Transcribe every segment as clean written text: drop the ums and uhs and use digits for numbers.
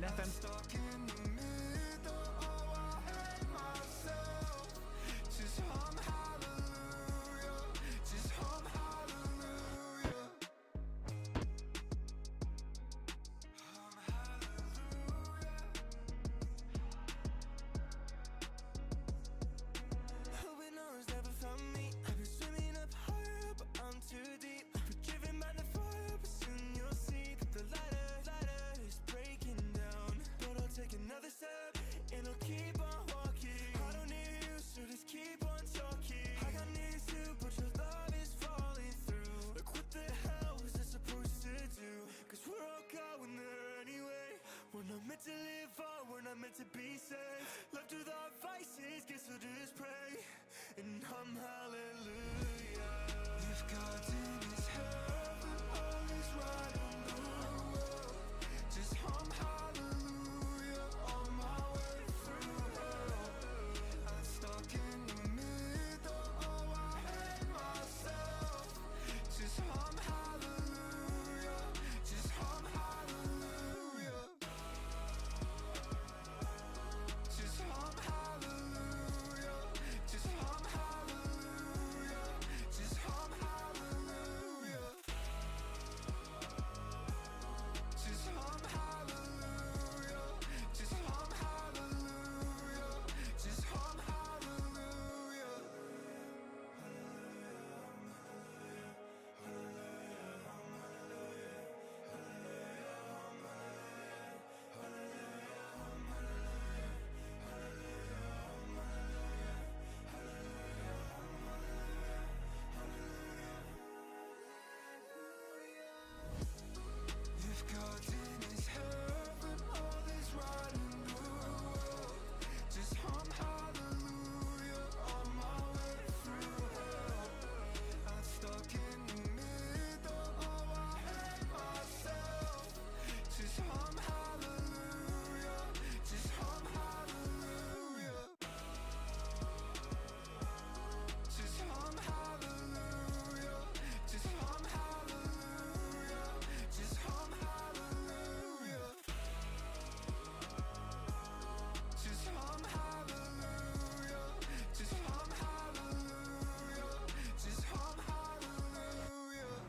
FM. To live on, we're not meant to be saved. Left with our vices, guess we'll just pray and hum hallelujah. If God in his heaven, all is right in the world, just hum hallelujah on my way through hell. I'm stuck in the middle, oh I hate myself. Just hum hallelujah, just hum hallelujah.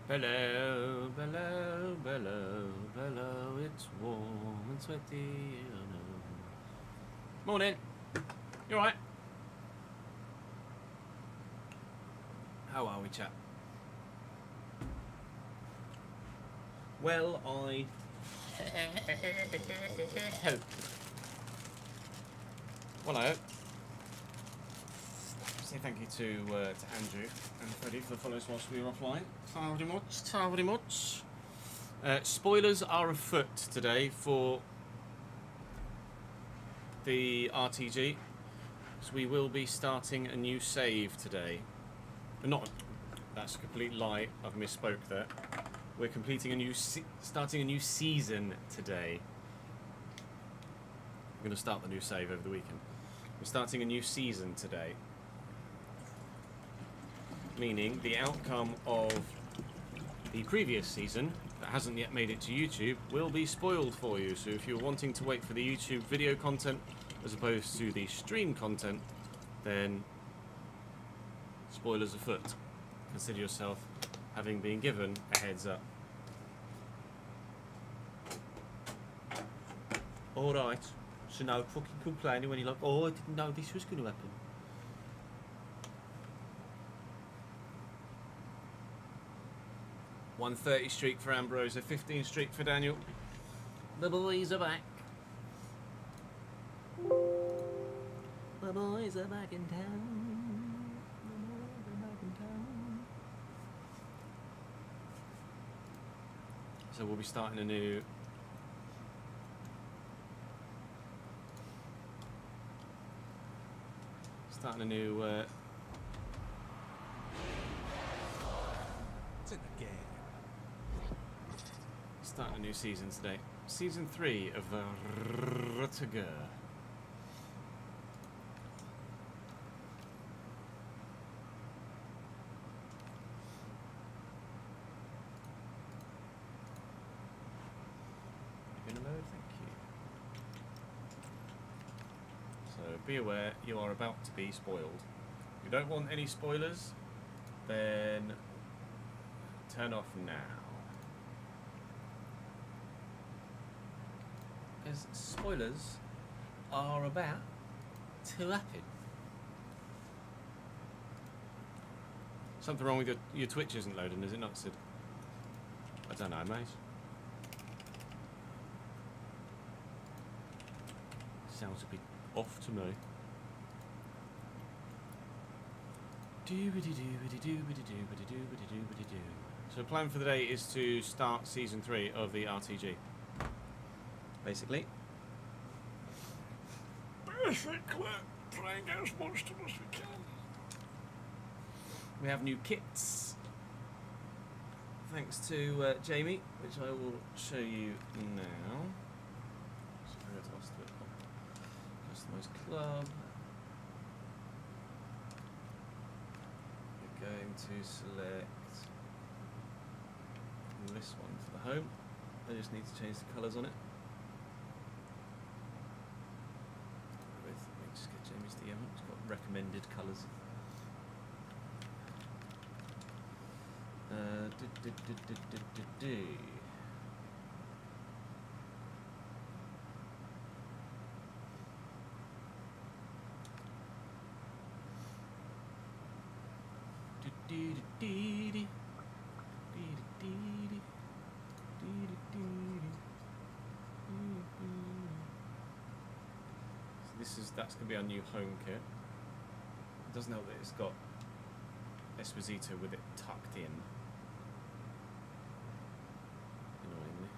Hello, hello, hello, hello, it's warm and sweaty. Morning. You alright? How are we, chap? Well, I hope. Well, I hope. Say thank you to Andrew and Freddie for the follows whilst we were offline. Thank you very much. Spoilers are afoot today for the RTG, so we will be starting a new save today. Not, that's a complete lie. I've misspoke there. We're completing a new, starting a new season today. I'm going to start the new save over the weekend. We're starting a new season today. Meaning the outcome of the previous season that hasn't yet made it to YouTube will be spoiled for you. So if you're wanting to wait for the YouTube video content as opposed to the stream content, then spoilers afoot. Consider yourself having been given a heads up. Alright, so no fucking complaining when you're like, oh, I didn't know this was going to happen. .130 streak for Ambrose, a 15 streak for Daniel. The boys are back. The boys are back in town. The boys are back in town. So we'll be starting a new It's in the game. Starting a new season today. Season 3 of RTG. You're gonna load, thank you. be aware you are about to be spoiled. If you don't want any spoilers, then turn off now. Because spoilers are about to happen. Something wrong with your Twitch isn't loading, is it not, Sid? I don't know, mate. Sounds a bit off to me. So the plan for the day is to start Season 3 of the RTG. Basically. Try and get as much to as we can. We have new kits. Thanks to Jamie, which I will show you now. So I'm going to customize club. We're going to select this one for the home. I just need to change the colours on it. Let me just get Jamie's DM. It's got recommended colours. So that's going to be our new home kit. It doesn't help that it's got Esposito with it tucked in. Annoyingly.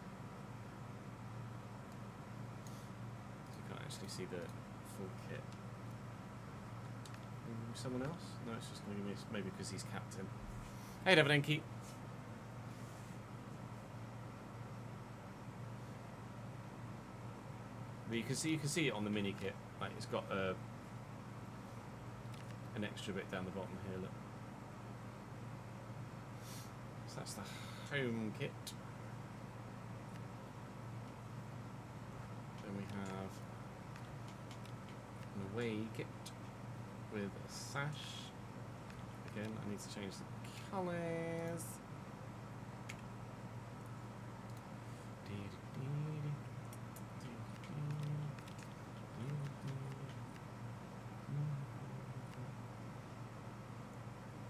So you can't actually see the full kit. Someone else? No, it's just going to give me, maybe because he's captain. Hey, Davidenki. But you can see it on the mini kit. Like it's got an extra bit down the bottom here. Look. So that's the home kit. Then we have an away kit with a sash. Again, I need to change the colours.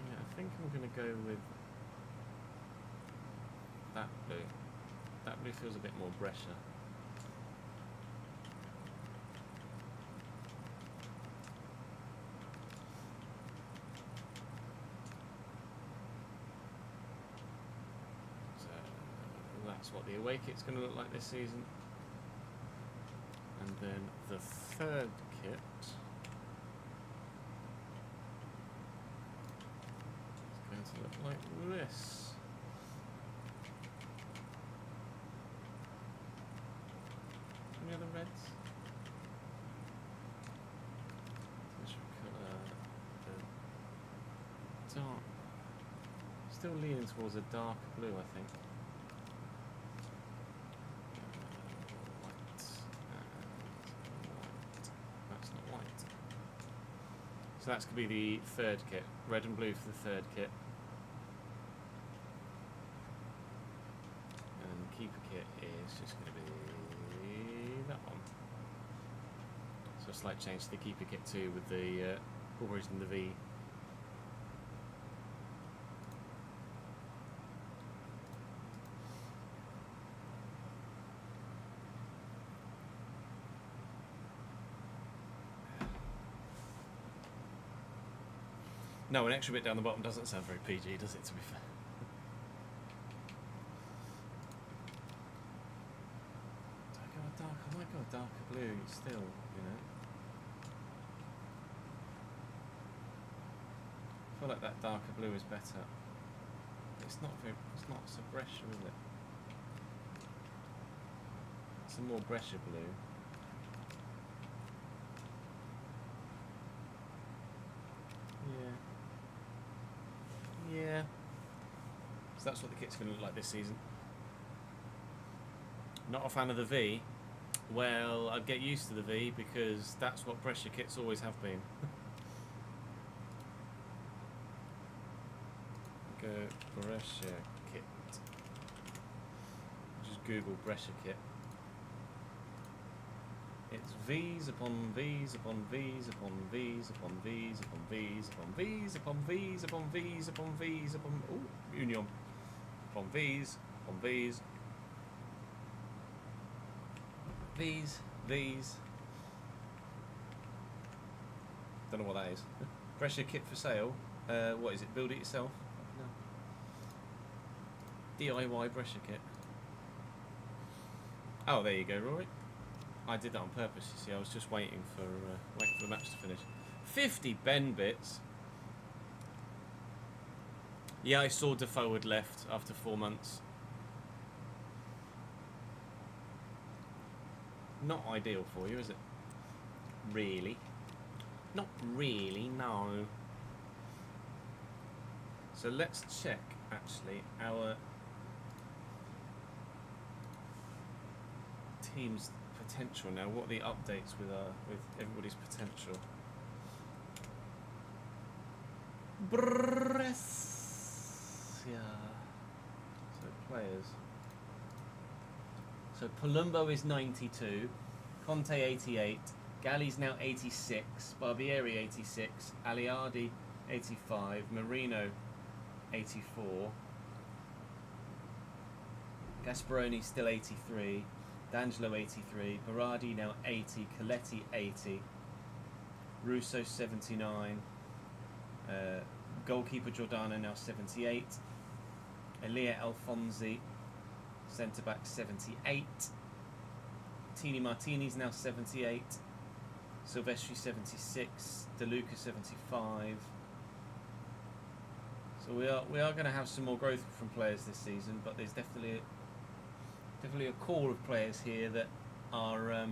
Yeah, I think I'm going to go with that blue. That blue feels a bit more Brescia. That's what the away kit's going to look like this season. And then the third kit is going to look like this. Any other reds? Which colour? The dark. Still leaning towards a dark blue, I think. So that's going to be the third kit. Red and blue for the third kit. And the keeper kit is just going to be that one. So a slight change to the keeper kit too, with the always in the V. No, an extra bit down the bottom doesn't sound very PG, does it, to be fair? I go dark, I might go a darker blue still, you know. I feel like that darker blue is better. It's not so Brescia, is it? It's a more Brescia blue. Yeah. So that's what the kit's going to look like this season. Not a fan of the V, Well, I'd get used to the V because that's what Brescia kits always have been. Go Brescia kit. Just Google Brescia kit. It's V's upon V's upon V's upon V's upon V's upon V's upon V's upon V's upon V's upon V's upon Union upon V's upon V's. These. Don't know what that is. Brescia kit for sale. What is it? Build it yourself? No. DIY Brescia kit. Oh, there you go, Rory. I did that on purpose. You see, I was just waiting for the match to finish. 50 Ben bits. Yeah, I saw Defoe had left after 4 months. Not ideal for you, is it? Really? Not really, no. So let's check, actually, our team's potential now. What are the updates with everybody's potential? Brescia. So players. So Palumbo is 92, Conte 88, Galli's now 86, Barbieri 86, Aliardi 85, Marino 84, Gasparoni still 83, D'Angelo 83, Berardi now 80, Coletti 80, Russo 79, goalkeeper Giordano now 78, Elia Alfonsi centre back 78, Tini Martini's now 78, Silvestri 76, De Luca 75. So we are going to have some more growth from players this season, but there's definitely a core of players here that are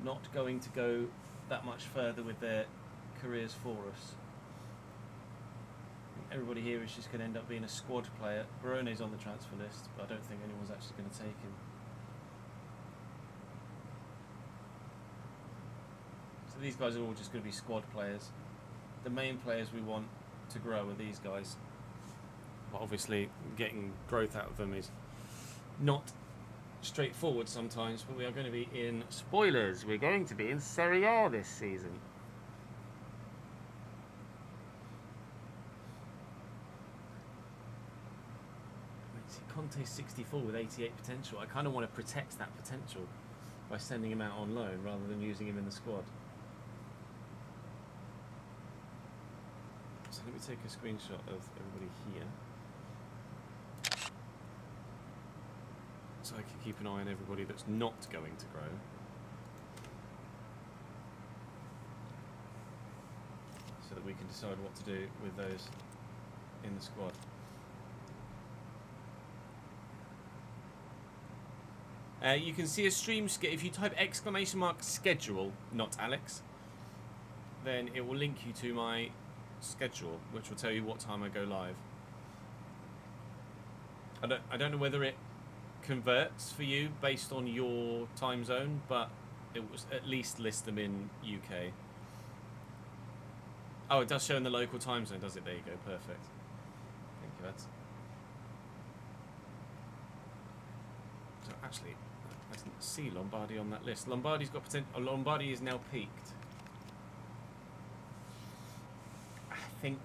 not going to go that much further with their careers for us. Everybody here is just going to end up being a squad player. Barone's on the transfer list, but I don't think anyone's actually going to take him. So these guys are all just going to be squad players. The main players we want to grow are these guys. But obviously, getting growth out of them is not straightforward sometimes, but we are going to be in spoilers. We're going to be in Serie A this season. Conte 64 with 88 potential. I kind of want to protect that potential by sending him out on loan rather than using him in the squad. So let me take a screenshot of everybody here, so I can keep an eye on everybody that's not going to grow. So that we can decide what to do with those in the squad. You can see a stream if you type !schedule, not Alex, then it will link you to my schedule, which will tell you what time I go live. I don't know whether it converts for you based on your time zone, but it was at least list them in UK. Oh, it does show in the local time zone, does it? There you go, perfect. Thank you, lads. So actually, I didn't see Lombardi on that list. Lombardi's got potential. Lombardi is now peaked. I think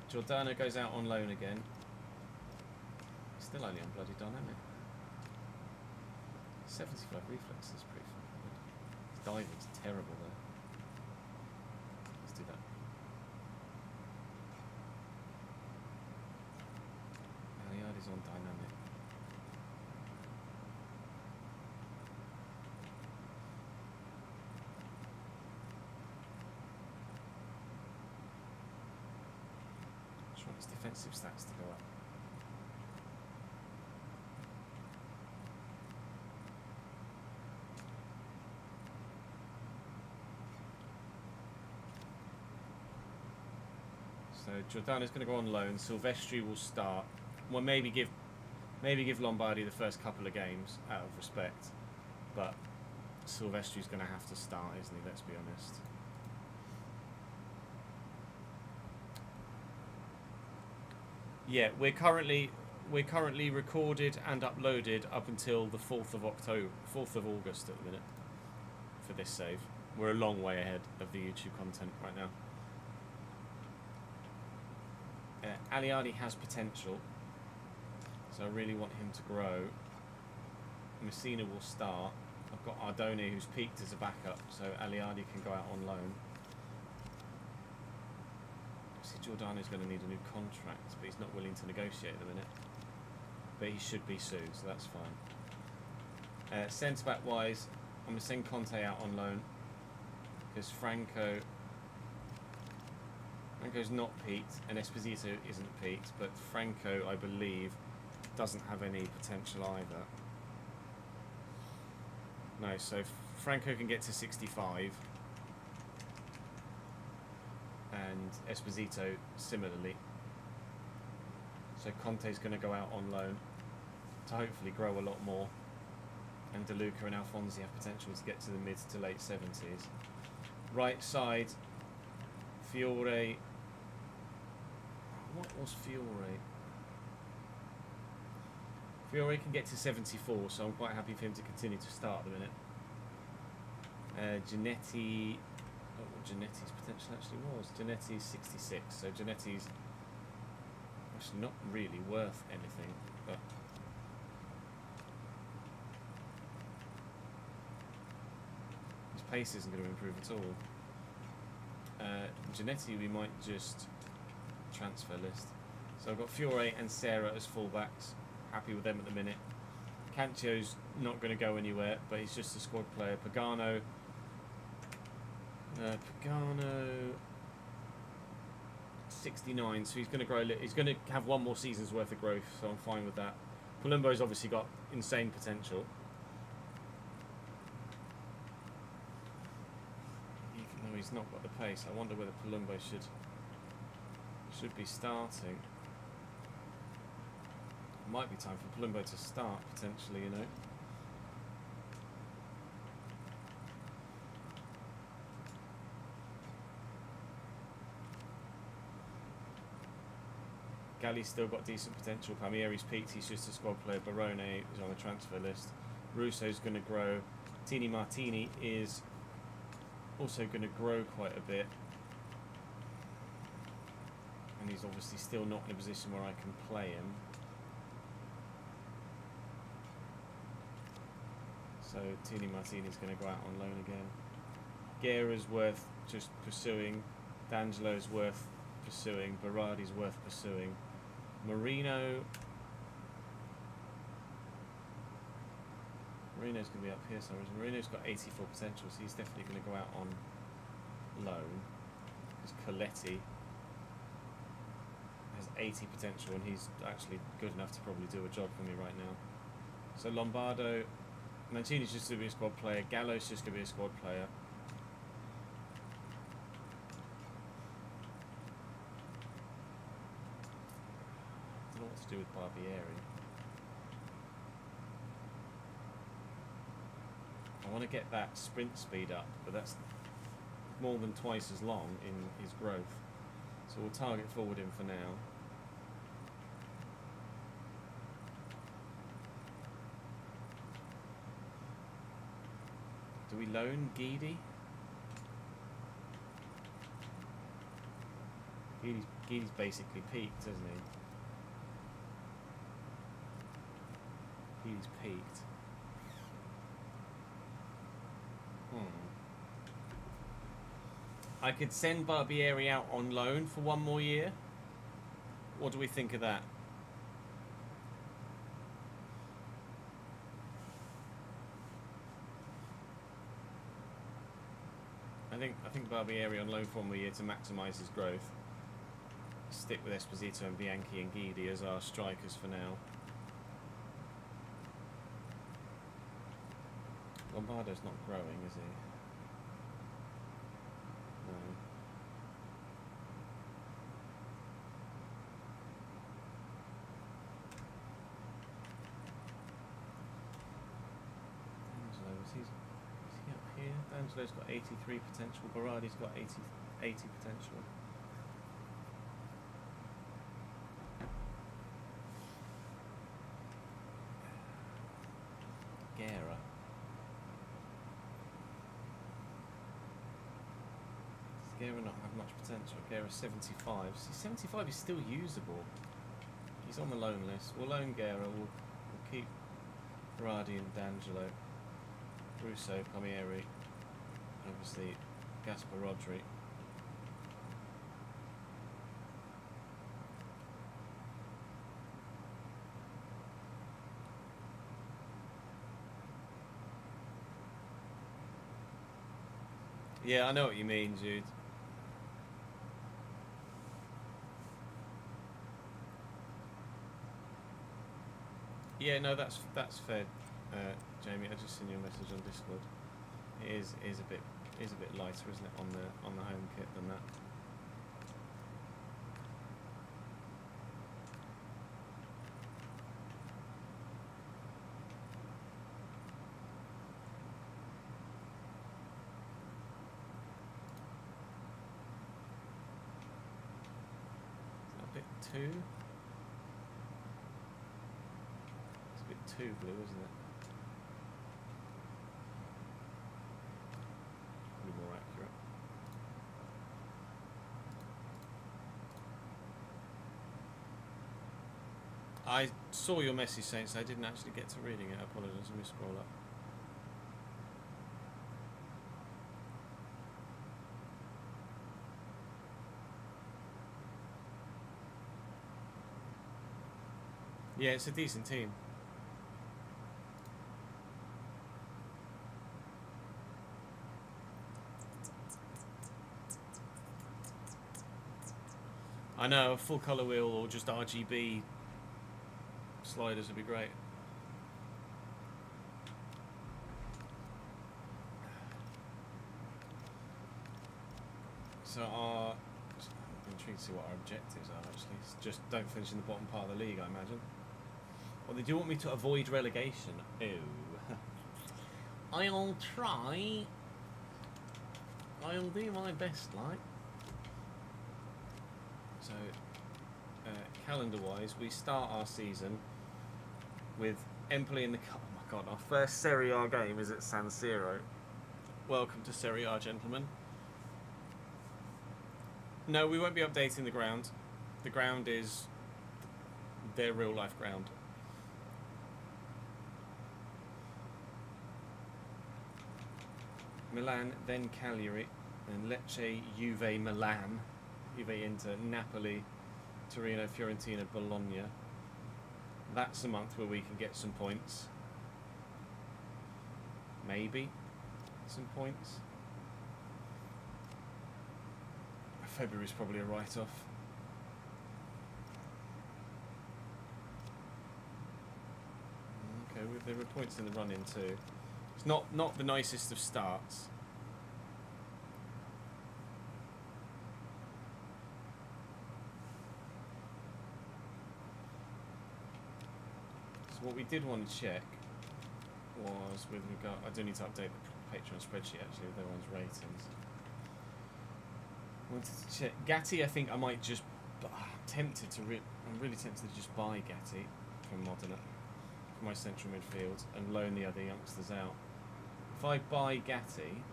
Giordano goes out on loan again. Still only on bloody dynamic. 75 reflex is pretty fucking good. His diving's terrible though. Let's do that. Aliardi's on dynamic. Just want his defensive stats to go up. So Giordano's going to go on loan. Silvestri will start. Well, maybe give Lombardi the first couple of games out of respect. but Silvestri's going to have to start, isn't he? Let's be honest. Yeah, we're currently recorded and uploaded up until the 4th of August at the minute for this save. We're a long way ahead of the YouTube content right now. Aliadi has potential, so I really want him to grow. Messina will start. I've got Ardoni, who's peaked as a backup, so Aliadi can go out on loan. See, Giordano's going to need a new contract, but he's not willing to negotiate at the minute. But he should be soon, so that's fine. Centre-back wise, I'm going to send Conte out on loan, because Franco's not peaked, and Esposito isn't peaked, but Franco, I believe, doesn't have any potential either. No, so Franco can get to 65, and Esposito similarly. So Conte's going to go out on loan to hopefully grow a lot more, and De Luca and Alfonsi have potential to get to the mid to late 70s. Right side, Fiore. What was Fiore? Fiore can get to 74, so I'm quite happy for him to continue to start at the minute. Giannetti, what Giannetti's potential actually was. Giannetti's 66, so Giannetti's actually not really worth anything, but his pace isn't going to improve at all. Giannetti we might just transfer list. So I've got Fiore and Serra as fullbacks. Happy with them at the minute. Cancio's not going to go anywhere, but he's just a squad player. Pagano 69, so he's going to grow. He's going to have one more season's worth of growth, so I'm fine with that. Palumbo's obviously got insane potential, even though he's not got the pace. I wonder whether Palumbo should be starting. Might be time for Palumbo to start, potentially, you know. Galli's still got decent potential. Palmieri's peaked, he's just a squad player. Barone is on the transfer list. Russo's going to grow. Tini Martini is also going to grow quite a bit. And he's obviously still not in a position where I can play him. So Tini Martini's going to go out on loan again. Guerra's worth just pursuing. D'Angelo's worth pursuing. Berardi's worth pursuing. Marino's going to be up here somewhere. Marino's got 84 potential, so he's definitely going to go out on loan. Because Coletti has 80 potential, and he's actually good enough to probably do a job for me right now. So Lombardo, Mancini's just going to be a squad player. Gallo's just going to be a squad player. I don't know what to do with Barbieri. I want to get that sprint speed up, but that's more than twice as long in his growth. So we'll target forward him for now. Do we loan Guidi? Guidi's basically peaked, isn't he? Guidi's peaked. I could send Barbieri out on loan for one more year. What do we think of that? I think Barbieri on loan for 1 more year to maximise his growth. Stick with Esposito and Bianchi and Guidi as our strikers for now. Lombardo's not growing, is he? No. Angelo's Gati's is he up here? D'Angelo's got 83 potential. Berardi's got 80 potential. Guerra. Does Guerra not have much potential? Guerra 75. See, 75 is still usable. He's on the loan list. We'll loan Guerra. We'll keep Berardi and D'Angelo. Russo, Palmieri. Obviously, Gaspar Rodri. Yeah, I know what you mean, Jude. Yeah, no, that's fair, Jamie. I just seen your message on Discord. It is a bit lighter, isn't it, on the home kit than that. Is that a bit too? It's a bit too blue, isn't it? More accurate. I saw your message, Saints. I didn't actually get to reading it. I apologise. Let me scroll up. Yeah, it's a decent team. I know, a full colour wheel or just RGB sliders would be great. So I'm intrigued to see what our objectives are actually. It's just don't finish in the bottom part of the league, I imagine. Well, they do want me to avoid relegation. Oh. I'll try. I'll do my best, like. So, calendar-wise, we start our season with Empoli in the cup. Oh my god, our first Serie A game is at San Siro. Welcome to Serie A, gentlemen. No, we won't be updating the ground. The ground is their real-life ground. Milan, then Cagliari, then Lecce, Juve, Milan. Juve into Napoli, Torino, Fiorentina, Bologna. That's a month where we can get some points. Maybe some points. February's probably a write-off. Okay, there were points in the run-in too. It's not the nicest of starts. What we did want to check was with regard. I do need to update the Patreon spreadsheet actually with everyone's ratings. Wanted to check Gatti. I think I might just. I'm tempted to. I'm really tempted to just buy Gatti from Modena for my central midfield and loan the other youngsters out. If I buy Gatti.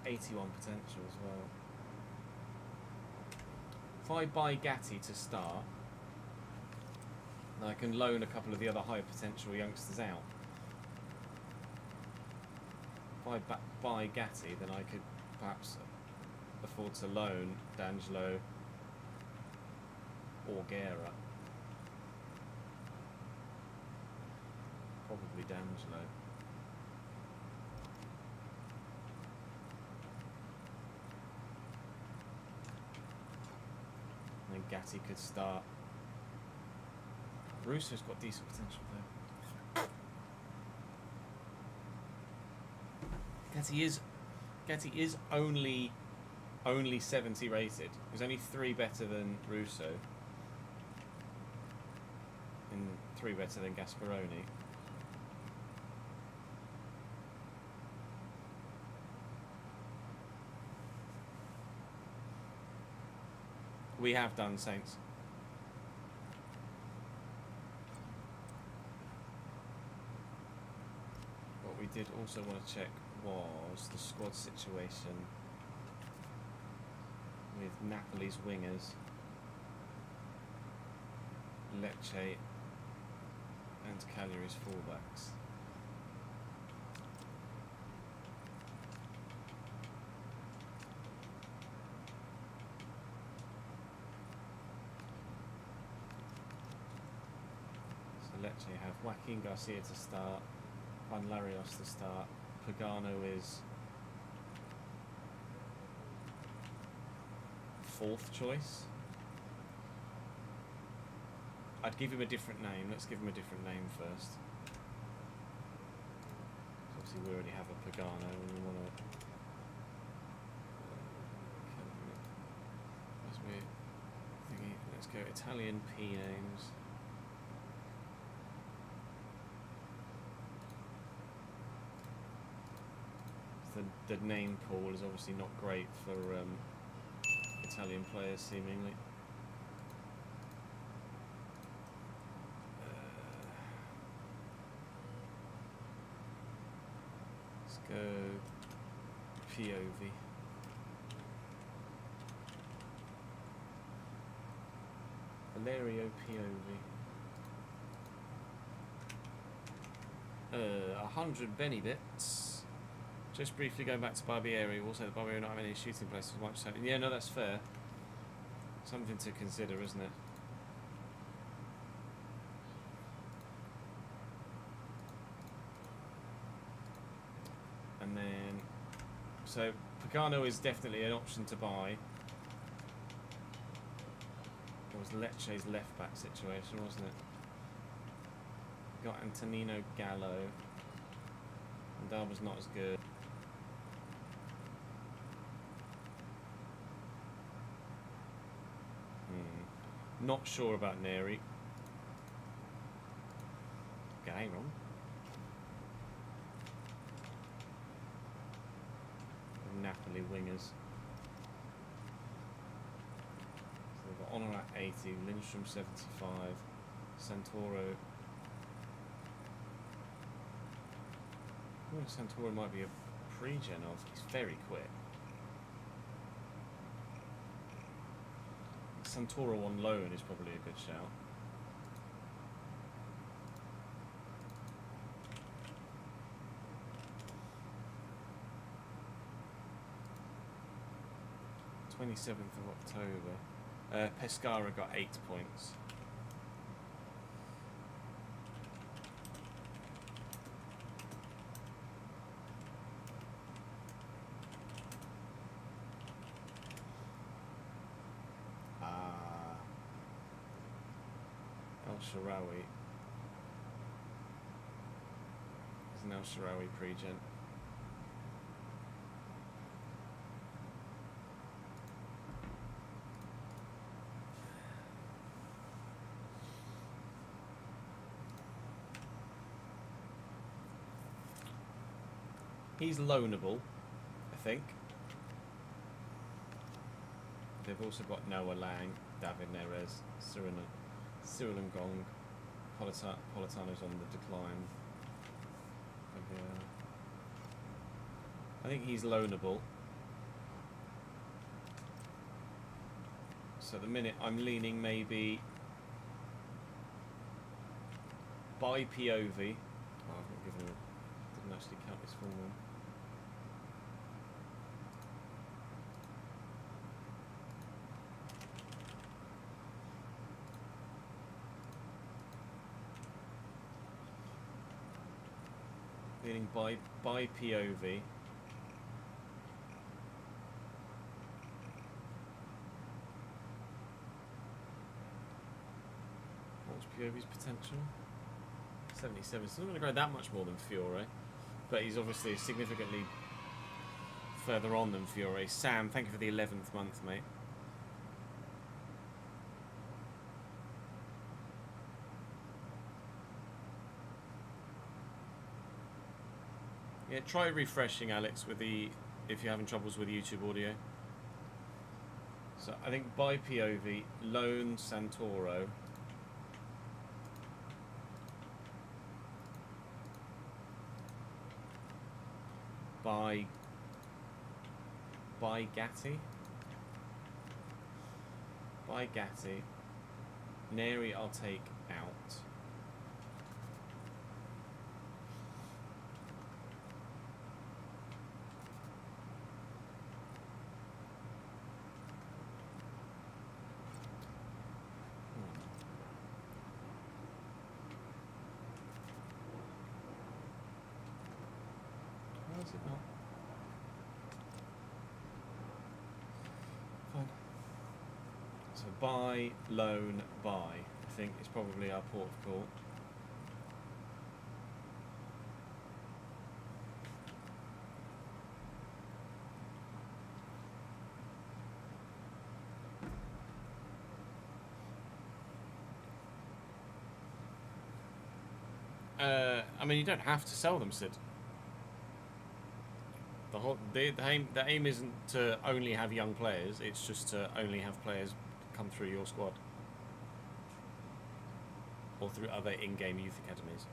81 potential as well. If I buy Gatti to start, then I can loan a couple of the other high potential youngsters out. If I buy Gatti, then I could perhaps afford to loan D'Angelo or Guerra. Probably D'Angelo. And Gatti could start. Russo's got decent potential there. Gatti is only only 70 rated. He was only 3 better than Russo. And 3 better than Gasparoni. We have done, Saints. What we did also want to check was the squad situation with Napoli's wingers, Lecce and Cagliari's fullbacks. So Lecce have Joaquin Garcia to start, Juan Larios to start, Pagano is 4th choice. I'd give him a different name. Let's give him a different name first. Obviously we already have a Pagano and we want to... Let's go Italian P names. The name pool is obviously not great for Italian players, seemingly. Let's go POV. Valerio POV. 100 Benny bits. Just briefly going back to Barbieri, we'll say that Barbieri not having any shooting places much. So yeah, no, that's fair. Something to consider, isn't it? And then, so Pagano is definitely an option to buy. It was Lecce's left back situation, wasn't it? Got Antonino Gallo. And Darbo's not as good. Not sure about Neri. Getting wrong. Napoli wingers. So we've got Honor at 80, Lindstrom 75, Santoro. Oh, Santoro might be a pre-gen of. He's very quick. Santoro on loan is probably a good shout. (27th of October). Pescara got 8 points. Sharawi. There's now Sharawi pre-gen. He's loanable, I think. They've also got Noah Lang, David Neres, Cyril and Gong. Politano's on the decline. I think he's loanable. So at the minute I'm leaning maybe buy POV. Oh, I've not given him didn't actually count his full name. Meaning by POV. What's POV's potential? 77. He's not going to grow that much more than Fiore, but he's obviously significantly further on than Fiore. Sam, thank you for the 11th month, mate. Yeah, try refreshing, Alex, with the if you're having troubles with YouTube audio. So I think by POV, Lone Santoro. By Gatti. By Gatti. Neri I'll take out. Why is it not? Fine. So buy, loan, buy. I think is probably our port of call. I mean, you don't have to sell them, Sid. The aim isn't to only have young players, it's just to only have players come through your squad. Or through other in-game youth academies.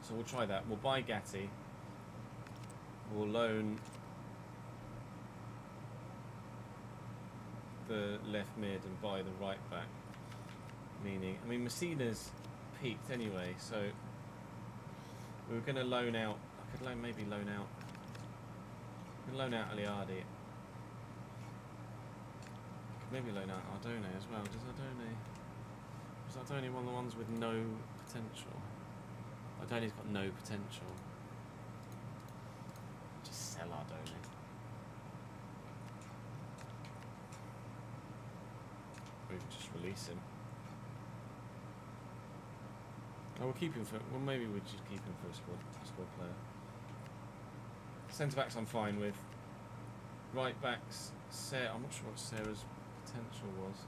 So we'll try that. We'll buy Gatti. We'll loan the left mid and buy the right back. Meaning, I mean, Messina's peaked anyway, so we were going to loan out. I could maybe loan out. I could loan out Aliardi. Could maybe loan out Ardone as well. Does Ardone one of the ones with no potential? Ardone's got no potential. Just sell Ardone. Or even just release him. Oh, we'll keep him for. Well, maybe we'll just keep him for a squad player. Centre backs, I'm fine with. Right backs, Sarah. I'm not sure what Sarah's potential was.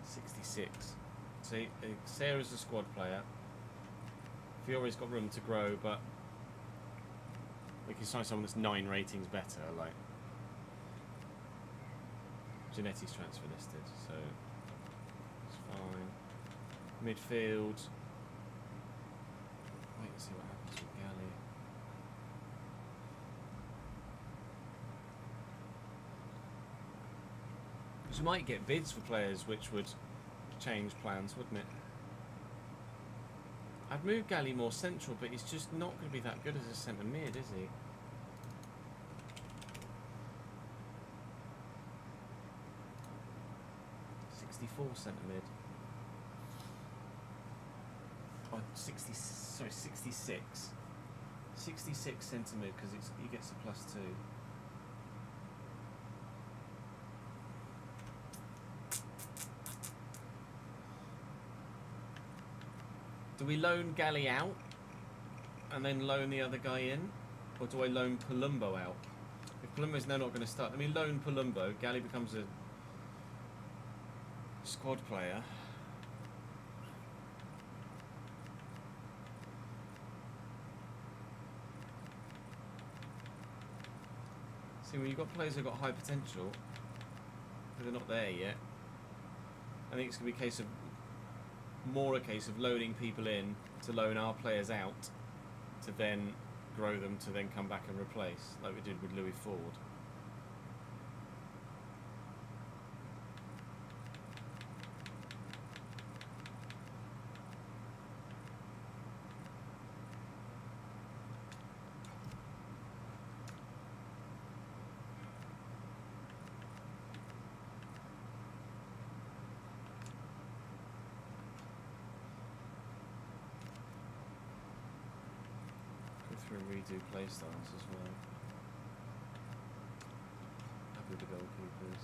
'66. See, Sarah's a squad player. Fiore's got room to grow, but we can sign someone that's 9 ratings better, like. Genetti's transfer listed, so it's fine. Midfield. Wait and see what happens with Galley. Because you might get bids for players which would change plans, wouldn't it? I'd move Galley more central, but he's just not going to be that good as a centre mid, is he? 64 centre mid. Oh, 66. 66 centre mid because he gets a +2. Do we loan Galley out and then loan the other guy in? Or do I loan Palumbo out? If Palumbo's now not going to start, let me loan Palumbo. Galley becomes a squad player. See, when you've got players who've got high potential, but they're not there yet, I think it's going to be a case of loading people in to loan our players out to then grow them to then come back and replace, like we did with Louis Ford. Through and redo playstyles as well. Happy with the goalkeepers.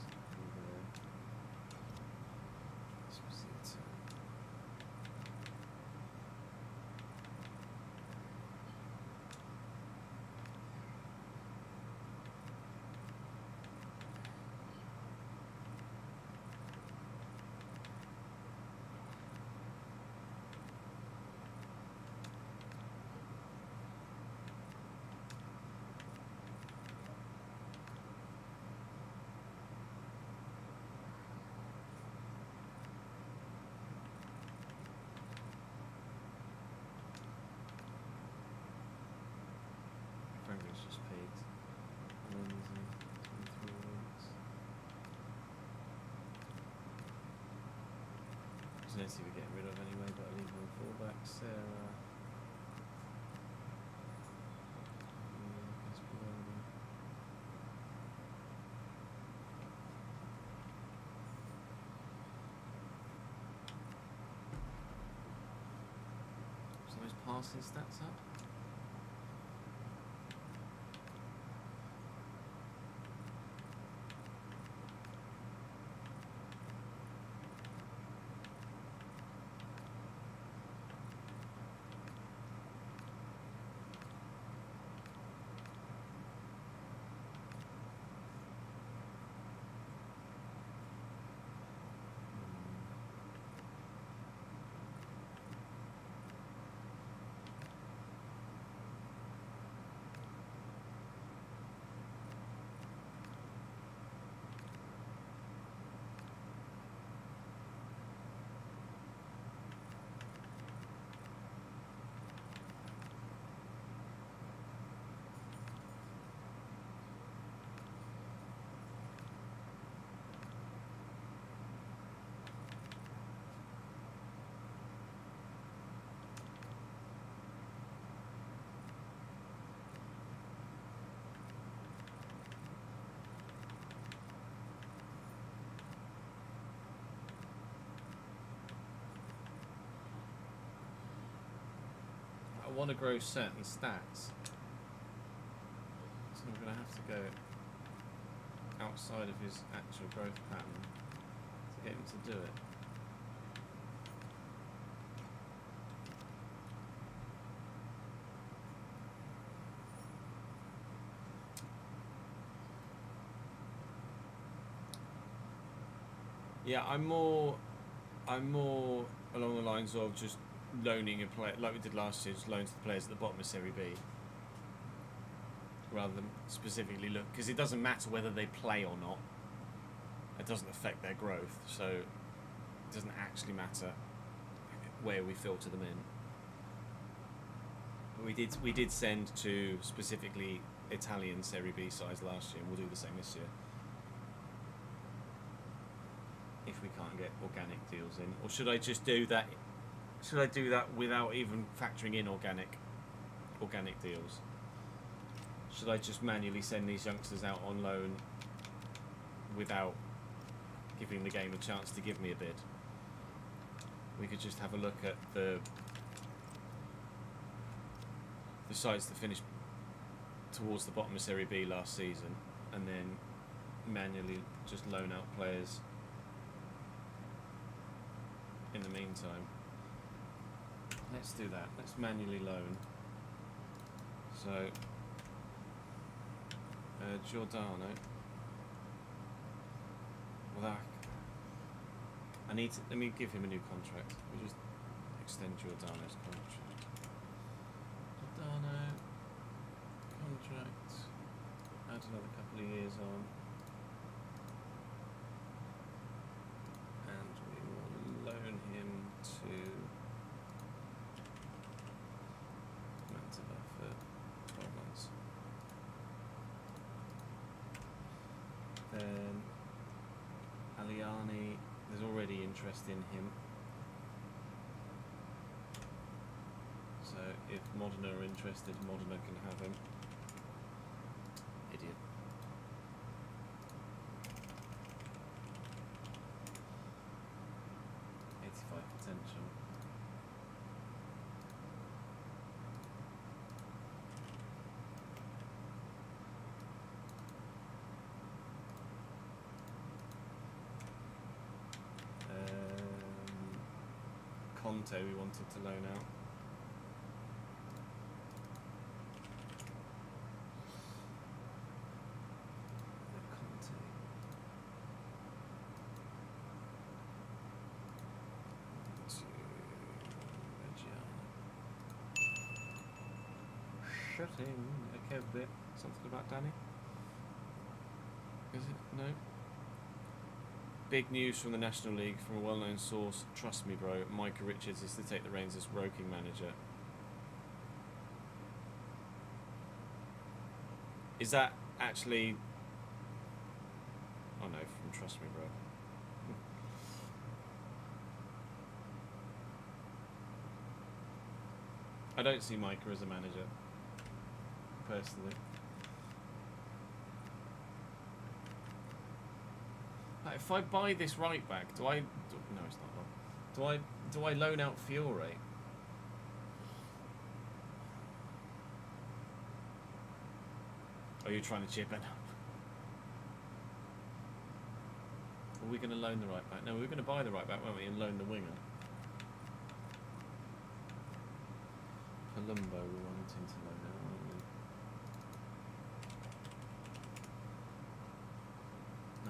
Martinetti we're getting rid of anyway, but I'll leave him on fullback. Sarah. So those passing stats up. I want to grow certain stats, so I'm going to have to go outside of his actual growth pattern to get him to do it. Yeah, I'm more along the lines of just loaning a player, like we did last year, just loan to the players at the bottom of Serie B, rather than specifically look, because it doesn't matter whether they play or not. It doesn't affect their growth, so it doesn't actually matter where we filter them in. But we did send to specifically Italian Serie B sides last year, and we'll do the same this year. If we can't get organic deals in, or should I just do that? Should I do that without even factoring in organic deals? Should I just manually send these youngsters out on loan without giving the game a chance to give me a bid? We could just have a look at the sides that finished towards the bottom of Serie B last season, and then manually just loan out players in the meantime. Let's do that. Let's manually loan. So, Giordano. Well, I need to. Let me give him a new contract. We just extend Giordano's contract. Giordano contract. Add another couple of years on. And we will loan him to Mantova for 12 months. Then Aliani, there's already interest in him. So if Modena are interested, Modena can have him. Idiot. Potential. Conte we wanted to loan out. Shutting a kev bit. Something about Danny? Is it? No. Big news from the National League from a well-known source. Trust me, bro. Micah Richards is to take the reins as Woking manager. Is that actually? Oh no, from Trust Me, bro. I don't see Micah as a manager, personally. Like, if I buy this right back, do I? No, it's not long. Do I loan out Fiore? Are you trying to chip in? Are we going to loan the right back? No, we were going to buy the right back, weren't we, and loan the winger. Palumbo, we wanted him to loan out, weren't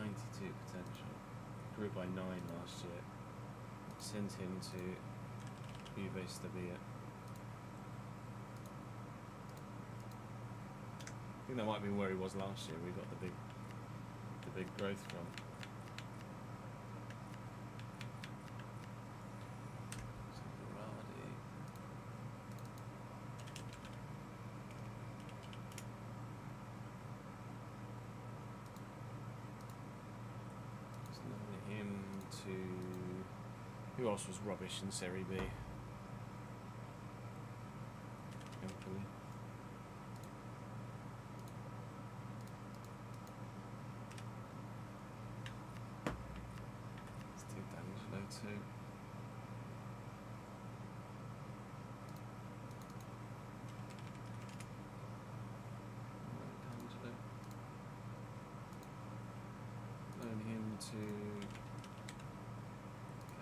we? 92 potential. Grew by 9 last year. Sent him to Juve Stabia. I think that might have been where he was last year. We got the big growth from. Who else was rubbish in Serie B? Empoli. Let's do D'Angelo too. D'Angelo. Loan him to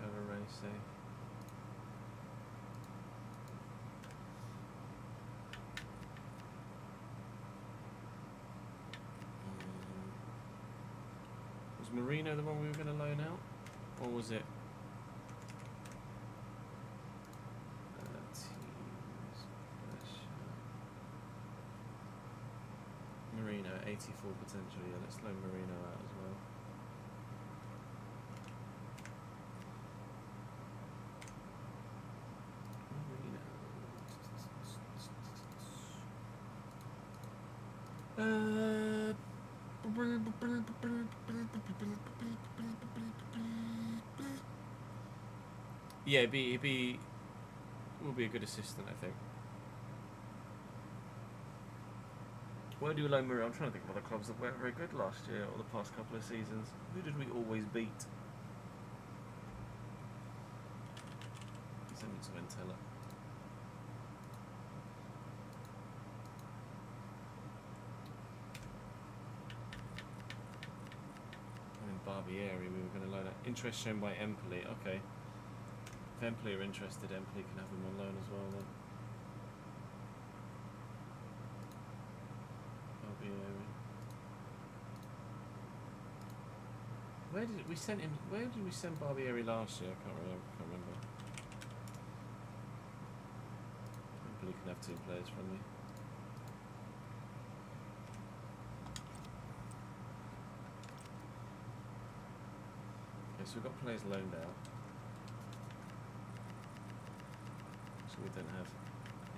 Cavarese. Was Marino the one we were going to loan out? Or was it? Marino, 84 potential. Yeah, let's loan Marino out as well. Yeah, he will be a good assistant, I think. Where do you loan Marino? I'm trying to think of other clubs that weren't very good last year or the past couple of seasons. Who did we always beat? Send me to Ventella. Barbieri, we were going to loan out. Interest shown by Empoli. Okay. If Empoli are interested, Empoli can have him on loan as well then. Barbieri. Where did we send him? Where did we send Barbieri last year? I can't remember. Empoli can have 2 players from me. So we've got players loaned out. So we don't have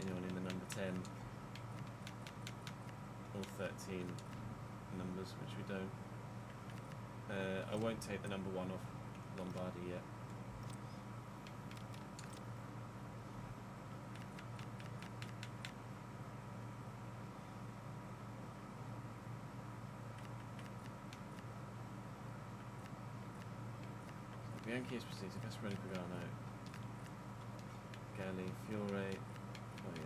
anyone in the number 10 or 13 numbers, which we don't. I won't take the number 1 off Lombardi yet. Bianchi Esposito, Gasparoni, Pagano, Galli, Fiore, oh yeah.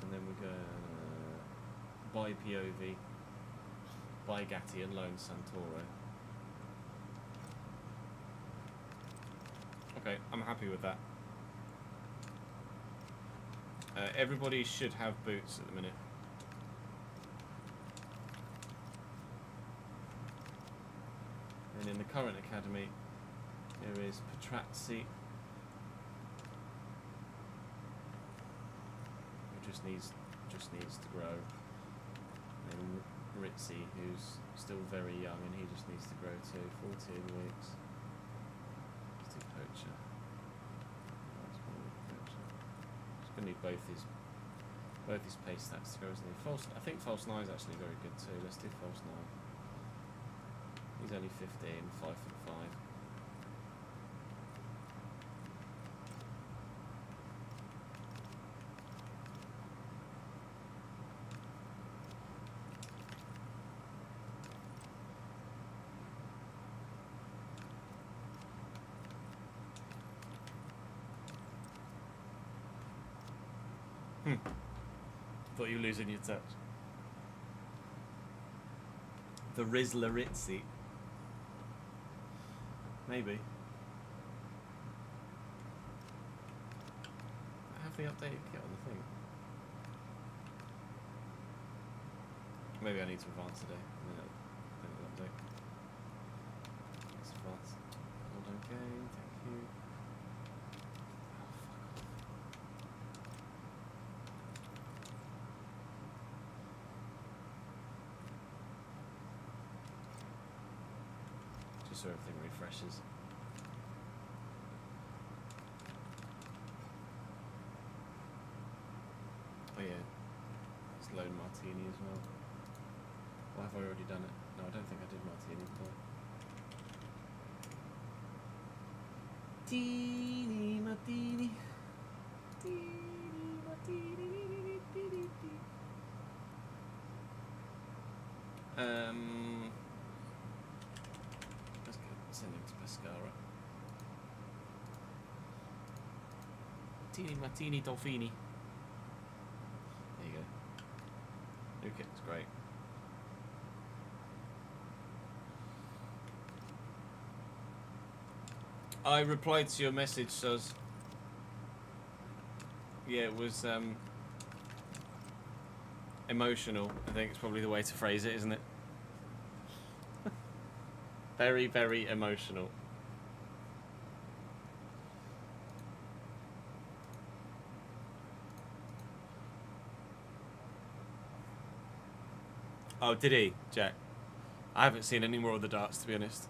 And then we go buy POV, buy Gatti and loan Santoro. Okay, I'm happy with that. Everybody should have boots at the minute. And in the current academy, there is Patrazzi, who just needs to grow. And Ritzy, who's still very young, and he just needs to grow too. 14 weeks. Let's do poacher. It's going to need both his pace stats to go, isn't he? I think false 9 is actually very good too. Let's do false 9. He's only 15, 5'5". Thought you were losing your touch. The Rizlaritzi. Maybe. I have the updated kit on the thing. Maybe I need to advance today. And then it'll update. Let's advance. Hold on, game. Thank you. So everything refreshes. Oh yeah, it's Lone Martini as well. Or have I already done it? No, I don't think I did Martini before. Teeny Martini. Teeny Martini. Send him to Pescara. Teeny Martini Dolfini. There you go. New kit's great. I replied to your message, Suz. Yeah, it was emotional. I think it's probably the way to phrase it, isn't it? Very, very emotional. Oh, did he, Jack? I haven't seen any more of the darts, to be honest.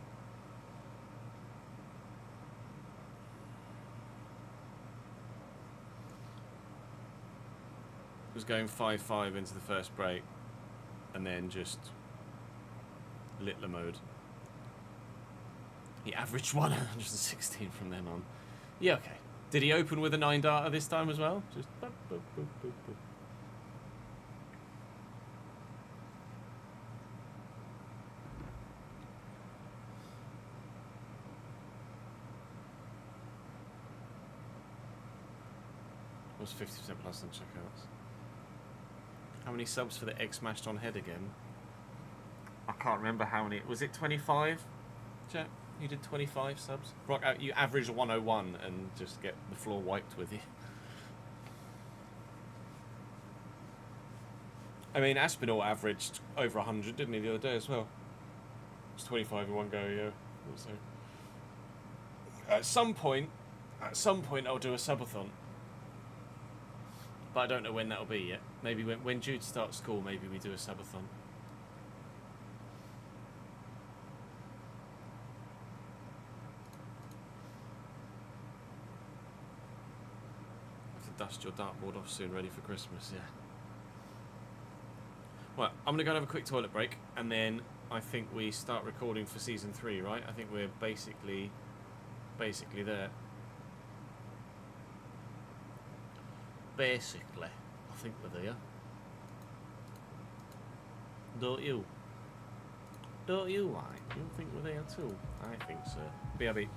Was going 5-5 into the first break, and then just Littler mode. He averaged 116 from then on. Yeah, okay. Did he open with a 9 darter this time as well? Just boop, boop, boop, boop, boop. It was 50% plus on checkouts. How many subs for the egg smashed on head again? I can't remember how many. Was it 25? Jack? You did 25 subs? Rock out, you average a 101 and just get the floor wiped with you. I mean, Aspinall averaged over 100, didn't he, the other day as well? It was 25 in one go, yeah. So, at some point, I'll do a subathon. But I don't know when that'll be yet. Maybe when Jude starts school, maybe we do a subathon. Dust your dartboard off soon, ready for Christmas, yeah. Well, I'm gonna go and have a quick toilet break, and then I think we start recording for season 3, right? I think we're basically there. Basically, I think we're there. Don't you? Don't you, like? You think we're there too? I think so. BRB.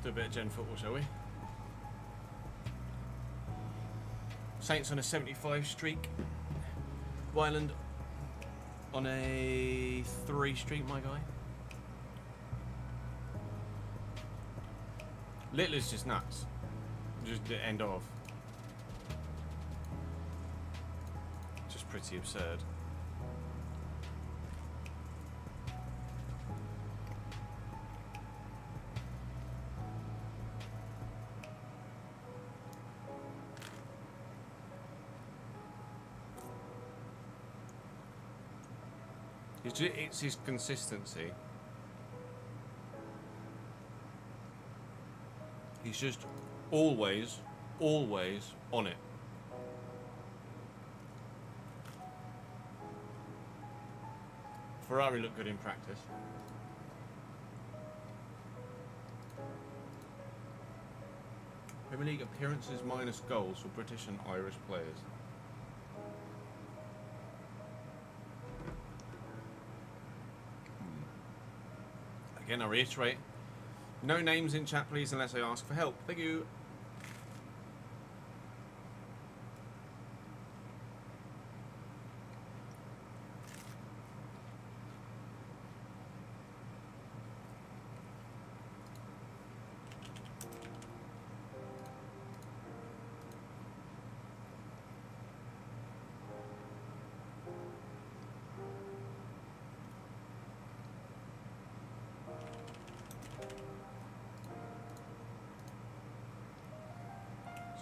Let's do a bit of gen football, shall we? Saints on a 75 streak. Wyland on a 3 streak, my guy. Littler's just nuts. Just the end of. Just pretty absurd. It's his consistency. He's just always on it. Ferrari looked good in practice. Premier League appearances minus goals for British and Irish players. Again, I reiterate, no names in chat, please, unless I ask for help. Thank you.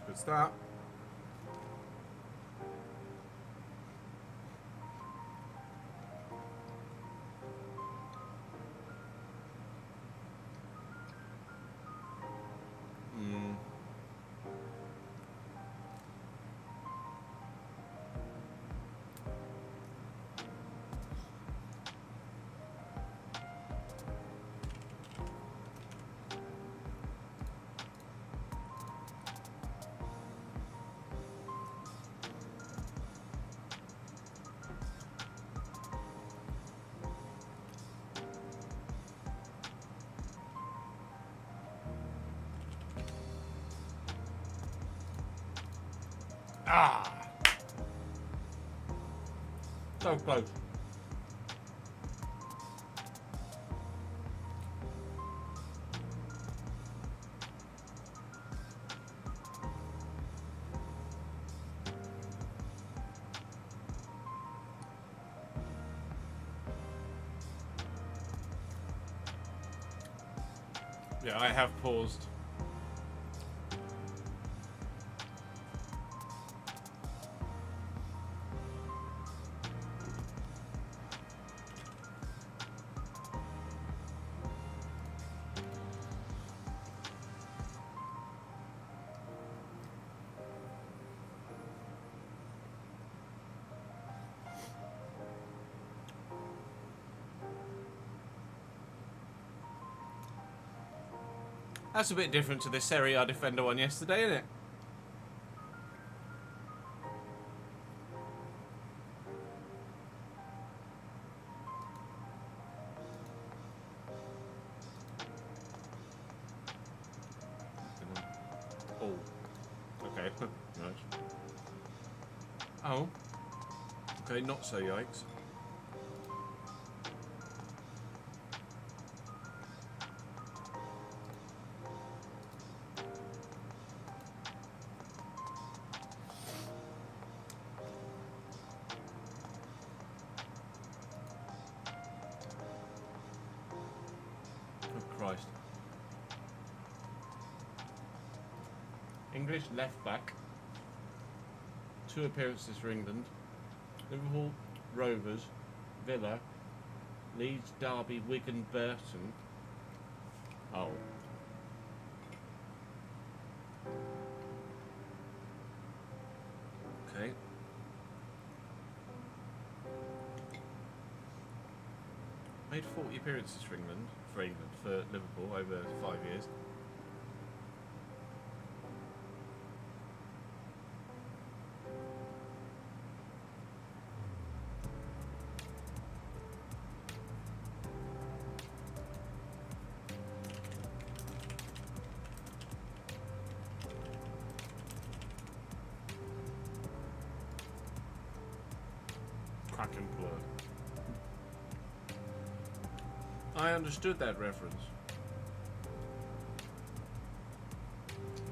Good start. Ah! So close. Yeah, I have paused. That's a bit different to the Serie A defender one yesterday, isn't it? Oh. Okay. Nice. Oh. Okay, not so yikes. Christ. English left back. 2 appearances for England. Liverpool, Rovers, Villa, Leeds, Derby, Wigan, Burton. Oh. Okay. Made 40 appearances for England, for Liverpool over 5 years. Cracking blur. I understood that reference.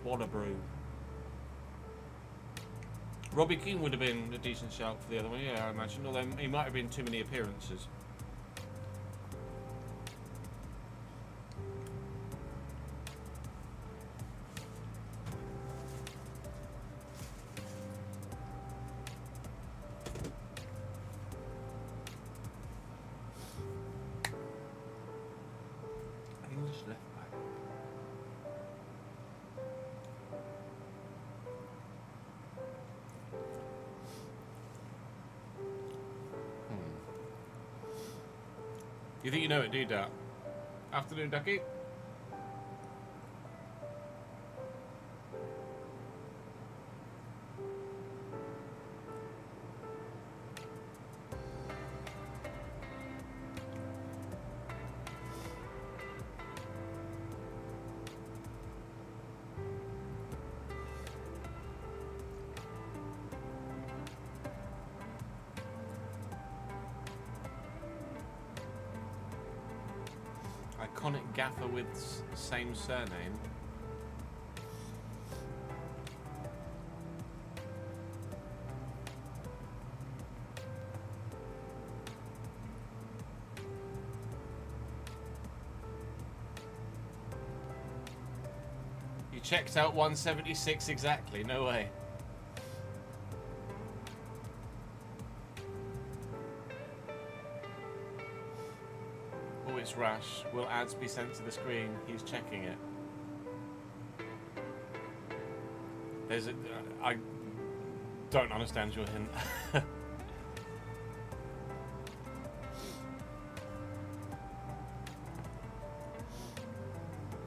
What a brew. Robbie Keane would have been a decent shout for the other one, yeah, I imagine, although he might have been too many appearances. English left back. You think you know it, do you, Dad? Afternoon, Ducky. Iconic gaffer with same surname. You checked out 176 exactly, no way. Rash. Will ads be sent to the screen? He's checking it. There's a... I don't understand your hint.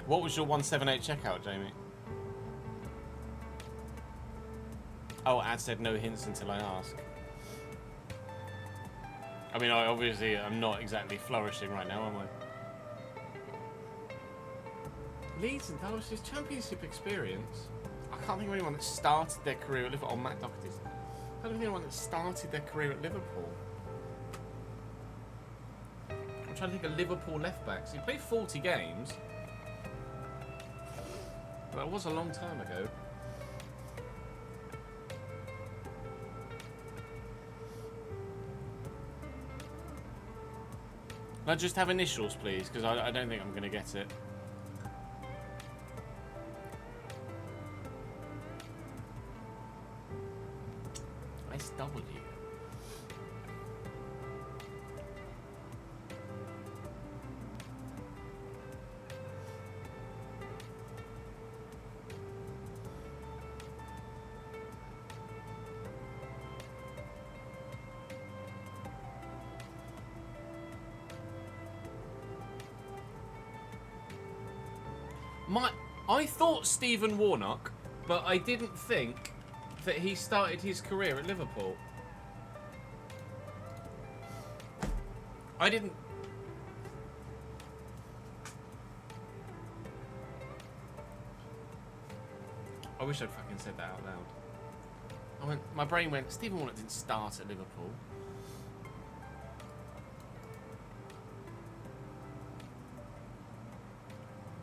What was your 178 checkout, Jamie? Oh, ad said no hints until I ask. I mean, I'm not exactly flourishing right now, am I? Leeds, that was his championship experience. I can't think of anyone that started their career at Liverpool. Oh, Matt Doherty's. I can't think of anyone that started their career at Liverpool. I'm trying to think of Liverpool left backs. He played 40 games. But that was a long time ago. Can I just have initials, please? Because I don't think I'm going to get it. SW. I thought Stephen Warnock, but I didn't think that he started his career at Liverpool. I didn't... I wish I'd fucking said that out loud. My brain went, Stephen Warnock didn't start at Liverpool.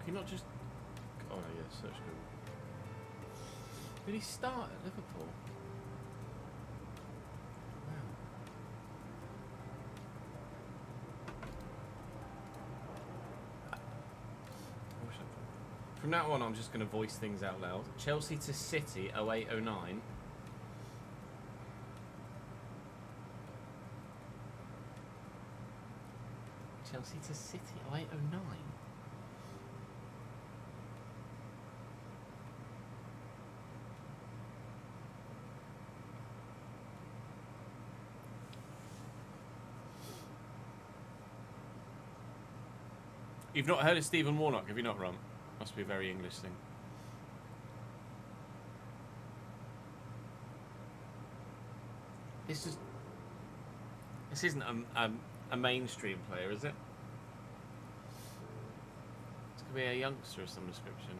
Can you not just... Oh, yeah, search Google. Did he start at Liverpool? Wow. From now on, I'm just going to voice things out loud. Chelsea to City, 08-09. Chelsea to City, 08-09. You've not heard of Stephen Warnock, have you not, Rum? Must be a very English thing. This isn't a mainstream player, is it? This could be a youngster of some description.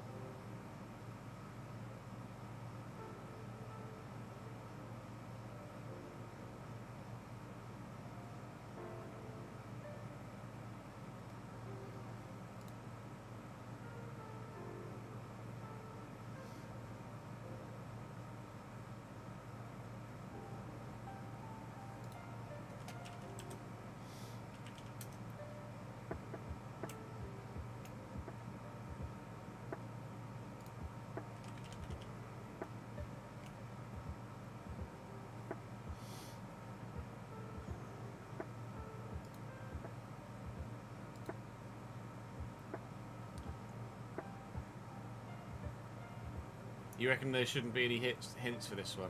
You reckon there shouldn't be any hints for this one?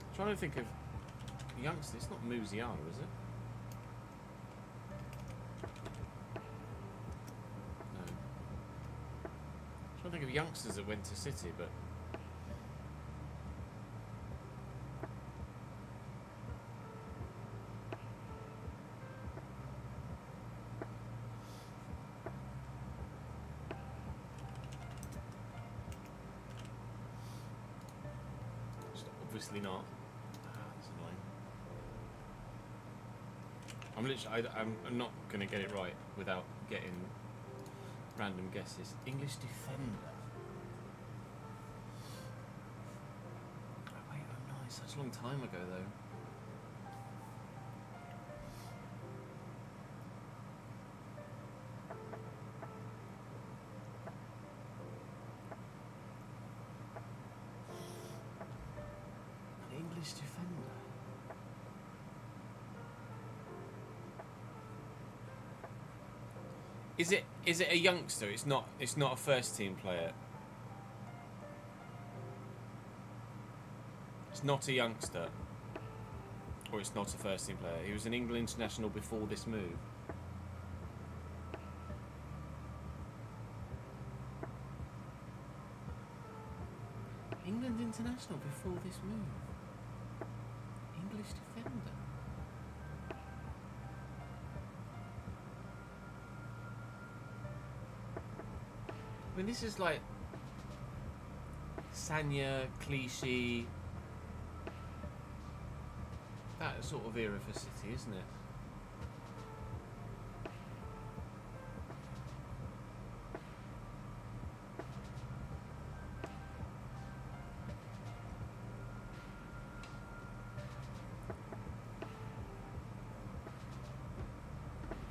I'm trying to think of youngsters. It's not Musiala, is it? I think of youngsters that went to City, but it's obviously not. That's annoying. I'm not gonna get it right without getting random guesses. English defender. Oh, wait, oh nice. Such a long time ago, though. An English defender. Is it a youngster? It's not a first team player. It's not a youngster. Or it's not a first team player. He was an England international before this move. England international before this move. English defender. I mean, this is like Sanya, Clichy, that sort of era for City, isn't it?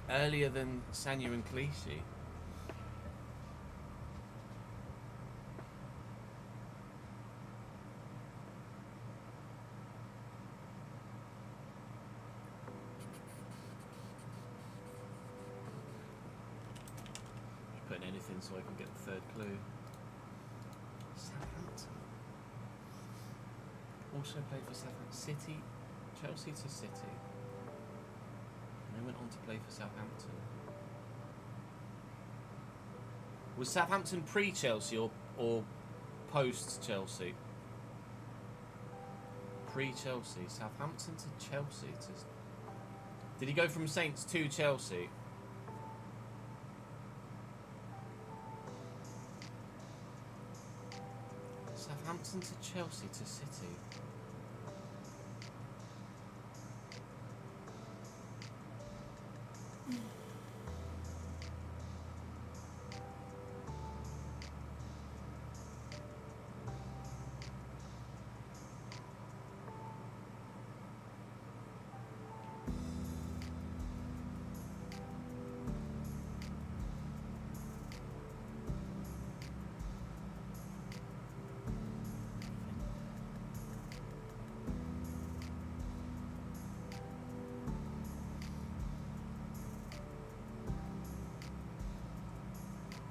Earlier than Sanya and Clichy. Putting anything so I can get the third clue. Southampton. Also played for Southampton. City, Chelsea to City. And they went on to play for Southampton. Was Southampton pre-Chelsea or post-Chelsea? Pre-Chelsea. Southampton to Chelsea. Did he go from Saints to Chelsea? Southampton to Chelsea to City.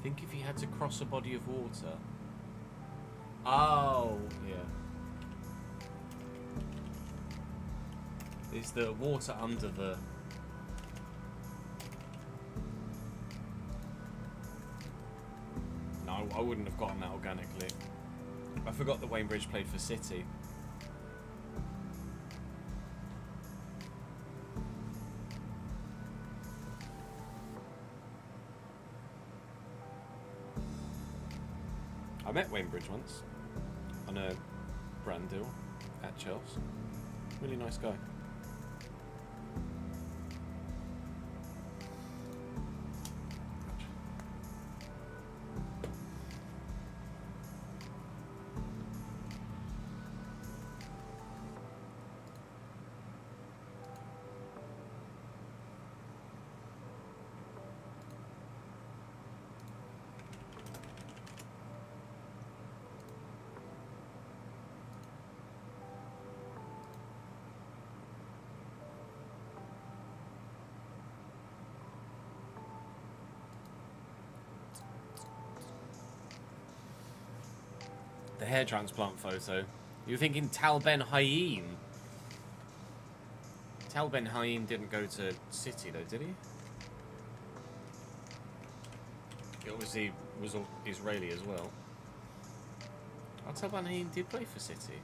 Think if he had to cross a body of water. Oh, yeah. Is the water under the... No, I wouldn't have gotten that organically. I forgot that Wayne Bridge played for City. I met Wayne Bridge once on a brand deal at Chelsea. Really nice guy. The hair transplant photo. You're thinking Tal Ben Haim. Tal Ben Haim didn't go to City though, did he? He obviously was Israeli as well. Oh, Tal Ben Haim did play for City.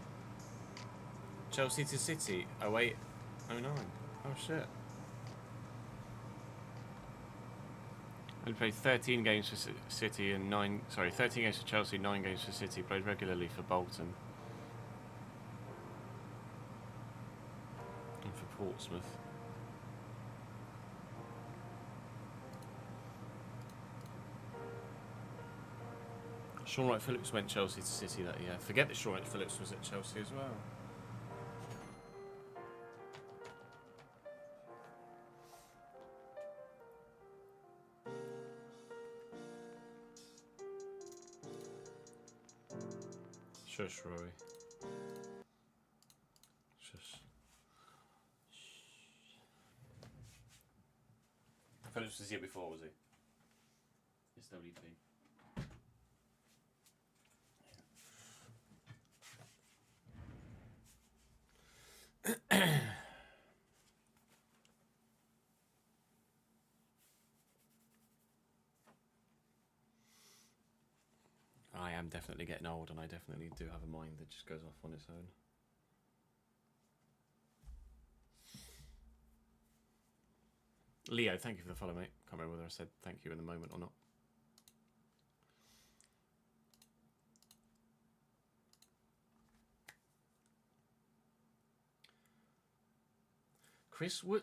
Chelsea to City, 08, 09. Oh shit. He played 13 games for City and 13 games for Chelsea, 9 games for City. Played regularly for Bolton and for Portsmouth. Sean Wright Phillips went Chelsea to City that year. Forget that Sean Wright Phillips was at Chelsea as well. Shush, Rory. Shush. Phillips was here before, was he? SWP. am definitely getting old, and I definitely do have a mind that just goes off on its own. Leo, thank you for the follow, mate. Can't remember whether I said thank you in the moment or not. Chris Wood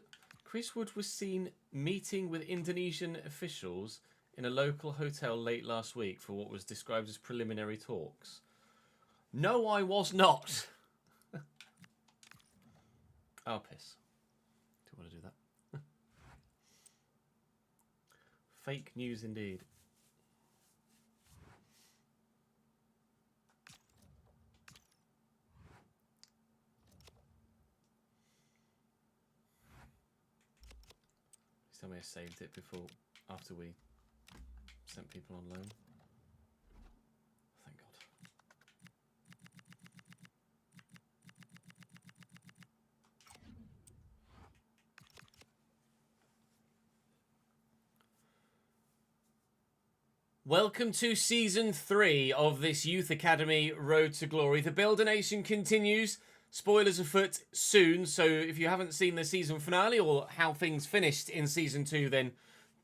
was seen meeting with Indonesian officials in a local hotel late last week for what was described as preliminary talks. No, I was not. Oh, piss. Do you want to do that? Fake news indeed. Please tell me I saved it before, after we sent people on loan. Thank God. Welcome to Season 3 of this Youth Academy Road to Glory. The Builder Nation continues. Spoilers afoot soon, so if you haven't seen the season finale or how things finished in Season 2, then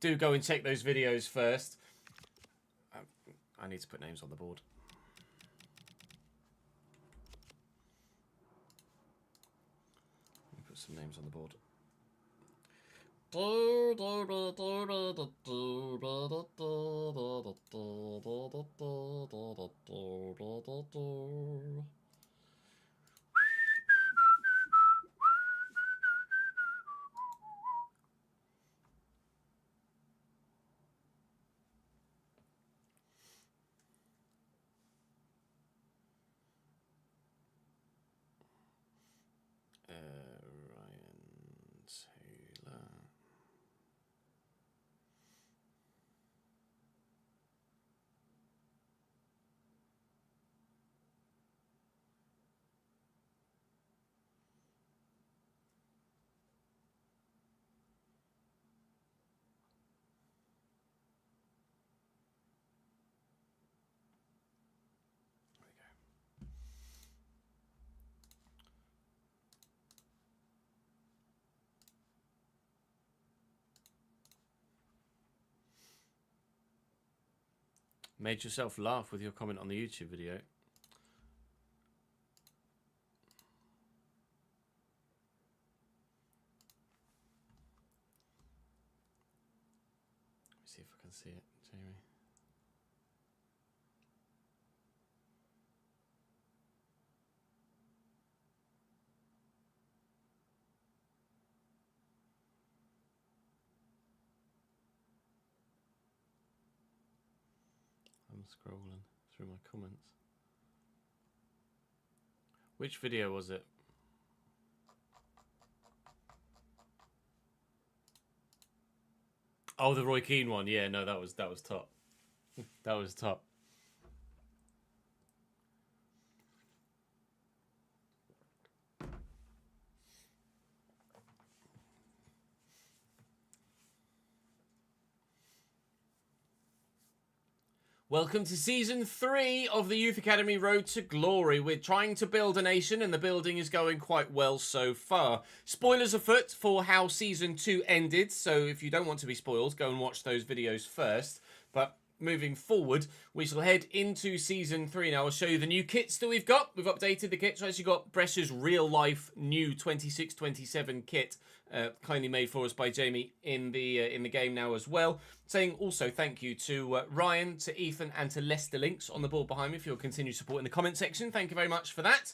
do go and check those videos first. I need to put names on the board. Let me put some names on the board. Ryan Taylor. There we go. Made yourself laugh with your comment on the YouTube video. Let me see if I can see it, Jamie. I'm scrolling through my comments. Which video was it? Oh, the Roy Keane one. Yeah, no, that was top. That was top. Welcome to Season 3 of the Youth Academy Road to Glory. We're trying to build a nation, and the building is going quite well so far. Spoilers afoot for how Season 2 ended, so if you don't want to be spoiled, go and watch those videos first. But moving forward, we shall head into Season 3 now. I'll show you the new kits that we've got. We've updated the kits. We've actually got Brescia's real-life new 26-27 kit, kindly made for us by Jamie in the game now as well. Saying also thank you to Ryan, to Ethan, and to Lester Links on the board behind me for your continued support in the comment section. Thank you very much for that.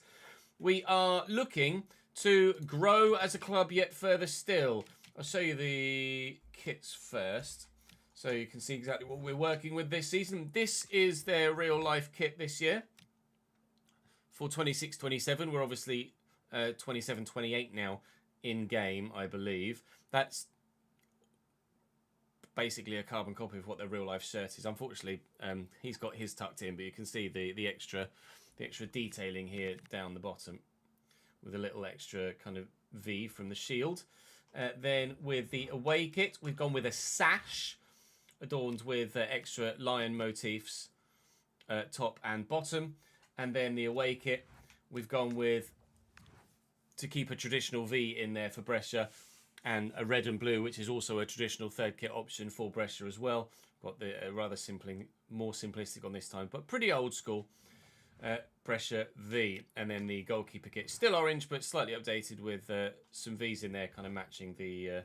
We are looking to grow as a club yet further still. I'll show you the kits first, so you can see exactly what we're working with this season. This is their real-life kit this year for 26-27. We're obviously 27-28 now in-game, I believe. That's basically a carbon copy of what their real-life shirt is. Unfortunately, he's got his tucked in, but you can see the extra detailing here down the bottom with a little extra kind of V from the shield. Then with the away kit, we've gone with a sash adorned with extra lion motifs top and bottom. And then the away kit, we've gone with, to keep a traditional V in there for Brescia, and a red and blue, which is also a traditional third kit option for Brescia as well. Got the rather more simplistic on this time, but pretty old school Brescia V. And then the goalkeeper kit, still orange, but slightly updated with some Vs in there, kind of matching the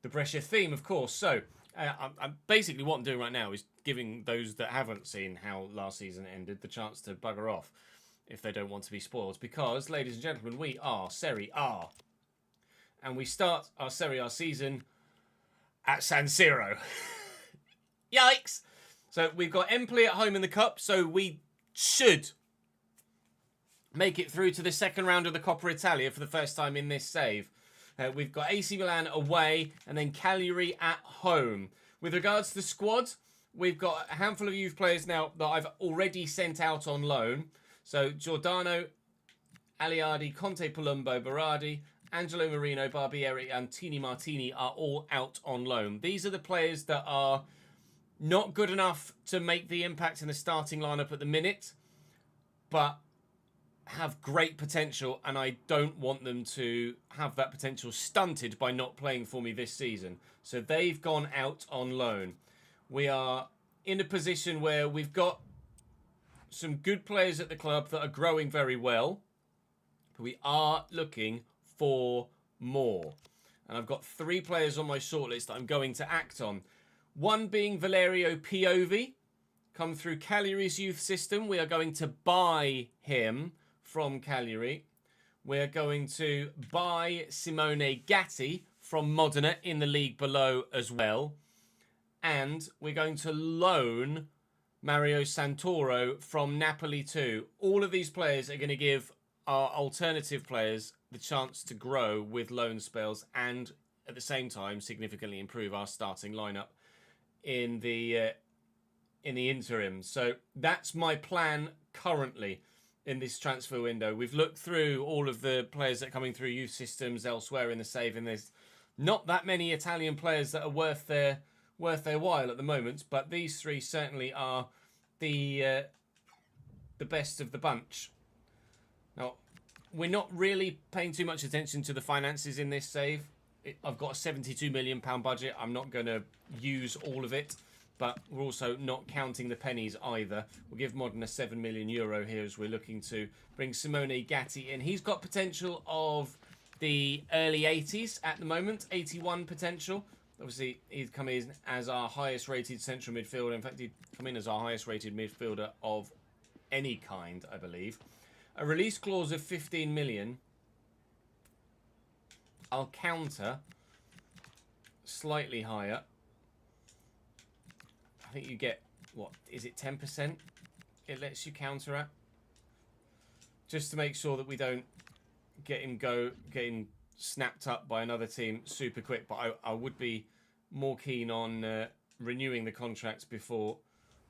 Brescia theme, of course. So I'm basically what I'm doing right now is giving those that haven't seen how last season ended the chance to bugger off if they don't want to be spoiled. Because, ladies and gentlemen, we are Serie A. And we start our Serie A season at San Siro. Yikes! So we've got Empoli at home in the Cup, so we should make it through to the second round of the Coppa Italia for the first time in this save. We've got AC Milan away and then Cagliari at home. With regards to the squad, we've got a handful of youth players now that I've already sent out on loan. So Giordano, Aliardi, Conte Palumbo, Berardi, Angelo Marino, Barbieri and Tini Martini are all out on loan. These are the players that are not good enough to make the impact in the starting lineup at the minute, but have great potential, and I don't want them to have that potential stunted by not playing for me this season. So they've gone out on loan. We are in a position where we've got some good players at the club that are growing very well, but we are looking for more. And I've got 3 players on my shortlist that I'm going to act on. One being Valerio Piovi, come through Cagliari's youth system. We are going to buy him from Cagliari. We're going to buy Simone Gatti from Modena in the league below as well. And we're going to loan Mario Santoro from Napoli too. All of these players are going to give our alternative players the chance to grow with loan spells and at the same time significantly improve our starting lineup in the interim. So that's my plan currently in this transfer window. We've looked through all of the players that are coming through youth systems elsewhere in the save, and there's not that many Italian players that are worth their while at the moment, but these 3 certainly are the best of the bunch. Now, we're not really paying too much attention to the finances in this save. I've got a £72 million budget. I'm not going to use all of it, but we're also not counting the pennies either. We'll give Modena €7 million here as we're looking to bring Simone Gatti in. He's got potential of the early 80s at the moment, 81 potential. Obviously, he's come in as our highest rated central midfielder. In fact, he'd come in as our highest rated midfielder of any kind, I believe. A release clause of 15 million. I'll counter slightly higher. I think you get, what, is it 10%? It lets you counter at. Just to make sure that we don't get him snapped up by another team super quick. But I would be more keen on renewing the contracts before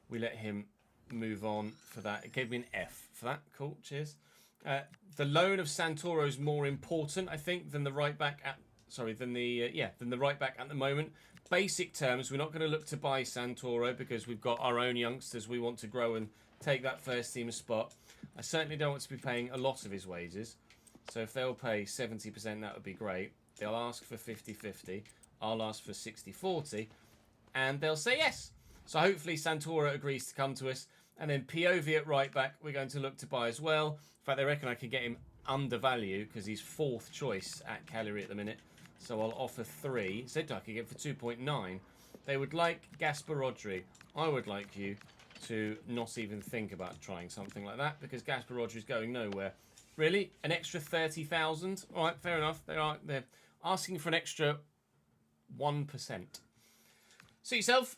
we let him move on for that. It gave me an F for that. Cool, cheers. The loan of Santoro is more important, I think, than the right back at than the right back at the moment. Basic terms, we're not going to look to buy Santoro because we've got our own youngsters we want to grow and take that first team spot. I certainly don't want to be paying a lot of his wages. So if they'll pay 70%, that would be great. They'll ask for 50-50. I'll ask for 60-40. And they'll say yes. So hopefully Santoro agrees to come to us. And then Piovi at right back, we're going to look to buy as well. In fact, they reckon I could get him undervalued because he's 4th choice at Cagliari at the minute. So I'll offer 3. Said I could get for 2.9. They would like Gaspar Rodri. I would like you to not even think about trying something like that because Gaspar Rodri's going nowhere. Really? An extra 30,000? All right, fair enough. They're asking for an extra 1%. Suit yourself.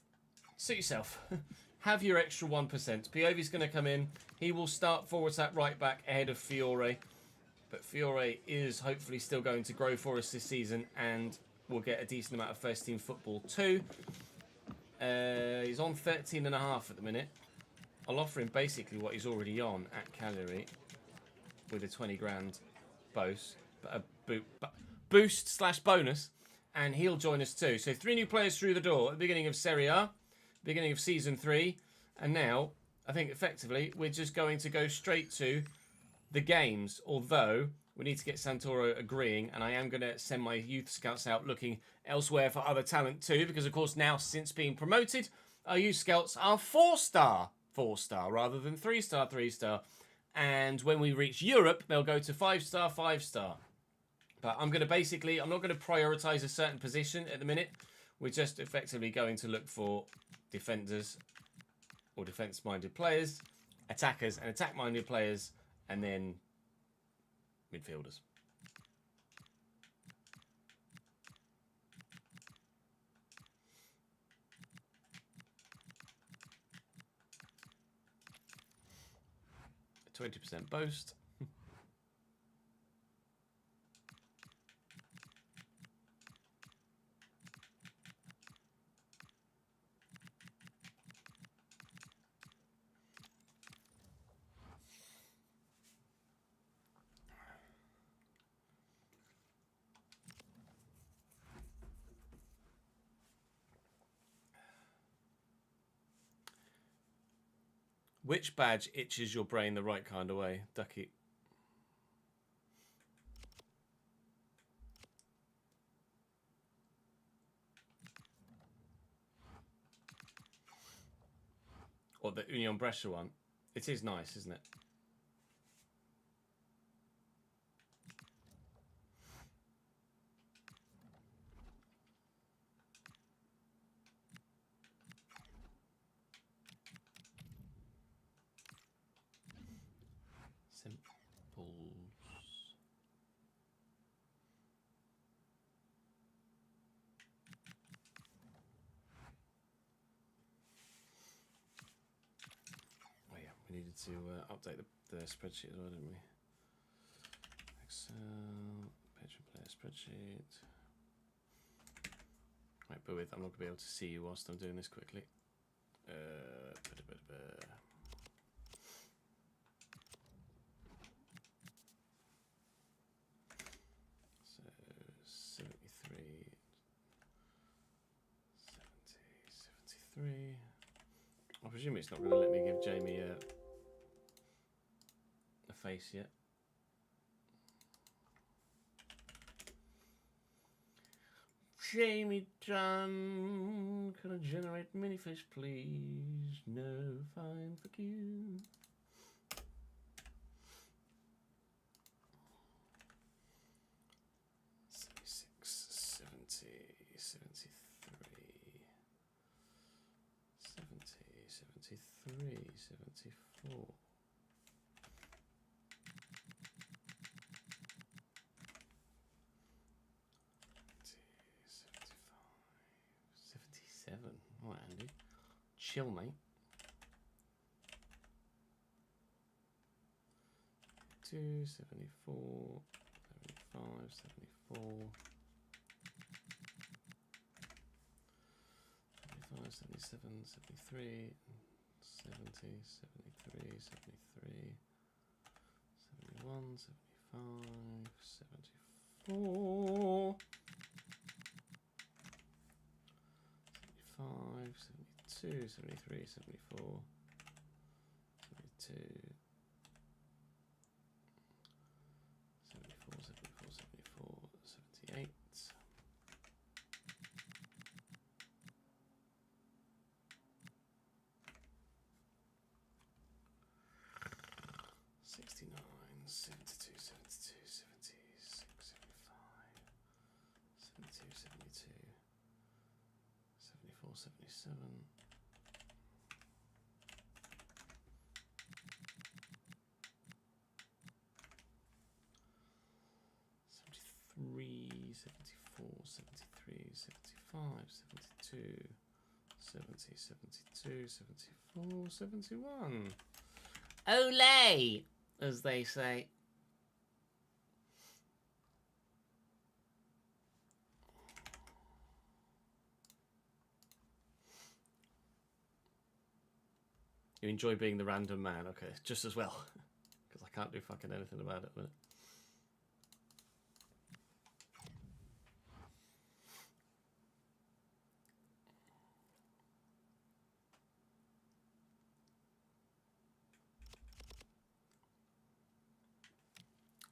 Suit yourself. Have your extra 1%. Piovi's going to come in. He will start forwards at right back ahead of Fiore. But Fiore is hopefully still going to grow for us this season and we'll get a decent amount of first team football too. He's on 13.5 at the minute. I'll offer him basically what he's already on at Cagliari with a 20 grand boost / bonus, and he'll join us too. So 3 new players through the door at the beginning of Serie A, beginning of Season 3, and now I think effectively we're just going to go straight to the games, although we need to get Santoro agreeing, and I am going to send my youth scouts out looking elsewhere for other talent too, because of course now, since being promoted, our youth scouts are 4-star rather than 3-star 3-star, and when we reach Europe they'll go to 5-star 5-star. But I'm not going to prioritize a certain position at the minute. We're just effectively going to look for defenders or defense-minded players, attackers and attack-minded players, and then midfielders. A 20% boast. Which badge itches your brain the right kind of way, Ducky? Or the Union Brescia one? It is nice, isn't it? We needed to update the spreadsheet as well, didn't we? Excel, patron player spreadsheet. Right, but I'm not going to be able to see you whilst I'm doing this quickly. So 73, 73. I presume it's not going to let me give Jamie a face yet. Jamie John, can I generate mini face, please? No, fine, fuck you. Three, 74. 77. All right, Andy. Chill, mate. 2, 74, 75, 74. 75, 77, 73. 70, 73, 73, 71, 75, 74, 75, 72, 73, 74, 72, 74, 74, 74, 78. 69, 72, 72, 76, 75, 72, 72, 74, 77. 73, 74, 73, 75, 72, 70, 72, 74, 71. Olay, as they say. You enjoy being the random man, okay, just as well. Because I can't do fucking anything about it, but...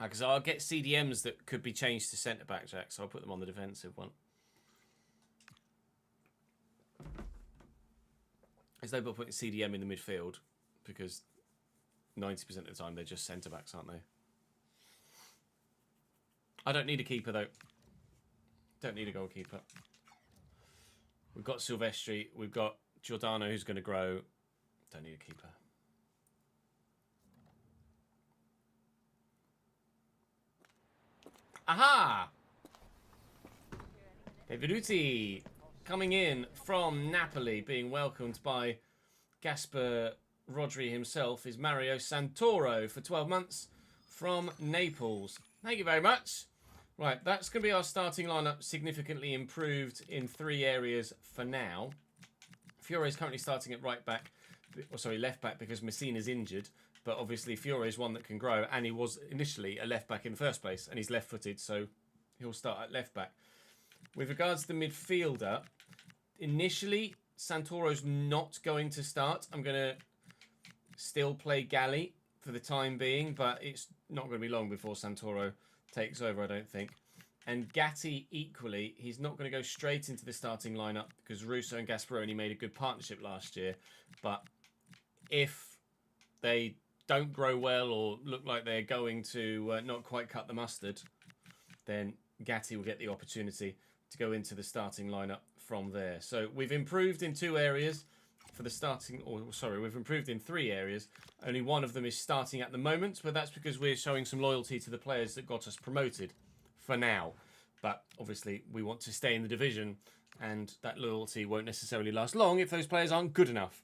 Because I'll get CDMs that could be changed to centre-back, Jack, so I'll put them on the defensive one. There's no point putting CDM in the midfield, because 90% of the time they're just centre-backs, aren't they? I don't need a keeper, though. Don't need a goalkeeper. We've got Silvestri. We've got Giordano, who's going to grow. Don't need a keeper. Aha! Benvenuti coming in from Napoli, being welcomed by Gasper Rodri himself, is Mario Santoro for 12 months from Naples. Thank you very much. Right, that's going to be our starting lineup, significantly improved in 3 areas for now. Fiore is currently starting at right back, left back, because Messina's injured. But obviously Fiore is one that can grow, and he was initially a left back in the first place, and he's left-footed, so he'll start at left back. With regards to the midfielder, initially Santoro's not going to start. I'm going to still play Galli for the time being, but it's not going to be long before Santoro takes over, I don't think. And Gatti equally, he's not going to go straight into the starting lineup because Russo and Gasperoni made a good partnership last year. But if they don't grow well or look like they're going to not quite cut the mustard, then Gatti will get the opportunity to go into the starting lineup from there. So we've improved in 2 areas for the starting, we've improved in 3 areas. Only one of them is starting at the moment, but that's because we're showing some loyalty to the players that got us promoted for now. But obviously we want to stay in the division, and that loyalty won't necessarily last long if those players aren't good enough.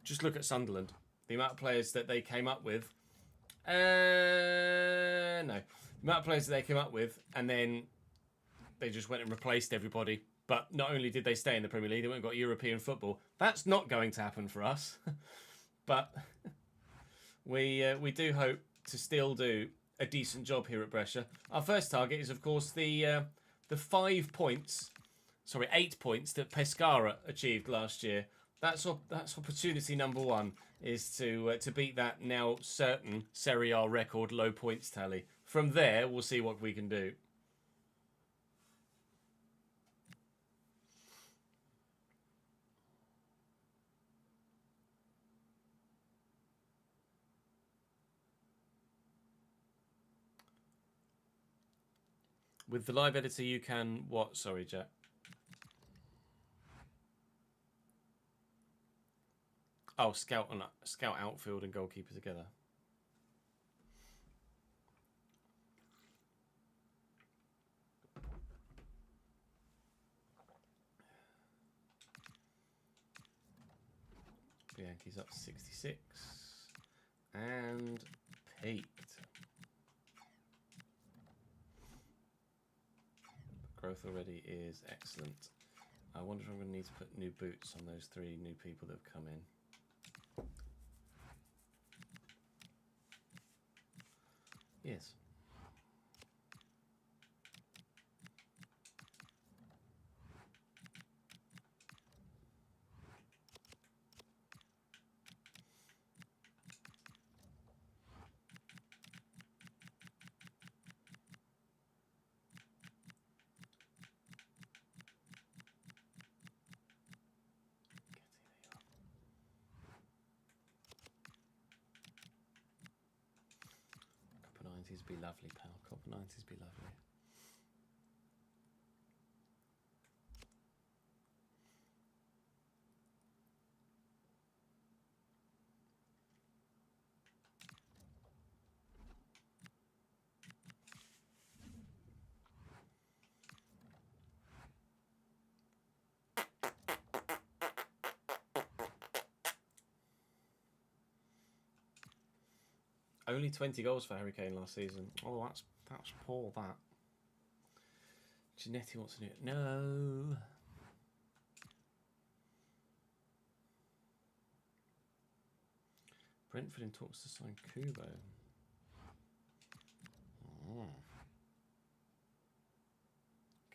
Just look at Sunderland. The amount of players that they came up with. The amount of players that they came up with, and then they just went and replaced everybody. But not only did they stay in the Premier League, they went and got European football. That's not going to happen for us. But we do hope to still do a decent job here at Brescia. Our first target is, of course, the 8 points that Pescara achieved last year. That's opportunity number 1, is to beat that now certain Serie A record low points tally. From there, we'll see what we can do. With the live editor, you can what? Sorry, Jack. Oh, scout outfield and goalkeeper together. Bianchi's up to 66 and peaked. Growth already is excellent. I wonder if I'm going to need to put new boots on those 3 new people that have come in. Yes. Be lovely, pal. Copper 90s be lovely. Only 20 goals for Harry Kane last season. Oh, that's poor, that. Giannetti wants to do it. No. Brentford in talks to sign Kubo. Oh.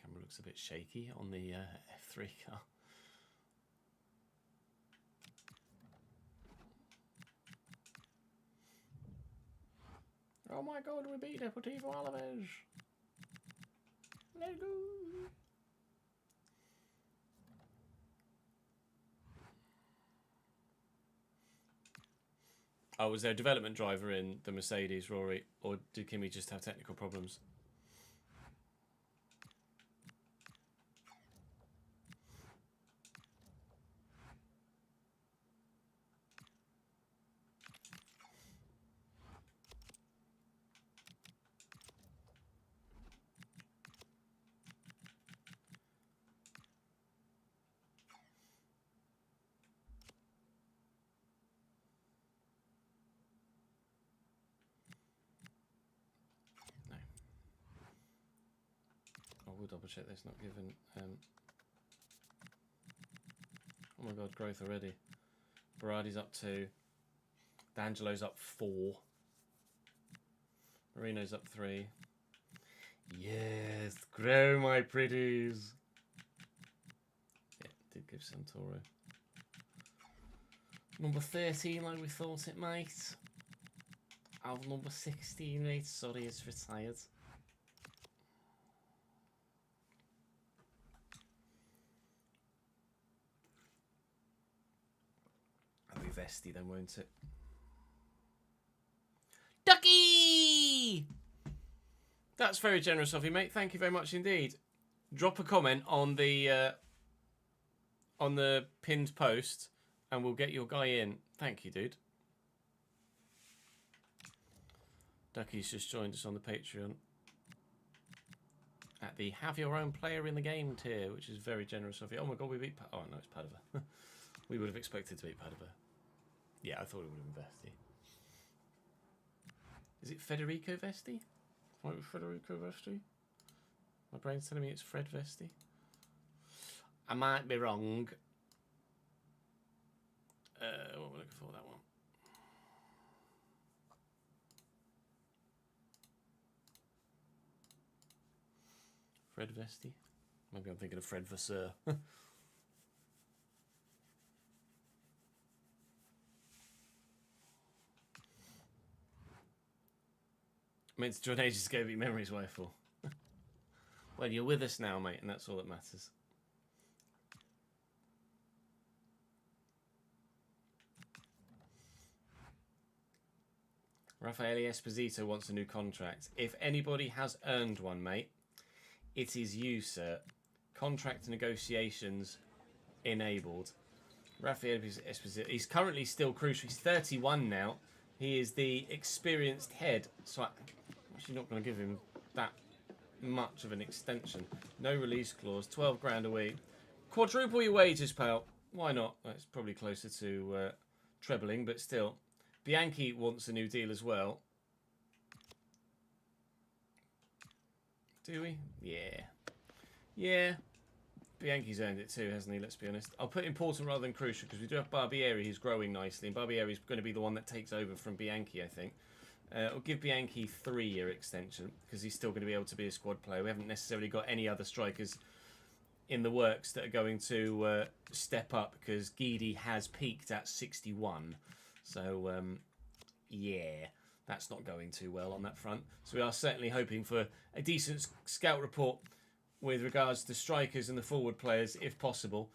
Camera looks a bit shaky on the F3 car. Oh my god, we beat Deportivo Alaves. Let's go. Oh, was there a development driver in the Mercedes, Rory? Or did Kimi just have technical problems? I will double check this, not given. Oh my god, growth already. Berardi's up 2. D'Angelo's up 4. Marino's up 3. Yes, grow my pretties. Yeah, did give Santoro. Number 13, like we thought it might. Out of number 16, mate. Sorry, it's retired. That'll be Vesti then, won't it? Ducky! That's very generous of you, mate. Thank you very much indeed. Drop a comment on the pinned post, and we'll get your guy in. Thank you, dude. Ducky's just joined us on the Patreon at the Have Your Own Player in the Game tier, which is very generous of you. Oh my god, we beat oh no, it's Padova. We would have expected to beat Padova. Yeah, I thought it would have been Vesti. Is it Federico Vesti? Might be Federico Vesti? My brain's telling me it's Fred Vesti. I might be wrong. What am I looking for? That one. Fred Vesti? Maybe I'm thinking of Fred Vasseur. Meant to join ages ago, but your memory's way full. Well, you're with us now, mate, and that's all that matters. Raffaele Esposito wants a new contract. If anybody has earned one, mate, it is you, sir. Contract negotiations enabled. Raffaele Esposito. He's currently still crucial. He's 31 now. He is the experienced head. So I'm actually not going to give him that much of an extension. No release clause. 12 grand a week. Quadruple your wages, pal. Why not? It's probably closer to trebling, but still. Bianchi wants a new deal as well. Do we? Yeah. Yeah. Bianchi's earned it too, hasn't he? Let's be honest. I'll put important rather than crucial because we do have Barbieri who's growing nicely. And Barbieri's going to be the one that takes over from Bianchi, I think. I'll give Bianchi 3-year extension because he's still going to be able to be a squad player. We haven't necessarily got any other strikers in the works that are going to step up because Guidi has peaked at 61. So, yeah, that's not going too well on that front. So we are certainly hoping for a decent scout report with regards to strikers and the forward players, if possible.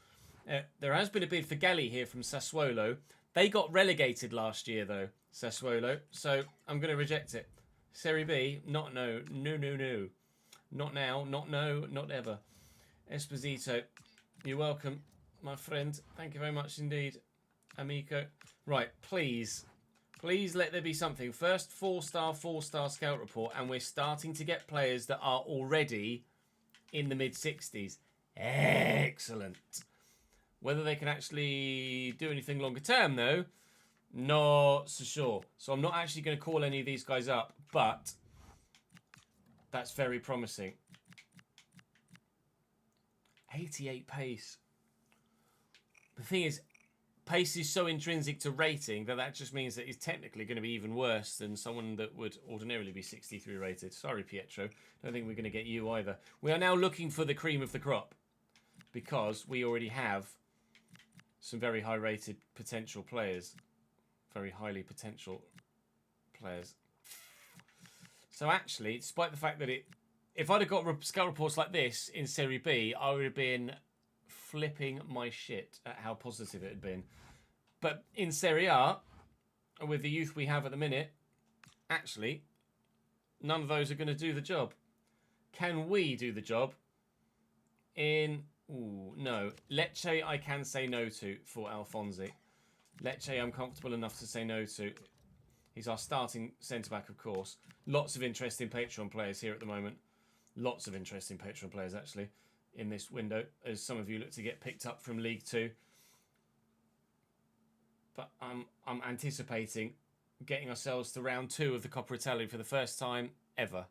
There has been a bid for Galli here from Sassuolo. They got relegated last year, though, Sassuolo. So I'm going to reject it. Serie B, not no. No, no, no. Not now, not no, not ever. Esposito, you're welcome, my friend. Thank you very much indeed, amico. Right, please. Please let there be something. First 4-star scout report, and we're starting to get players that are already in the mid-60s. Excellent. Whether they can actually do anything longer term, though, not so sure. So I'm not actually going to call any of these guys up, but that's very promising. 88 pace. The thing is, pace is so intrinsic to rating that just means that he's technically going to be even worse than someone that would ordinarily be 63 rated. Sorry, Pietro. Don't think we're going to get you either. We are now looking for the cream of the crop because we already have some very high rated potential players. Very highly potential players. So actually, despite the fact that if I'd have got scout reports like this in Serie B, I would have been flipping my shit at how positive it had been. But in Serie A, with the youth we have at the minute, actually, none of those are going to do the job. Can we do the job? No. Lecce I can say no to for Alfonsi. Lecce I'm comfortable enough to say no to. He's our starting centre-back, of course. Lots of interesting Patreon players here at the moment. Lots of interesting Patreon players, actually, in this window, as some of you look to get picked up from League 2. But I'm anticipating getting ourselves to round 2 of the Coppa Italia for the first time ever.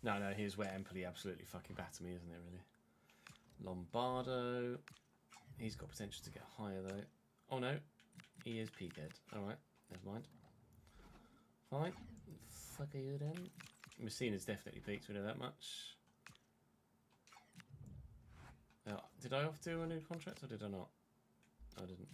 No, here's where Empoli absolutely fucking batter me, isn't it, really? Lombardo. He's got potential to get higher, though. Oh, no. He is peaked. Alright, never mind. Fine. Fuck are you, then? Messina's definitely peaked, we know that much. Did I have to do a new contract, or did I not? I didn't.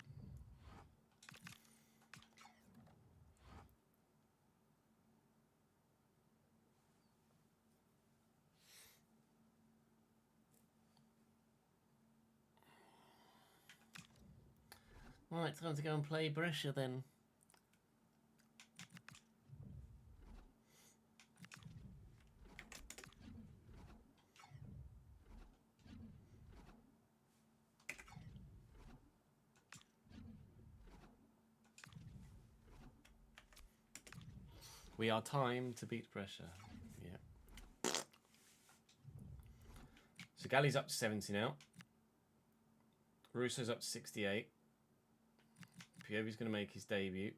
Right, time to go and play Brescia then. We are time to beat Brescia. Yeah. So Galli's up to 70 now. Russo's up to 68. Piovi's going to make his debut.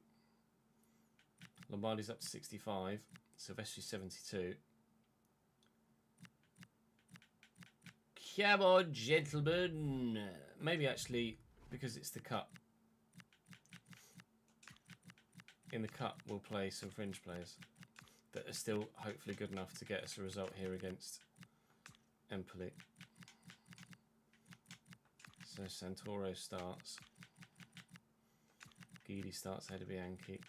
Lombardi's up to 65. Silvestri's 72. Come on, gentlemen. Maybe actually, because it's the cup. In the cup, we'll play some fringe players that are still hopefully good enough to get us a result here against Empoli. So Santoro starts. Guidi starts ahead of Bianchi.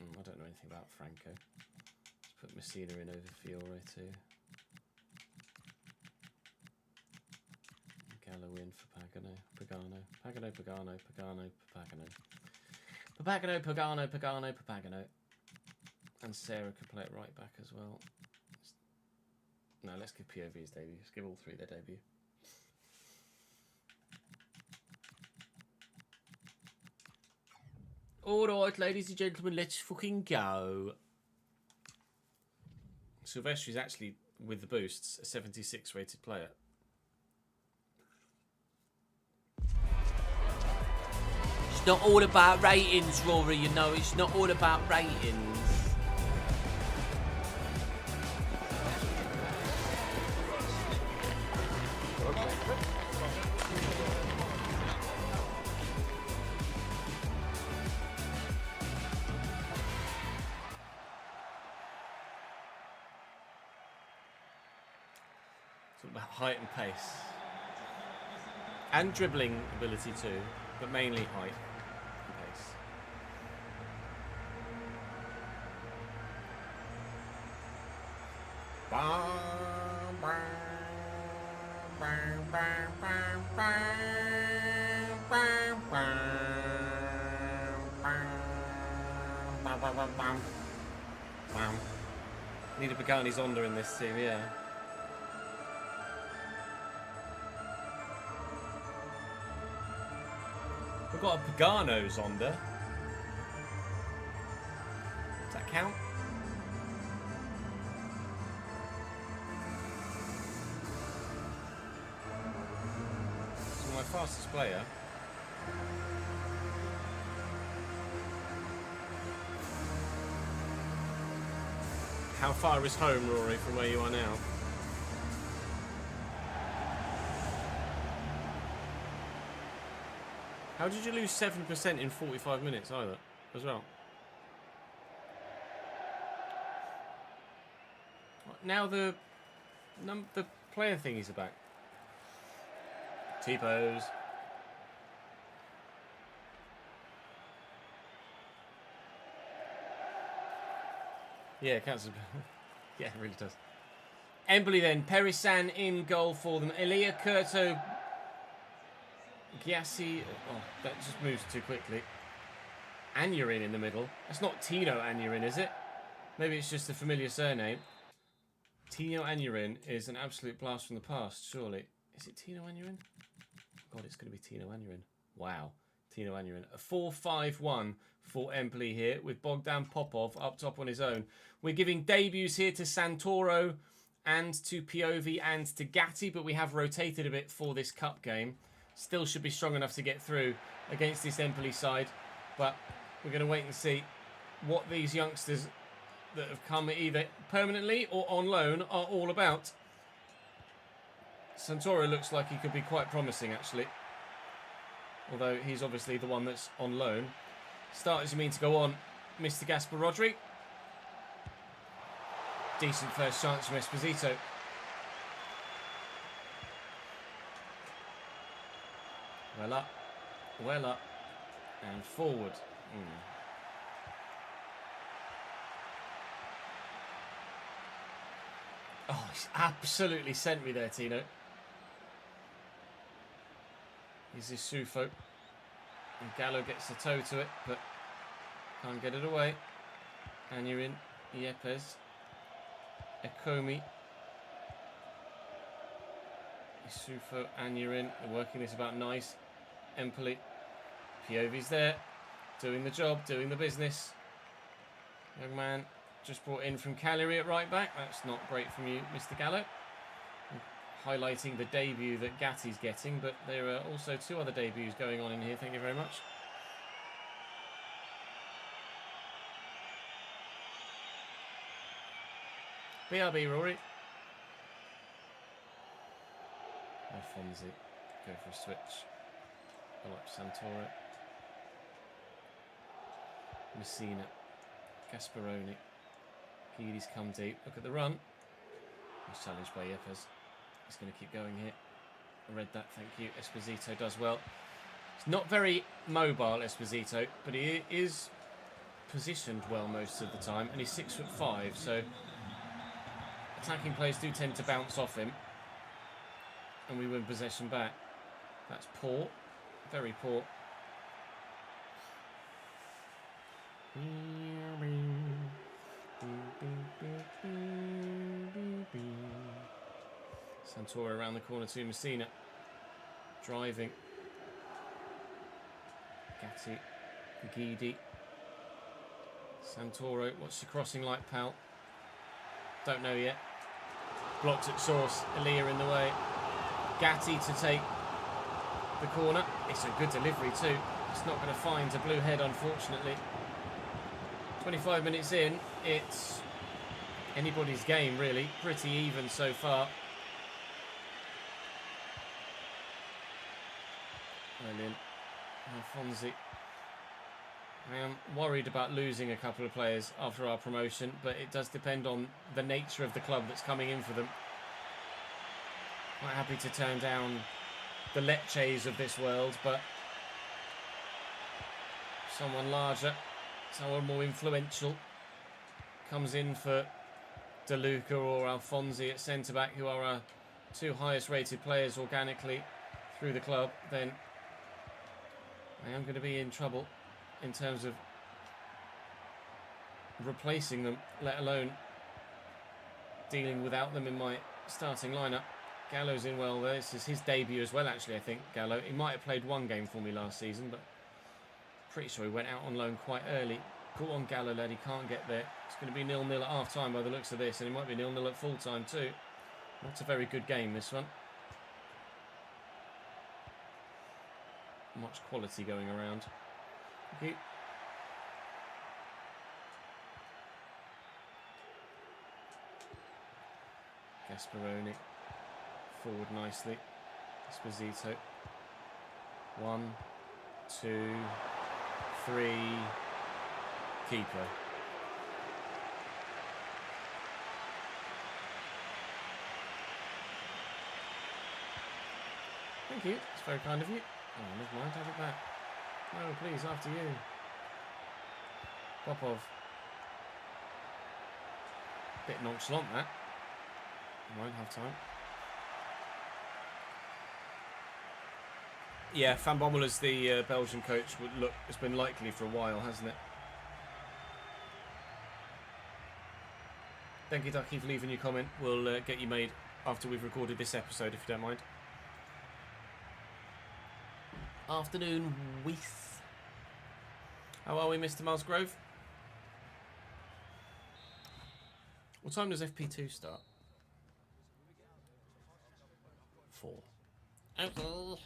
I don't know anything about Franco. Let's put Messina in over Fiore too. Gallo in for Pagano. Pagano. And Sarah could play it right back as well. No, let's give POV his debut. Let's give all three their debut. Alright, ladies and gentlemen, let's fucking go. Silvestri's actually, with the boosts, a 76 rated player. It's not all about ratings, Rory, you know, it's not all about ratings. Height and pace. And dribbling ability too, but mainly height and pace. Need a Pagani's Onda in this team, yeah. 。We've got a Pagano Zonda. Does that count? It's my fastest player. How far is home, Rory, from where you are now? How did you lose 7% in 45 minutes either, as well? Now the player thingies are back. T-pose. Yeah, it counts as... yeah, it really does. Emboli then. Perisan in goal for them. Elia Curto... Giassi... Oh, that just moves too quickly. Anurin in the middle. That's not Tino Anurin, is it? Maybe it's just a familiar surname. Tino Anurin is an absolute blast from the past, surely. Is it Tino Anurin? God, it's going to be Tino Anurin. Wow. Tino Anurin. A 4-5-1 for Empoli here with Bogdan Popov up top on his own. We're giving debuts here to Santoro and to Piovi and to Gatti, but we have rotated a bit for this cup game. Still should be strong enough to get through against this Empoli side, but we're going to wait and see what these youngsters that have come either permanently or on loan are all about. Santoro looks like he could be quite promising, actually. Although he's obviously the one that's on loan. Starters you mean to go on, Mr. Gaspar Rodri. Decent first chance from Esposito. Well up, and forward. Oh, he's absolutely sent me there, Tino. Here's his Sufo. And Gallo gets the toe to it, but can't get it away. Anurin, Yepes, Ekomi. Sufo, Anurin, they're working this about nice. Empoli, Piovi's there, doing the job, doing the business. Young man just brought in from Cagliari at right back. That's not great from you, Mr. Gallo. Highlighting the debut that Gatti's getting, but there are also two other debuts going on in here. Thank you very much. BRB, Rory. Alfonsi, go for a switch. I like Santoro. Messina. Gasparoni. Guidi's come deep. Look at the run. He's challenged by Yepes. He's going to keep going here. I read that, thank you. Esposito does well. He's not very mobile, Esposito, but he is positioned well most of the time, and he's 6'5", so attacking players do tend to bounce off him, and we win possession back. That's poor, very poor. Santoro around the corner to Messina. Driving. Gatti. Guidi. Santoro. What's she crossing like, pal? Don't know yet. Blocked at source. Elia in the way. Gatti to take the corner. It's a good delivery too. It's not going to find a blue head, unfortunately. 25 minutes in. It's anybody's game, really. Pretty even so far. Brilliant. Alfonsi. I am worried about losing a couple of players after our promotion, but it does depend on the nature of the club that's coming in for them. Quite happy to turn down the Lecces of this world, but someone larger, someone more influential comes in for De Luca or Alfonsi at centre-back, who are our two highest rated players organically through the club, then I am going to be in trouble in terms of replacing them, let alone dealing without them in my starting lineup. Gallo's in well there. This is his debut as well, actually, I think, Gallo. He might have played one game for me last season, but Pretty sure he went out on loan quite early. Go on, Gallo, lad. He can't get there. It's going to be 0-0 at half-time by the looks of this, and it might be 0-0 at full-time too. Not a very good game, this one. Much quality going around. Okay. Gasperoni. Forward nicely. Esposito. 1, 2, 3. Keeper. Thank you. It's very kind of you. Oh, never mind. Have it back. No, please, after you. Popov. Bit nonchalant, that. I won't have time. Yeah, Van Bommel as the Belgian coach has been likely for a while, hasn't it? Thank you, Ducky, for leaving your comment. We'll get you made after we've recorded this episode, if you don't mind. Afternoon, Weiss. How are we, Mr. Musgrove? What time does FP2 start? 4. Okay.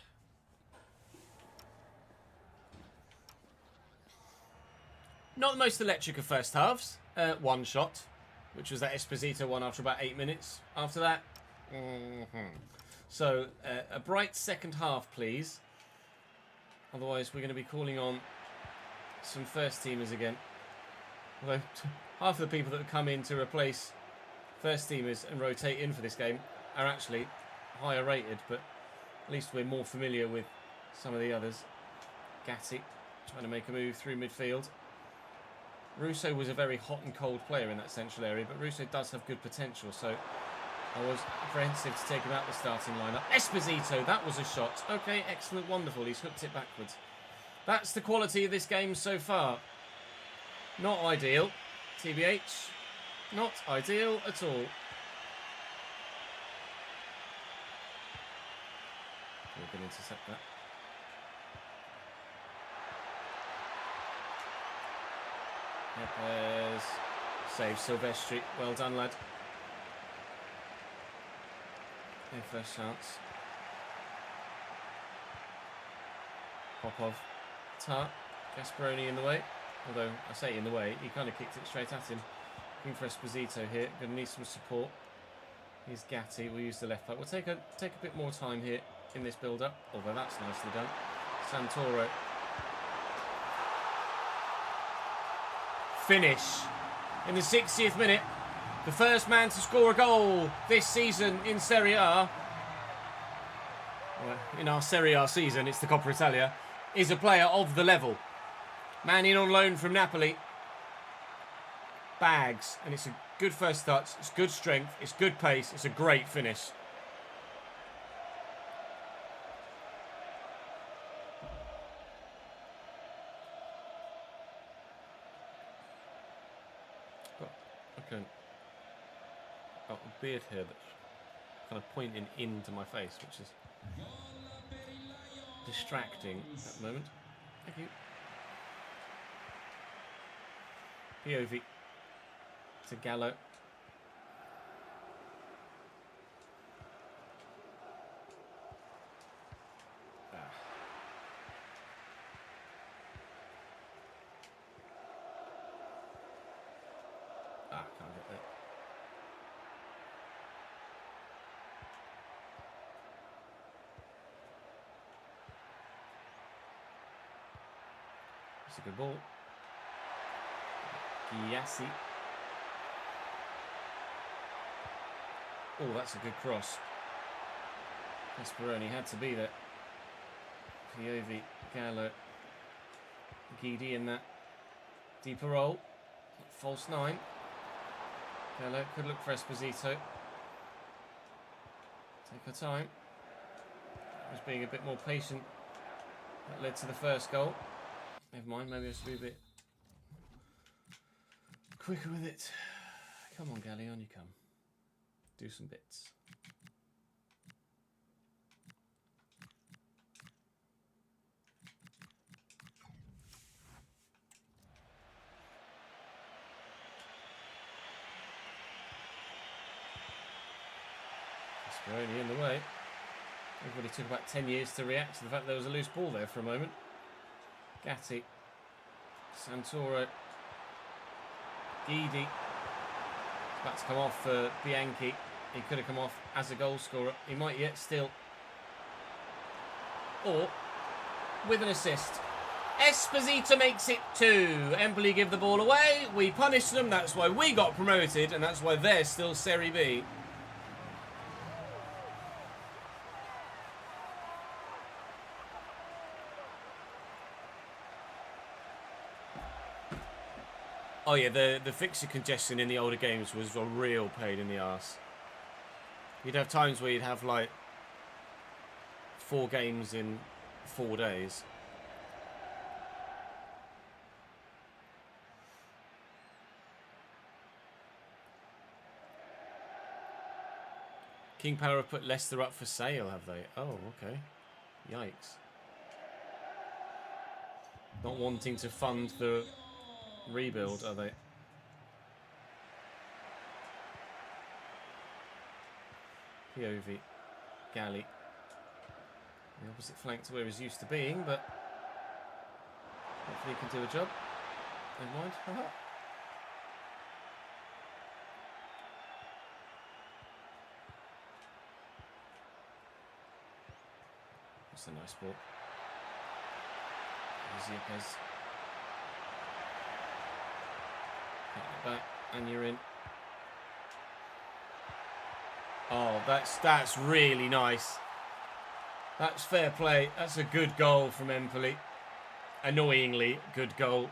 Not the most electric of first halves. One shot, which was that Esposito one after about 8 minutes. After that, So, a bright second half, please. Otherwise, we're going to be calling on some first teamers again. Although, half of the people that have come in to replace first teamers and rotate in for this game are actually higher rated, but at least we're more familiar with some of the others. Gatti trying to make a move through midfield. Russo was a very hot and cold player in that central area, but Russo does have good potential, so I was apprehensive to take him out the starting lineup. Esposito, that was a shot. Okay, excellent, wonderful. He's hooked it backwards. That's the quality of this game so far. Not ideal, TBH. Not ideal at all. We can intercept that. Yepes. Save Silvestri. Well done, lad. No first chance. Popov. Tart. Gasperoni in the way. Although, I say in the way, he kind of kicked it straight at him. Looking for Esposito here. Going to need some support. Here's Gatti. We'll use the left back. We'll take a bit more time here in this build-up. Although that's nicely done. Santoro. Finish. In the 60th minute. The first man to score a goal this season in Serie A. Well, in our Serie A season, it's the Coppa Italia. Is a player of the level. Man in on loan from Napoli. Bags. And it's a good first touch. It's good strength. It's good pace. It's a great finish. Got a beard here that's kind of pointing into my face, which is distracting at the moment. Thank you. POV to Gallo. Can't get there. It's a good ball. Giassi. Oh, that's a good cross. Gasperoni had to be there. Piovi, Gallo, Guidi in that. Deeper roll. False 9. Gallo could look for Esposito. Take her time. Was being a bit more patient. That led to the first goal. Never mind, maybe I should be a bit quicker with it. Come on, Galli, on you come. Do some bits. Speroni in the way. Everybody took about 10 years to react to the fact there was a loose ball there for a moment. Gatti. Santoro. Guidi. It's about to come off for Bianchi. He could have come off as a goal scorer. He might yet still. Or with an assist. Esposito makes it 2. Empoli give the ball away. We punish them. That's why we got promoted. And that's why they're still Serie B. Oh yeah, the fixture congestion in the older games was a real pain in the arse. You'd have times where you'd have like 4 games in 4 days. King Power have put Leicester up for sale, have they? Oh, okay. Yikes. Not wanting to fund the rebuild, are they? Piovi, Galli. The opposite flank to where he's used to being, but hopefully he can do a job. Never mind. That's a nice ball. Ziepes. Back, and you're in. Oh, that's really nice. That's fair play. That's a good goal from Empoli. Annoyingly good goal.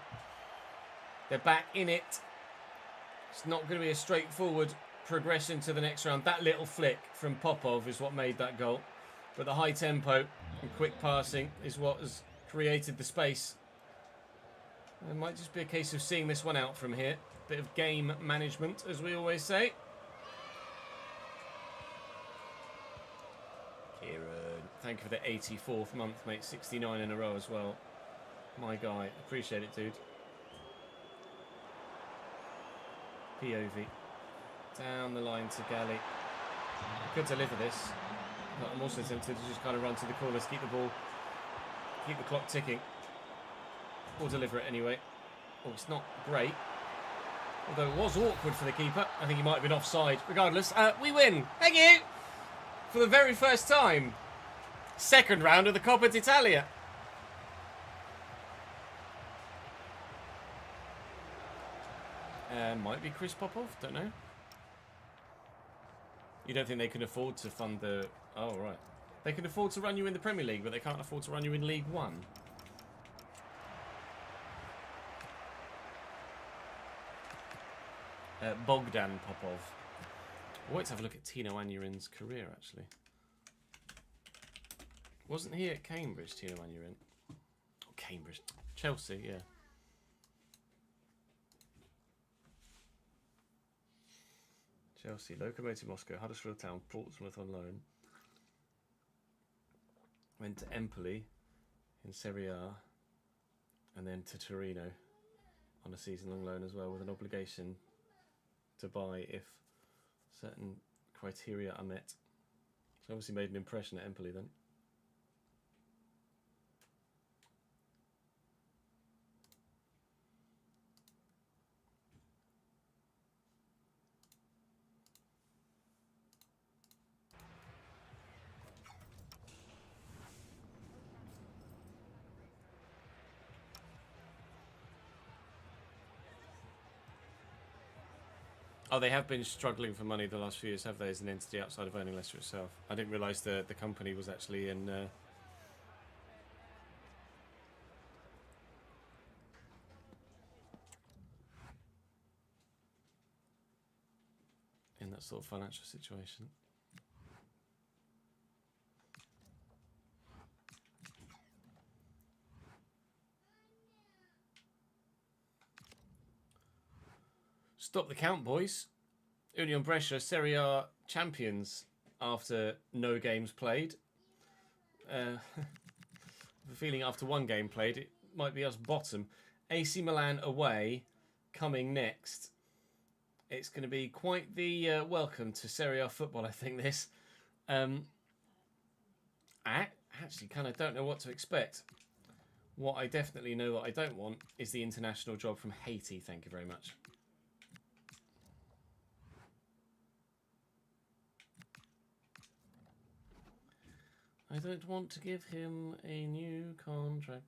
They're back in it. It's not going to be a straightforward progression to the next round. That little flick from Popov is what made that goal. But the high tempo and quick passing is what has created the space. It might just be a case of seeing this one out from here. Bit of game management, as we always say. Kieran, thank you for the 84th month, mate. 69 in a row as well. My guy, appreciate it, dude. POV. Down the line to Galli. Could deliver this. But I'm also tempted to just kind of run to the corners, keep the ball, keep the clock ticking. Or deliver it anyway. Oh, it's not great. Although it was awkward for the keeper. I think he might have been offside. Regardless, we win. Thank you. For the very first time. Second round of the Coppa d'Italia. Might be Chris Popov. Don't know. You don't think they can afford to fund the... Oh, right. They can afford to run you in the Premier League, but they can't afford to run you in League One. Bogdan Popov. I'll wait to have a look at Tino Anurin's career, actually. Wasn't he at Cambridge, Tino Anurin? Oh, Cambridge. Chelsea, yeah. Chelsea, Lokomotiv Moscow, Huddersfield Town, Portsmouth on loan. Went to Empoli in Serie A. And then to Torino on a season-long loan as well, with an obligation to buy if certain criteria are met. So obviously made an impression at Empoli then. Oh, they have been struggling for money the last few years, have they, as an entity outside of owning Leicester itself? I didn't realise the company was actually in that sort of financial situation. Stop the count, boys. Union Brescia, Serie A champions after no games played. I have a feeling after one game played, it might be us bottom. AC Milan away, coming next. It's going to be quite the welcome to Serie A football, I think, this. I actually kind of don't know what to expect. What I definitely know that I don't want is the international job from Haiti. Thank you very much. I don't want to give him a new contract.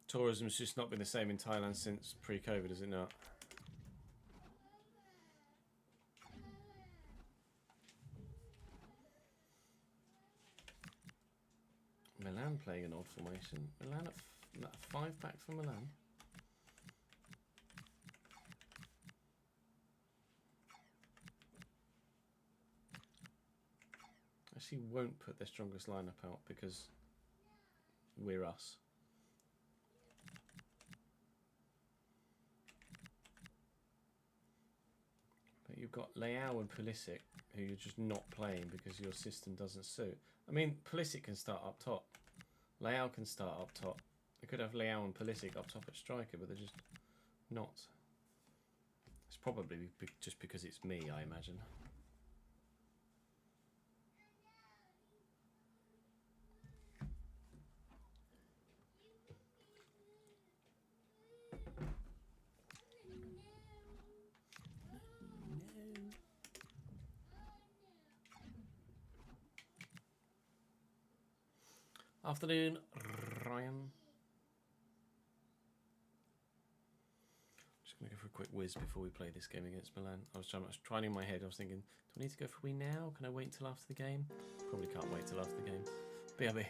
Tourism's just not been the same in Thailand since pre-COVID, is it not? Milan playing an odd formation. Milan at 5-back for Milan. Actually won't put their strongest lineup out because we're us. But you've got Leao and Pulisic, who you're just not playing because your system doesn't suit. I mean, Pulisic can start up top. Leao can start up top. They could have Leao and Pulisic up top at striker, but they're just not. It's probably just because it's me, I imagine. Afternoon, Ryan. Just going to go for a quick whiz before we play this game against Milan. I was trying in my head, I was thinking, do I need to go for we now? Can I wait till after the game? Probably can't wait till after the game. BRB.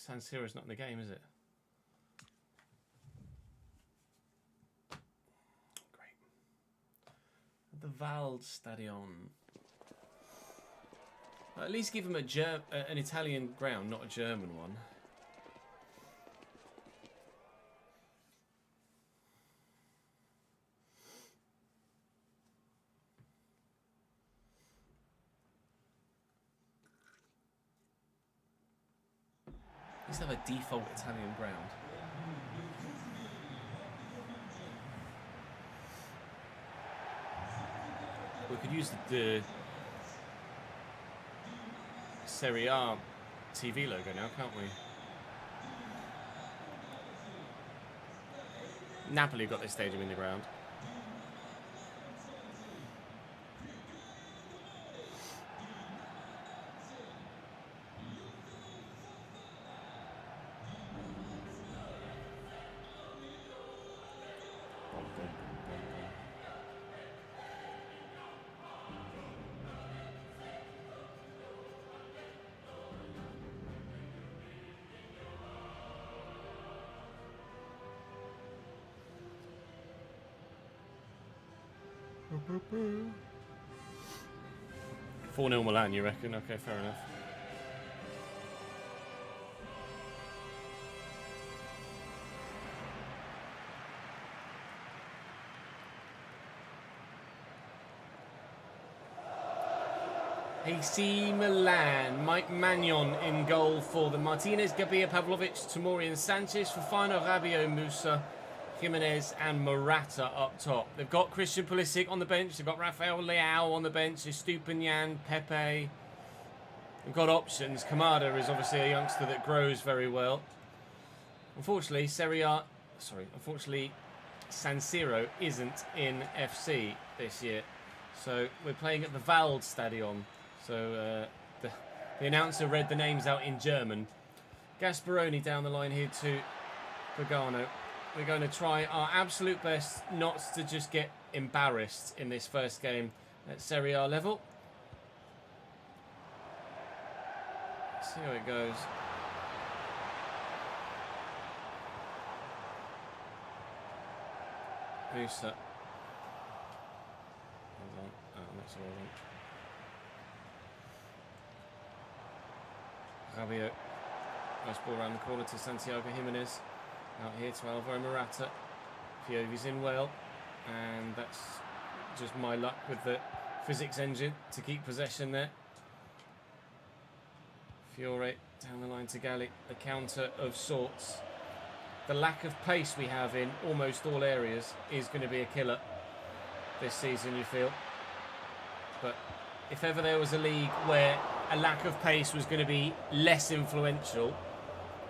San Siro's not in the game, is it? Great. The Waldstadion. Well, at least give him an Italian ground, not a German one. At least have a default Italian ground. We could use the Serie A TV logo now, can't we? Napoli got this stadium in the ground. Boo. 4-0 Milan, you reckon? Okay, fair enough. AC Milan, Mike Magnon in goal for the Martinez, Gabia, Pavlovic, Tomori and Sanchez, Fofana, Rabiot, Musa, Jimenez and Morata up top. They've got Christian Pulisic on the bench. They've got Rafael Leao on the bench. Estupiñán, Pepe. They've got options. Kamada is obviously a youngster that grows very well. Unfortunately, unfortunately, San Siro isn't in FC this year. So we're playing at the Waldstadion. So the announcer read the names out in German. Gasparoni down the line here to Pagano. We're going to try our absolute best not to just get embarrassed in this first game at Serie A level. Let's see how it goes. Musa. Hold on. Oh, that's all I want. Rabiot. Nice ball around the corner to Santiago Jimenez. Out here to Alvaro Morata. Piovi's in well. And that's just my luck with the physics engine to keep possession there. Fiore down the line to Galli. A counter of sorts. The lack of pace we have in almost all areas is going to be a killer this season, you feel. But if ever there was a league where a lack of pace was going to be less influential,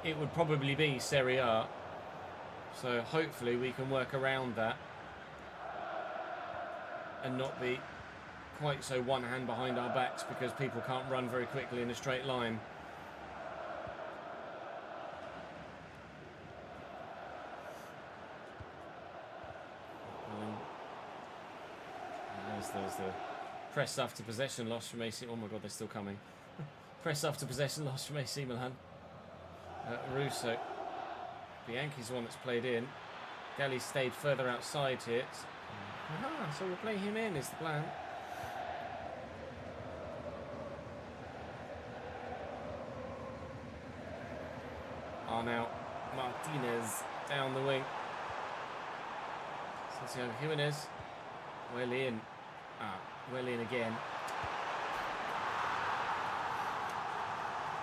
it would probably be Serie A. So hopefully we can work around that and not be quite so one hand behind our backs because people can't run very quickly in a straight line. There's the press after possession loss from AC. Oh my god, they're still coming. Press after possession loss from AC Milan. Russo. Bianchi's the one that's played in. Galli stayed further outside here. So we'll play him in is the plan. Now Martinez down the wing. Santiago Jimenez. Well in. Well in again.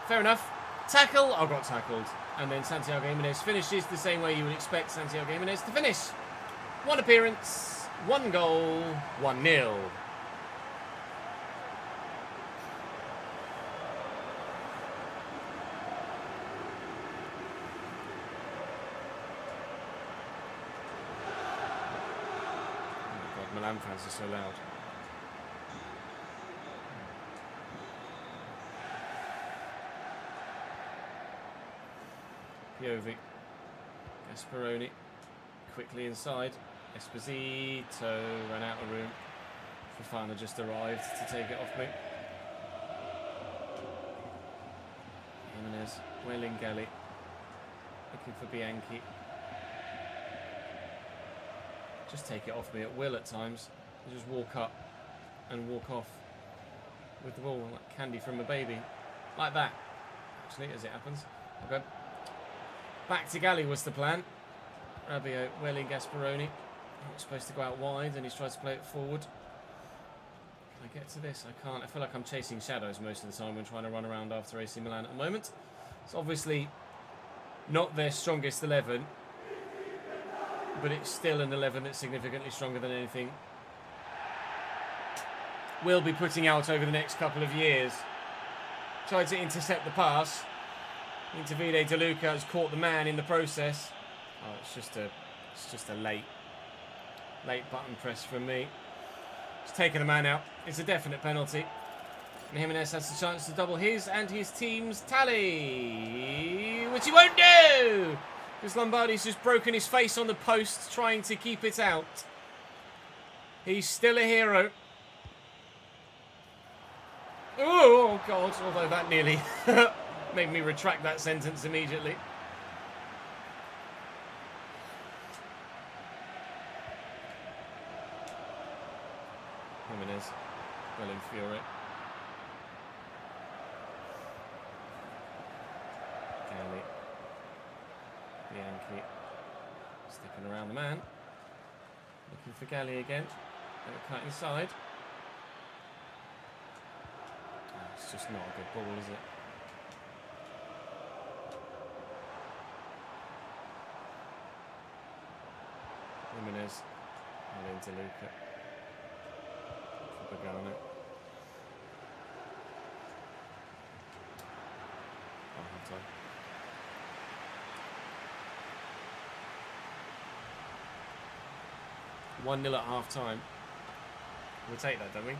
Fair enough. Tackle. I got tackled. And then Santiago Jimenez finishes the same way you would expect Santiago Jimenez to finish. One appearance, one goal, 1-0. Milan fans are so loud. Piovi. Gasparoni. Quickly inside. Esposito ran out of room. Fofana just arrived to take it off me. Jimenez. Welling Galli. Looking for Bianchi. Just take it off me at will at times. I just walk up and walk off with the ball like candy from a baby. Like that, actually, as it happens. Okay. Back to Galli was the plan. Rabiot, Welling, Gasparoni. Not supposed to go out wide, and he's tried to play it forward. Can I get to this? I can't. I feel like I'm chasing shadows most of the time when trying to run around after AC Milan at the moment. It's obviously not their strongest 11, but it's still an 11 that's significantly stronger than anything we'll be putting out over the next couple of years. Tried to intercept the pass. Davide De Luca has caught the man in the process. Oh, it's just a late button press from me. He's taken the man out. It's a definite penalty. And Jimenez has the chance to double his and his team's tally, which he won't do! Because Lombardi's just broken his face on the post trying to keep it out. He's still a hero. Oh, God, although that nearly made me retract that sentence immediately. Jimenez, well in Fiore. Galli. Bianchi. Sticking around the man. Looking for Galli again. And a cut inside. It's just not a good ball, is it? Jimenez. And into Luca. For Pagano. Oh, half time. One 1-0 at half time. We'll take that, don't we?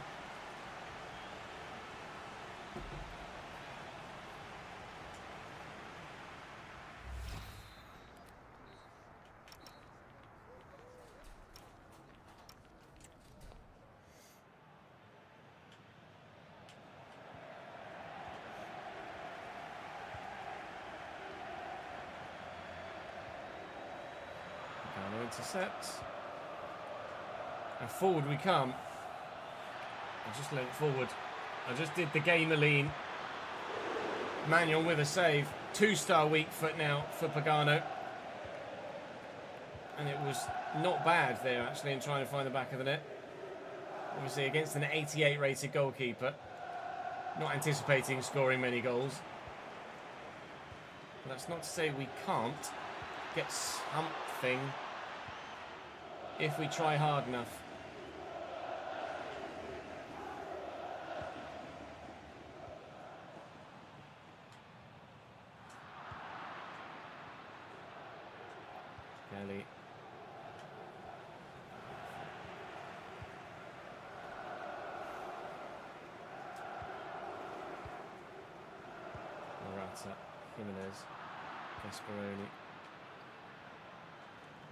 Intercepts. And forward we come. I just leant forward. I just did the gamer lean. Manuel with a save. 2-star weak foot now for Pagano. And it was not bad there actually in trying to find the back of the net. Obviously against an 88 rated goalkeeper. Not anticipating scoring many goals. But that's not to say we can't get something if we try hard enough. Galli. Morata. Jimenez. Gasparoni.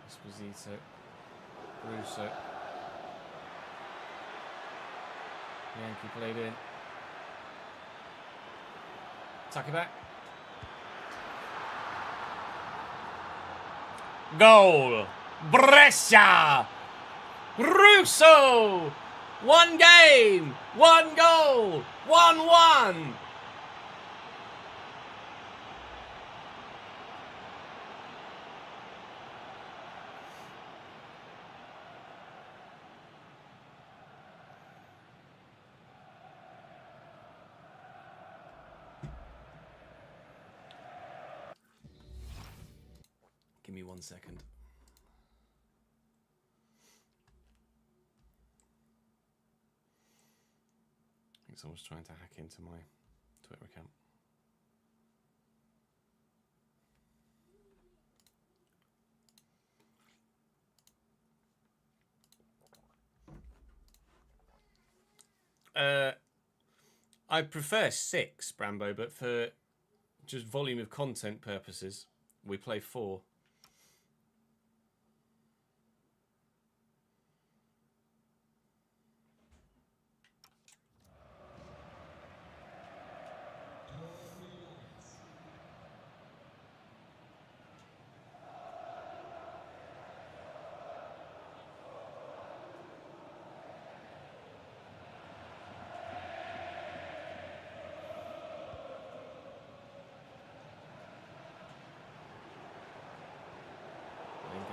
Esposito. Russo. Yankee played in. Tuck it back. Goal! Brescia! Russo! One game! One goal! 1-1! Give me 1 second. I think someone's trying to hack into my Twitter account. I prefer 6, Brambo, but for just volume of content purposes, we play 4.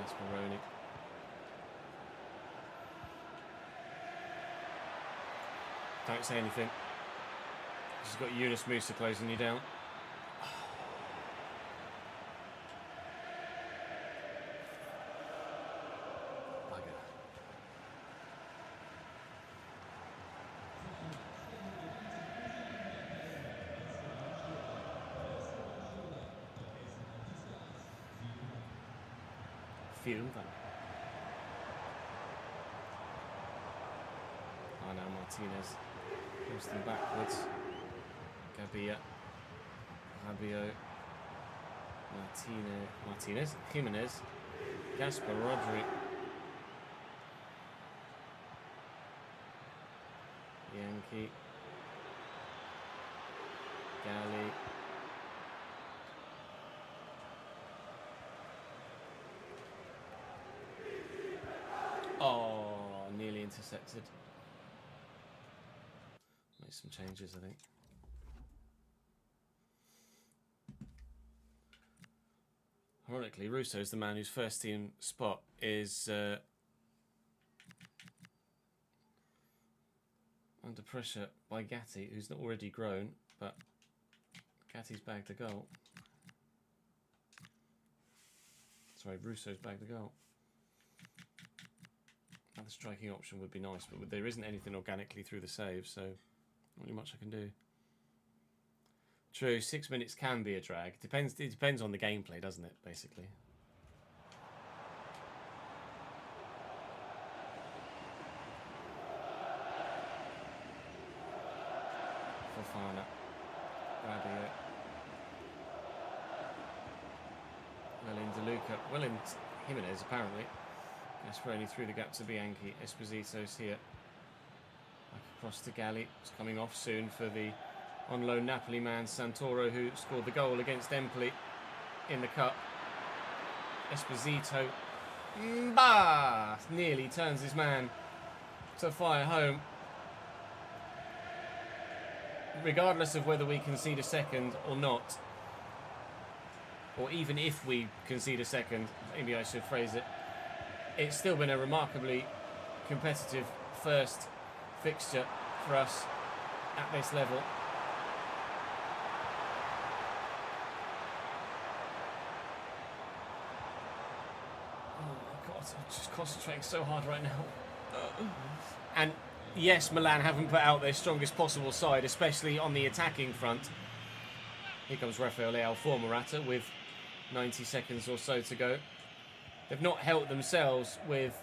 Gasparoni. Don't say anything. She's got Yunus Musa closing you down. Bugger. Fielder. Oh, now Martinez goes them backwards. Gabia, Fabio, Martinez, Jimenez, Gaspar, Rodri, Yankee, Gali, oh, nearly intercepted. Make some changes, I think. Ironically, Russo is the man whose first team spot is under pressure by Gatti, who's not already grown, but Gatti's bagged the goal. Sorry, Russo's bagged the goal. Another striking option would be nice, but there isn't anything organically through the save, so not really much I can do. True, 6 minutes can be a drag. It depends on the gameplay, doesn't it, basically? Fofana. Rabiot. Well in DeLuca. Well in Jimenez, apparently. Gasparoni through the gap to Bianchi. Esposito's here. Back across to Galli. It's coming off soon for the on loan Napoli man Santoro, who scored the goal against Empoli in the cup. Esposito nearly turns his man to fire home. Regardless of whether we concede a second or not, or even if we concede a second, maybe I should phrase it, it's still been a remarkably competitive first fixture for us at this level. I'm just concentrating so hard right now. And yes, Milan haven't put out their strongest possible side, especially on the attacking front. Here comes Rafael Leao for Morata with 90 seconds or so to go. They've not helped themselves with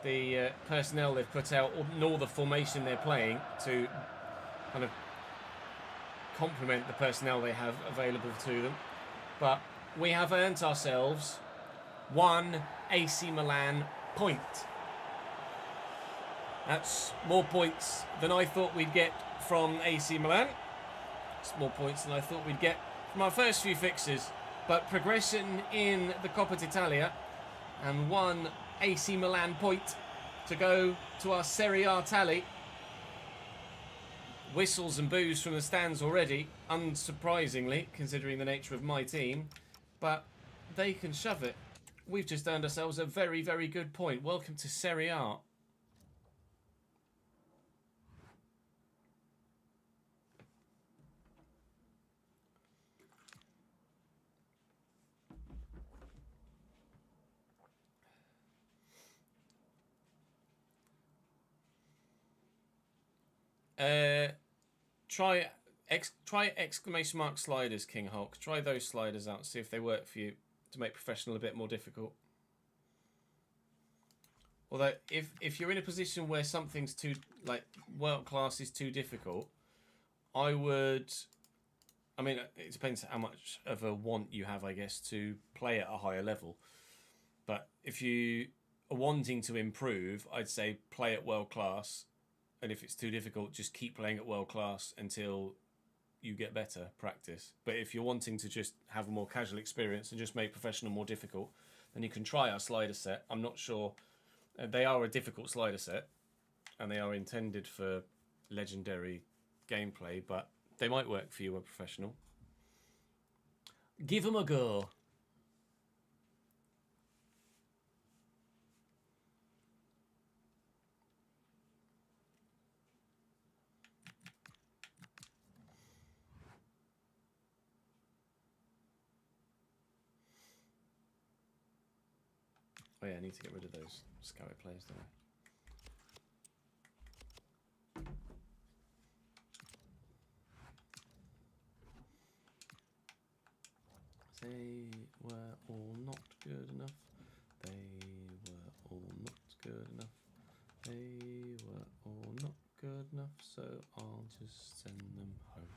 the personnel they've put out, nor the formation they're playing to kind of complement the personnel they have available to them. But we have earned ourselves one AC Milan point. That's more points than I thought we'd get from AC Milan. It's more points than I thought we'd get from our first few fixtures. But progression in the Coppa d'Italia and one AC Milan point to go to our Serie A tally. Whistles and boos from the stands already, unsurprisingly, considering the nature of my team. But they can shove it. We've just earned ourselves a very, very good point. Welcome to Serie A. Try exclamation mark sliders, King Hulk. Try those sliders out. See if they work for you to make professional a bit more difficult. Although, if you're in a position where something's too, like, world class is too difficult, I mean, it depends how much of a want you have, I guess, to play at a higher level. But if you are wanting to improve, I'd say play at world class. And if it's too difficult, just keep playing at world class until you get better, practice. But if you're wanting to just have a more casual experience and just make professional more difficult, then you can try our slider set. I'm not sure. They are a difficult slider set, and they are intended for legendary gameplay, but they might work for you, a professional. Give them a go. Oh yeah, I need to get rid of those Scout players, don't I? They were all not good enough. They were all not good enough. They were all not good enough, so I'll just send them home.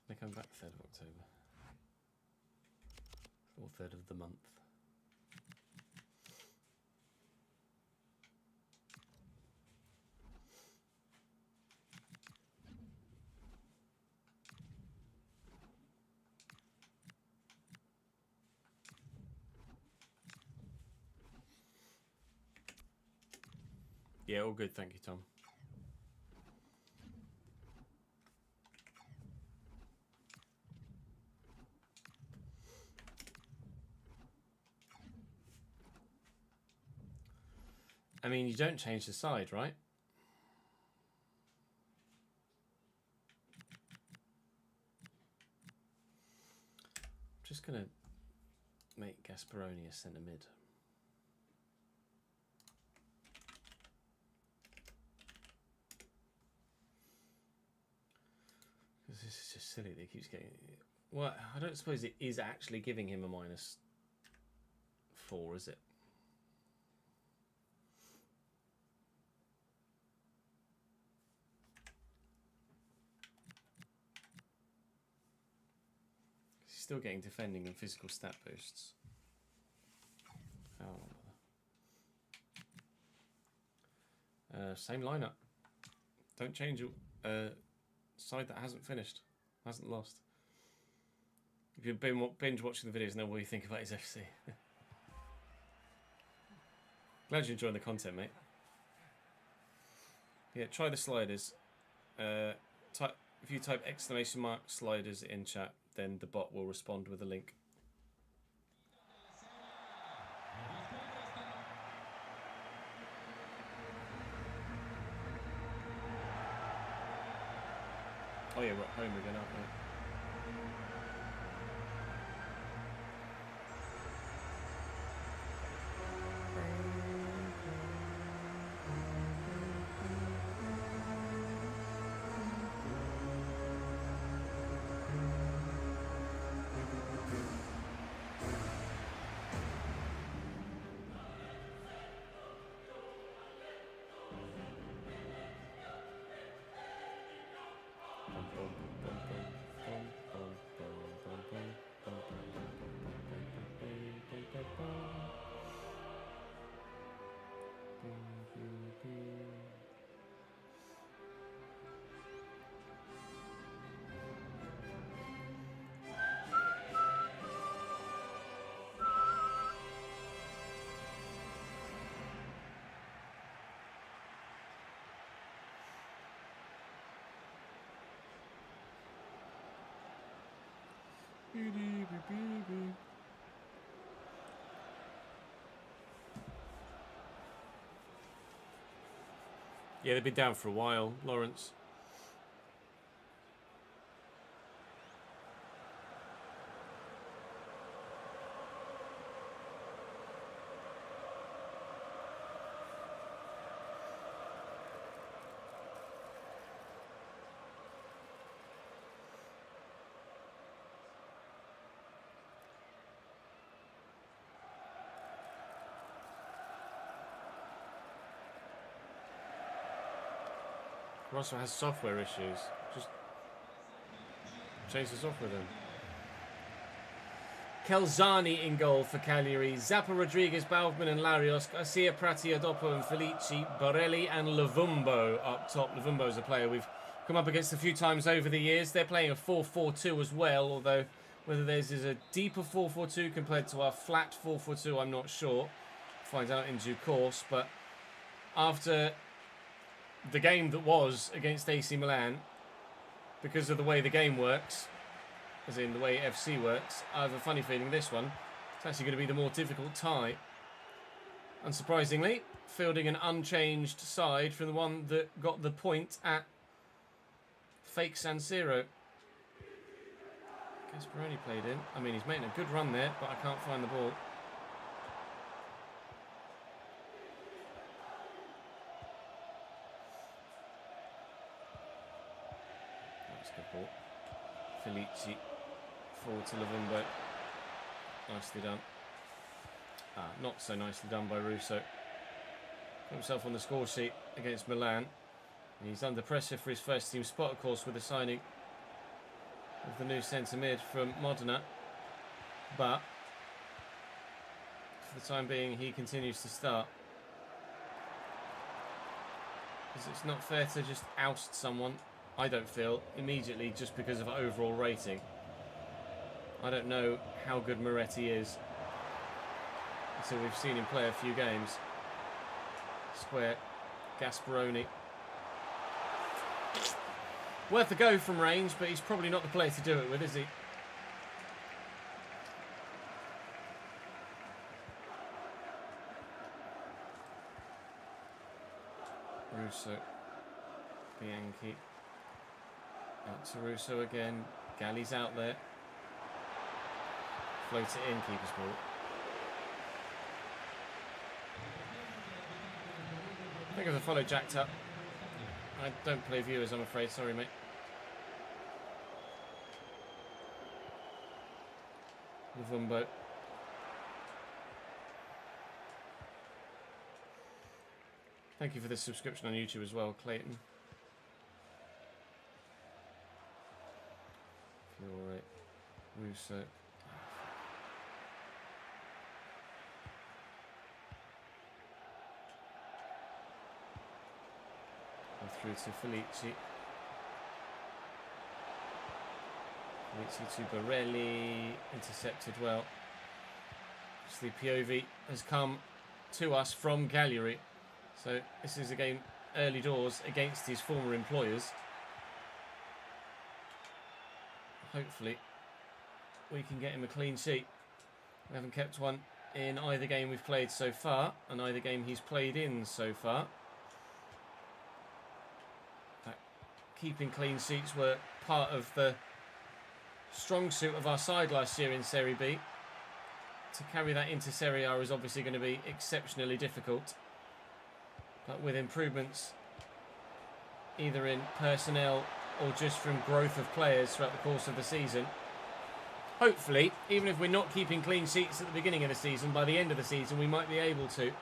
They come back 3rd of October. Or 3rd of the month. Yeah, all good, thank you, Tom. I mean, you don't change the side, right? I'm just going to make Gasparoni a centre mid. Because this is just silly that he keeps getting... Well, I don't suppose it is actually giving him a -4, is it? Still getting defending and physical stat boosts. Oh. Same lineup. Don't change your side that hasn't finished, hasn't lost. If you've been binge watching the videos, know what you think about his FC. Glad you're enjoying the content, mate. Yeah, try the sliders. If you type !sliders in chat, then the bot will respond with a link. Oh yeah, we're at home again, aren't we? Yeah, they've been down for a while, Lawrence. Russell has software issues. Just change the software then. Kelzani in goal for Cagliari. Zappa, Rodriguez, Balvman and Larios. Garcia, Prati, Adopo and Felici. Borelli and Luvumbo up top. Luvumbo is a player we've come up against a few times over the years. They're playing a 4-4-2 as well, although whether theirs is a deeper 4-4-2 compared to our flat 4-4-2, I'm not sure. Find out in due course, but after the game that was against AC Milan, because of the way the game works, as in the way FC works, I have a funny feeling this one is actually going to be the more difficult tie. Unsurprisingly, fielding an unchanged side from the one that got the point at fake San Siro. Gasparoni played in. I mean, he's making a good run there, but I can't find the ball. That's a good ball. Felici forward to Lavumbo. Nicely done. Not so nicely done by Russo. Put himself on the score sheet against Milan. And he's under pressure for his first team spot, of course, with the signing of the new centre mid from Modena. But for the time being, he continues to start. Because it's not fair to just oust someone, I don't feel, immediately just because of overall rating. I don't know how good Moretti is until we've seen him play a few games. Square, Gasparoni. Worth a go from range, but he's probably not the player to do it with, is he? Russo. Bianchi. Out to Russo again. Galli's out there. Float it in, keeper's ball. I think of the follow jacked up. I don't play viewers, I'm afraid. Sorry, mate. Lavumbo. Thank you for the subscription on YouTube as well, Clayton. Fiore. Russo. Through to Felici. Felici to Borelli. Intercepted well. Obviously, Piovi has come to us from Cagliari. So this is a game early doors against his former employers. Hopefully, we can get him a clean sheet. We haven't kept one in either game we've played so far, and either game he's played in so far. Keeping clean sheets were part of the strong suit of our side last year in Serie B. To carry that into Serie A is obviously going to be exceptionally difficult. But with improvements, either in personnel or just from growth of players throughout the course of the season, hopefully, even if we're not keeping clean sheets at the beginning of the season, by the end of the season we might be able to.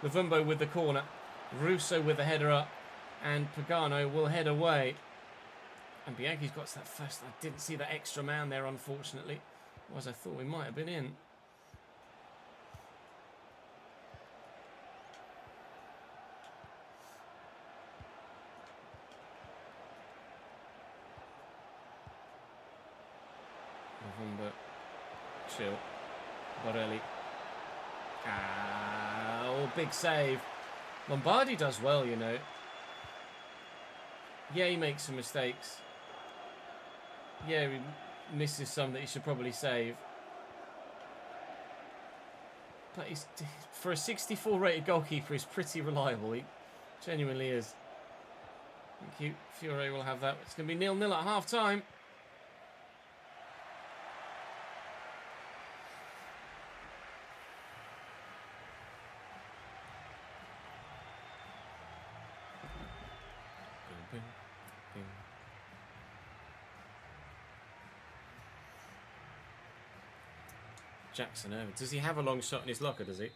Lavumbo with the corner, Russo with the header up, and Pagano will head away. And Bianchi's got that first. I didn't see that extra man there, unfortunately. Otherwise, I thought we might have been in. November. Chill. Borelli. Oh, big save. Lombardi does well, you know. Yeah, he makes some mistakes. Yeah, he misses some that he should probably save. But he's, for a 64 rated goalkeeper, he's pretty reliable. He genuinely is. Thank you. Fiore will have that. It's going to be 0-0 at half time. Jackson Irving. Does he have a long shot in his locker, does he?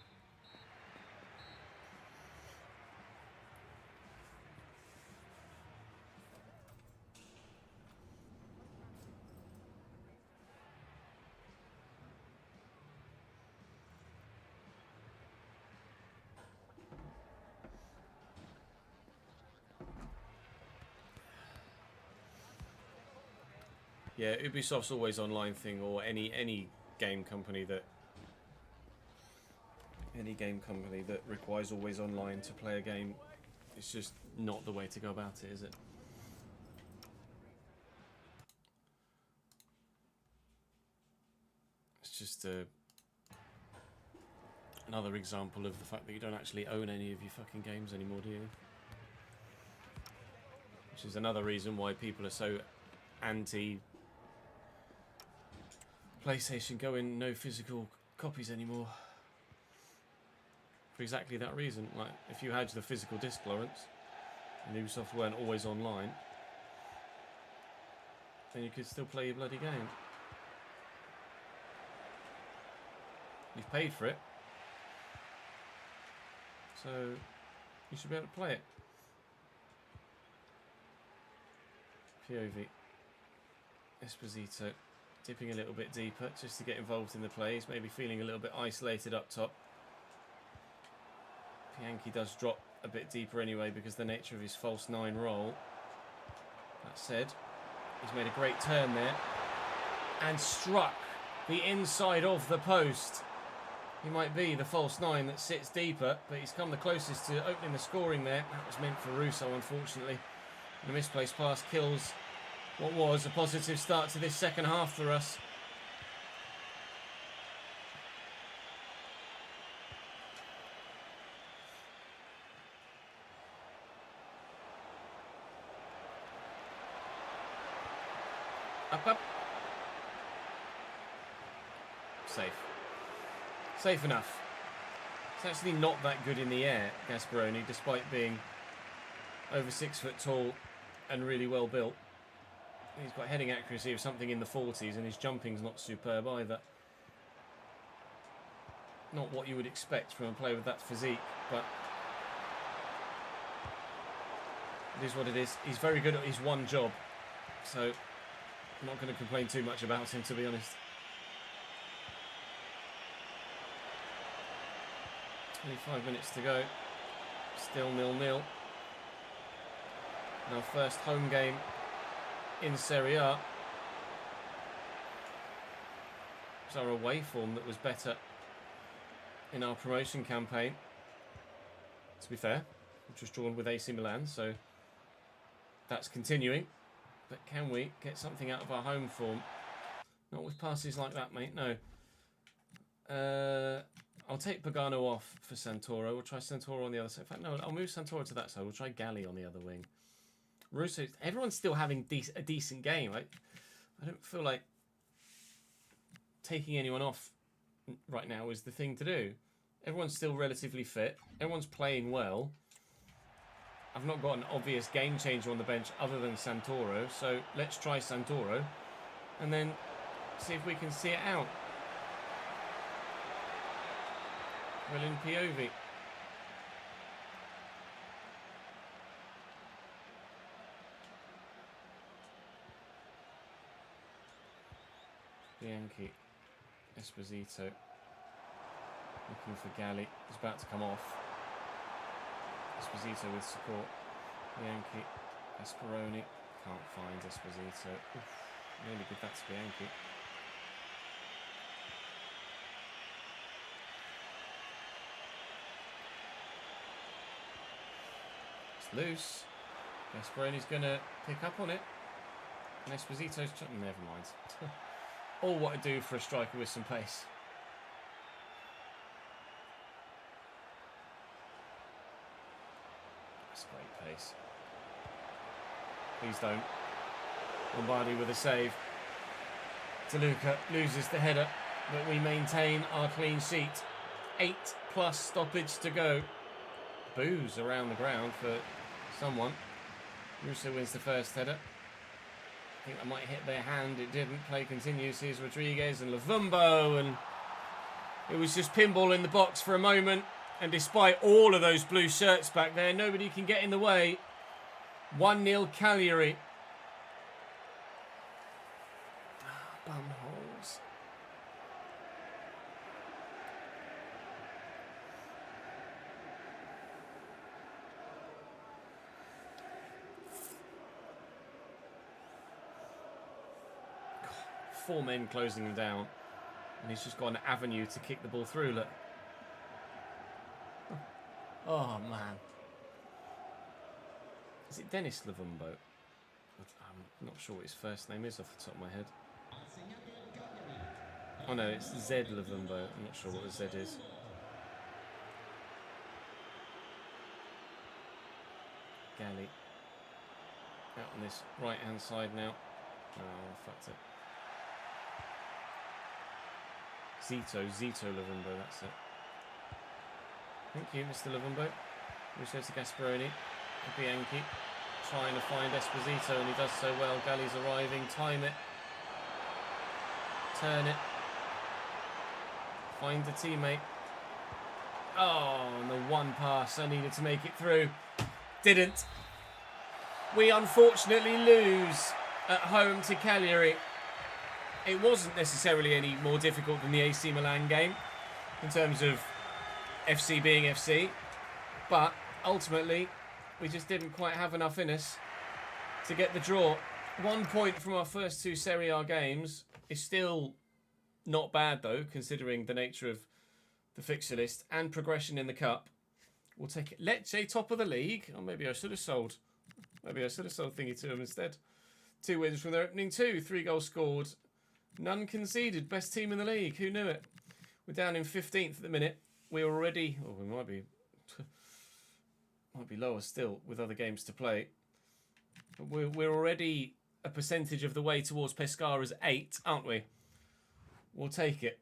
Yeah, Ubisoft's always online thing, or any game company that requires always online to play a game, it's just not the way to go about it, is it? just another example of the fact that you don't actually own any of your fucking games anymore, do you? Which is another reason why people are so anti PlayStation going no physical copies anymore. For exactly that reason. Like, if you had the physical disc, Lawrence, and Ubisoft weren't always online, then you could still play your bloody game. You've paid for it, so you should be able to play it. POV. Esposito dipping a little bit deeper just to get involved in the plays, maybe feeling a little bit isolated up top. Bianchi does drop a bit deeper anyway because of the nature of his false 9 role. That said, he's made a great turn there and struck the inside of the post. He might be the false 9 that sits deeper, but he's come the closest to opening the scoring there. That was meant for Russo, unfortunately. And a misplaced pass kills what was a positive start to this second half for us. Up. Safe. Safe enough. It's actually not that good in the air, Gasparoni, despite being over 6 foot tall and really well built. He's got heading accuracy of something in the 40s, and his jumping's not superb either. Not what you would expect from a player with that physique, but it is what it is. He's very good at his one job, so I'm not going to complain too much about him, to be honest. 25 minutes to go. Still 0-0. Our first home game in Serie A. It's our away form that was better in our promotion campaign, to be fair, which was drawn with AC Milan, so that's continuing. But can we get something out of our home form? Not with passes like that, mate, no. I'll take Pagano off for Santoro. We'll try Santoro on the other side. In fact, no, I'll move Santoro to that side. We'll try Galli on the other wing. Russo, everyone's still having a decent game. Like, I don't feel like taking anyone off right now is the thing to do. Everyone's still relatively fit. Everyone's playing well. I've not got an obvious game changer on the bench other than Santoro, so let's try Santoro and then see if we can see it out. Well, in POV. Bianchi, Esposito, looking for Galli. He's about to come off. Esposito with support. Bianchi, Esperoni. Can't find Esposito. Oof, nearly did that to Bianchi. It's loose. Esperoni's going to pick up on it. And Esposito's... Never mind. All what to do for a striker with some pace. That's great pace. Please don't. Lombardi with a save. DeLuca loses the header, but we maintain our clean sheet. 8+ stoppage to go. Boos around the ground for someone. Russo wins the first header. I think that might hit their hand. It didn't. Play continues. Here's Rodriguez and Lavumbo, and it was just pinball in the box for a moment. And despite all of those blue shirts back there, nobody can get in the way. 1-0 Cagliari. Bum holes. God, 4 men closing him down, and he's just got an avenue to kick the ball through. Look. Oh man. Is it Dennis Lavumbo? I'm not sure what his first name is off the top of my head. Oh no, it's Z Lavumbo. I'm not sure what the Z is. Galley. Out on this right-hand side now. Oh, fucked it. Zito Lavumbo, that's it. Thank you, Mr. Lavumbo. Also to Gasparoni. Bianchi trying to find Esposito, and he does so well. Galley's arriving. Time it. Turn it. Find the teammate. Oh, and the one pass I needed to make it through. Didn't. We unfortunately lose at home to Cagliari. It wasn't necessarily any more difficult than the AC Milan game in terms of FC being FC, but ultimately we just didn't quite have enough in us to get the draw. 1 point from our first 2 Serie A games is still not bad though, considering the nature of the fixture list and progression in the cup. We'll take it. Lecce top of the league. Or maybe I should have sold. Maybe I should have sold Thingy to him instead. 2 wins from their opening 2. 3 goals scored. None conceded. Best team in the league. Who knew it? We're down in 15th at the minute. We're already... Oh, we might be lower still with other games to play. But we're already a percentage of the way towards Pescara's 8, aren't we? We'll take it.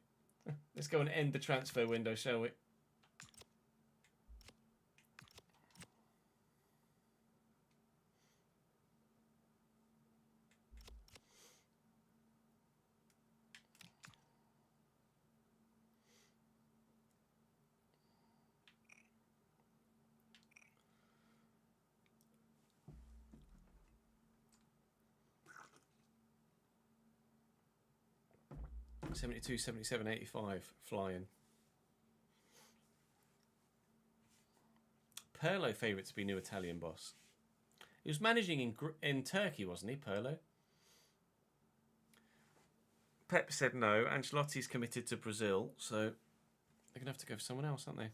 Let's go and end the transfer window, shall we? '72, '77, '85, flying. Pirlo favourite to be new Italian boss. He was managing in Turkey, wasn't he, Pirlo? Pep said no. Ancelotti's committed to Brazil, so they're going to have to go for someone else, aren't they?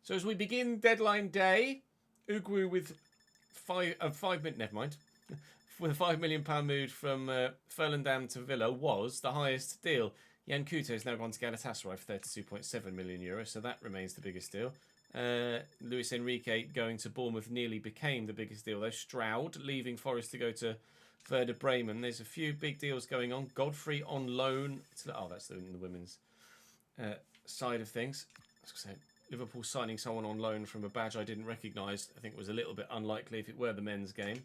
So as we begin deadline day, Ugu with never mind. With a £5 million move from Ferlandam to Villa was the highest deal. Jan Couto has now gone to Galatasaray for €32.7 million, so that remains the biggest deal. Luis Enrique going to Bournemouth nearly became the biggest deal, though. Stroud leaving Forest to go to Werder Bremen. There's a few big deals going on. Godfrey on loan. Oh, that's the women's side of things. So Liverpool signing someone on loan from a badge I didn't recognise. I think was a little bit unlikely if it were the men's game.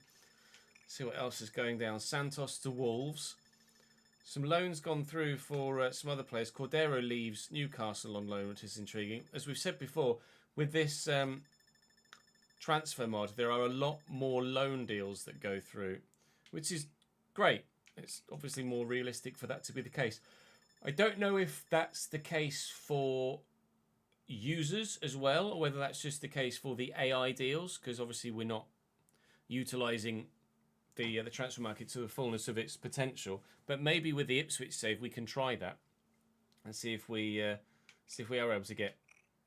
See what else is going down. Santos to Wolves. Some loans gone through for some other players. Cordero leaves Newcastle on loan, which is intriguing. As we've said before, with this transfer mod, there are a lot more loan deals that go through, which is great. It's obviously more realistic for that to be the case. I don't know if that's the case for users as well, or whether that's just the case for the AI deals, because obviously we're not utilising the transfer market to the fullness of its potential. But maybe with the Ipswich save, we can try that and see if we are able to get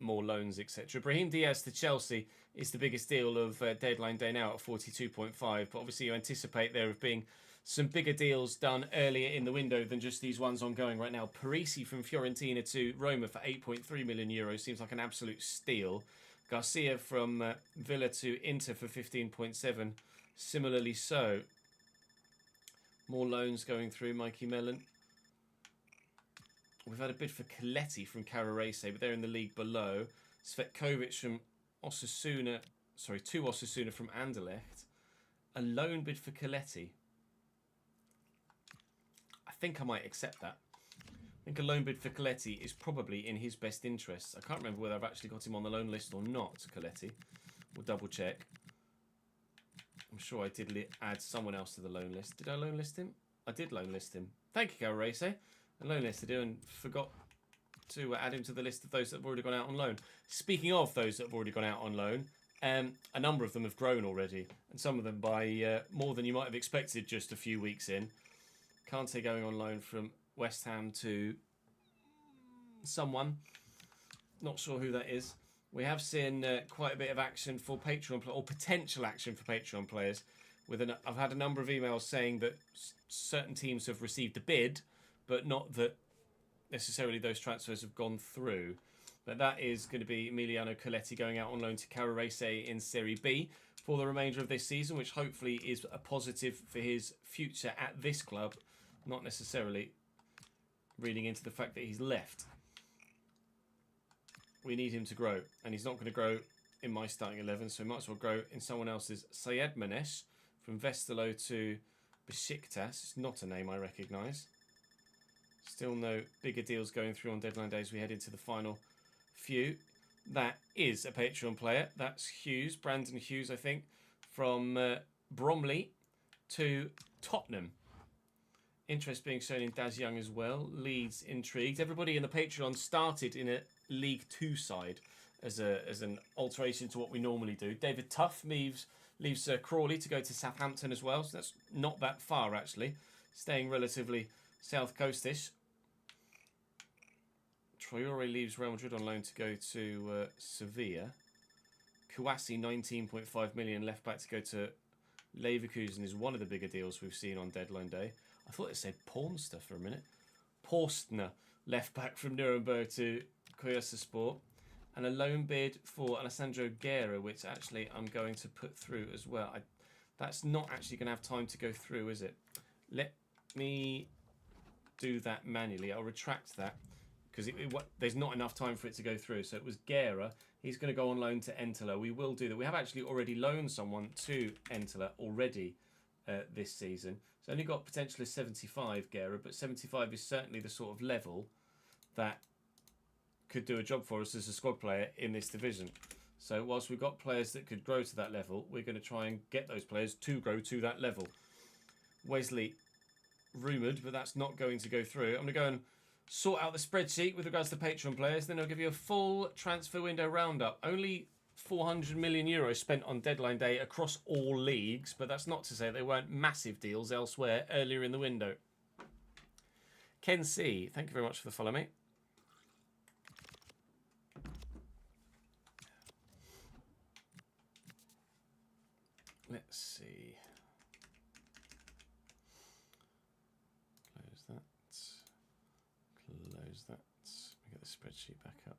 more loans, etc. Brahim Diaz to Chelsea is the biggest deal of deadline day now at 42.5. But obviously, you anticipate there of being some bigger deals done earlier in the window than just these ones ongoing right now. Parisi from Fiorentina to Roma for €8.3 million seems like an absolute steal. Garcia from Villa to Inter for 15.7. Similarly so. More loans going through. Mikey Mellon. We've had a bid for Coletti from Carrarese, but they're in the league below. Svetkovic from Osasuna. Sorry, to Osasuna from Anderlecht. A loan bid for Coletti. I think I might accept that. I think a loan bid for Coletti is probably in his best interests. I can't remember whether I've actually got him on the loan list or not, Coletti. We'll double check. I'm sure I did add someone else to the loan list. Did I loan list him? I did loan list him. Thank you, Carrarese. I loan listed him and forgot to add him to the list of those that have already gone out on loan. Speaking of those that have already gone out on loan, a number of them have grown already, and some of them by more than you might have expected just a few weeks in. Kante going on loan from West Ham to someone. Not sure who that is. We have seen quite a bit of action for Patreon, or potential action for Patreon players. I've had a number of emails saying that certain teams have received a bid, but not that necessarily those transfers have gone through. But that is going to be Emiliano Coletti going out on loan to Carrarese in Serie B for the remainder of this season, which hopefully is a positive for his future at this club, not necessarily reading into the fact that he's left. We need him to grow, and he's not going to grow in my starting 11, so he might as well grow in someone else's. Sayed Manesh from Westerlo to Besiktas. It's not a name I recognise. Still no bigger deals going through on deadline days. We head into the final few. That is a Patreon player. That's Hughes, Brandon Hughes, I think, from Bromley to Tottenham. Interest being shown in Daz Young as well. Leeds intrigued. Everybody in the Patreon started in a League 2 side as an alteration to what we normally do. David Tuff leaves Crawley to go to Southampton as well, so that's not that far actually, staying relatively south coastish. Traore leaves Real Madrid on loan to go to Sevilla. Kouassi, 19.5 million, left back to go to Leverkusen, is one of the bigger deals we've seen on deadline day. I thought it said Pornster for a minute. Porstner, left back from Nuremberg to Koyaspor. And a loan bid for Alessandro Guerra, which actually I'm going to put through as well. That's not actually going to have time to go through, is it? Let me do that manually. I'll retract that because there's not enough time for it to go through. So it was Guerra. He's going to go on loan to Entela. We will do that. We have actually already loaned someone to Entela already this season. It's only got potential of 75, Guerra, but 75 is certainly the sort of level that could do a job for us as a squad player in this division. So whilst we've got players that could grow to that level, we're going to try and get those players to grow to that level. Wesley, rumoured, but that's not going to go through. I'm going to go and sort out the spreadsheet with regards to Patreon players, then I'll give you a full transfer window roundup. Only 400 million euros spent on deadline day across all leagues, but that's not to say there weren't massive deals elsewhere earlier in the window. Ken C, thank you very much for the follow, mate. Let's see. Close that. Close that. Let me get the spreadsheet back up.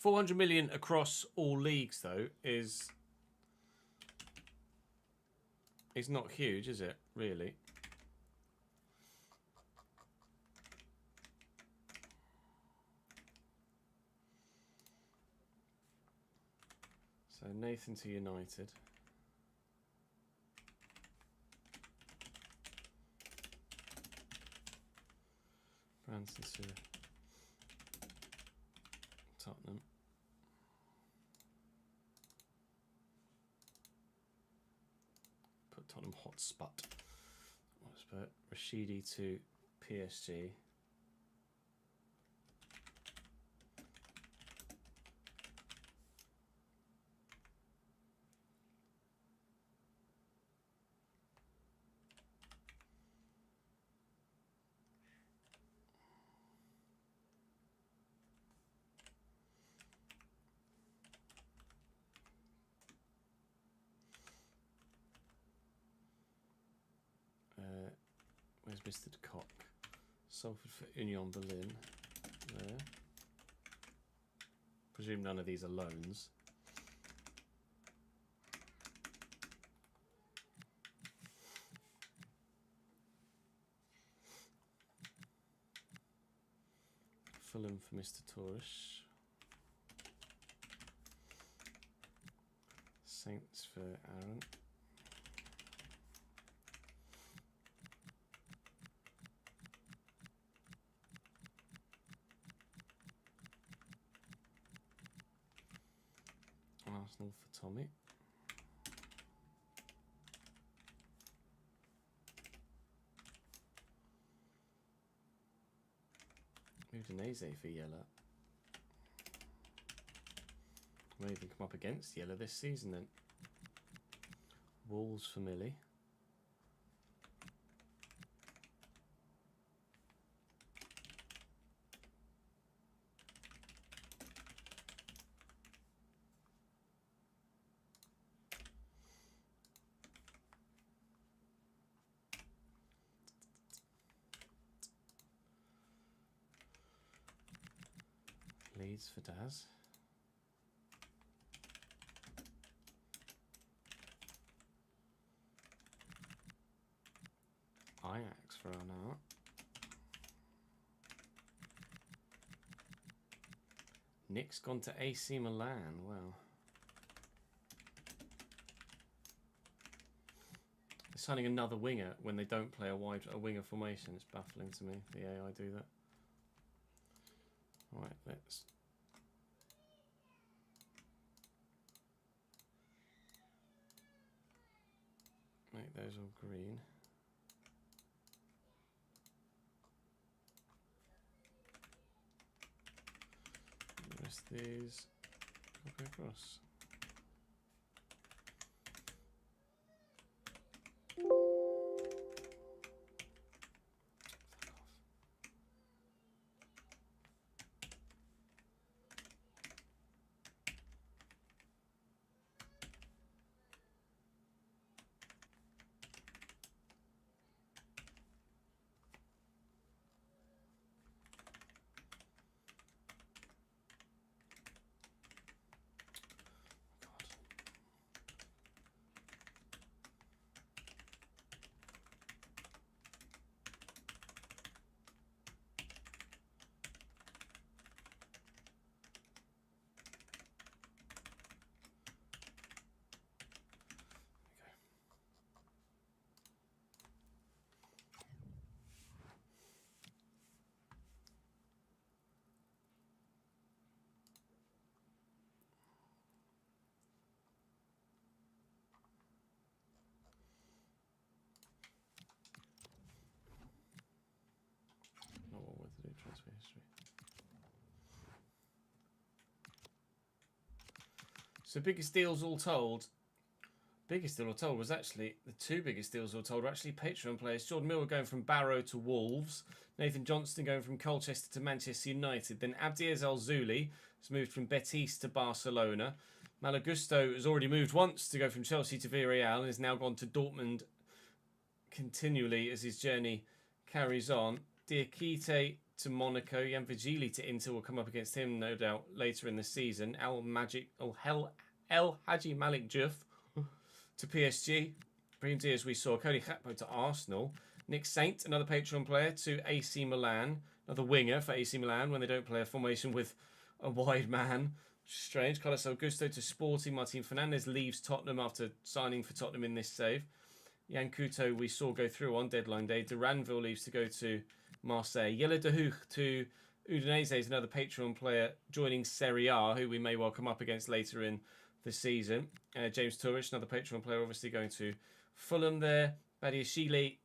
$400 million across all leagues, though, is not huge, is it? Really? So Nathan to United. Branson to Tottenham. Put Tottenham Hotspot. Rashidi to PSG. Where's Mr. de Kock? Salford for Union Berlin. There. Presume none of these are loans. Fulham for Mr. Torres. Saints for Aaron. Arsenal for Tommy. Udinese for Yella. May even come up against Yella this season then. Wolves for Millie. Leeds for Daz. Ajax for Arnaut. Nick's gone to AC Milan. Wow. They're signing another winger when they don't play a winger formation. It's baffling to me. The AI do that. All right, let's make those all green. The rest of these copy across. Transfer history. So biggest deals all told. Biggest deal all told was actually the two biggest deals all told were actually Patreon players. Jordan Miller going from Barrow to Wolves. Nathan Johnston going from Colchester to Manchester United. Then Abdiaz Al-Zuli has moved from Betis to Barcelona. Malagusto has already moved once to go from Chelsea to Villarreal and has now gone to Dortmund continually as his journey carries on. Diakite to Monaco. Jan Vigili to Inter will come up against him, no doubt, later in the season. El Hadji Malik Juf to PSG. Brahim Diaz we saw. Cody Gakpo to Arsenal. Nick Saint, another Patreon player, to AC Milan. Another winger for AC Milan when they don't play a formation with a wide man. Strange. Carlos Augusto to Sporting. Martin Fernandes leaves Tottenham after signing for Tottenham in this save. Jan Couto we saw go through on deadline day. Duranville leaves to go to Marseille. Jelle de Hoog to Udinese is another Patreon player joining Serie A, who we may well come up against later in the season. James Turich, another Patreon player, obviously going to Fulham there. Badiashile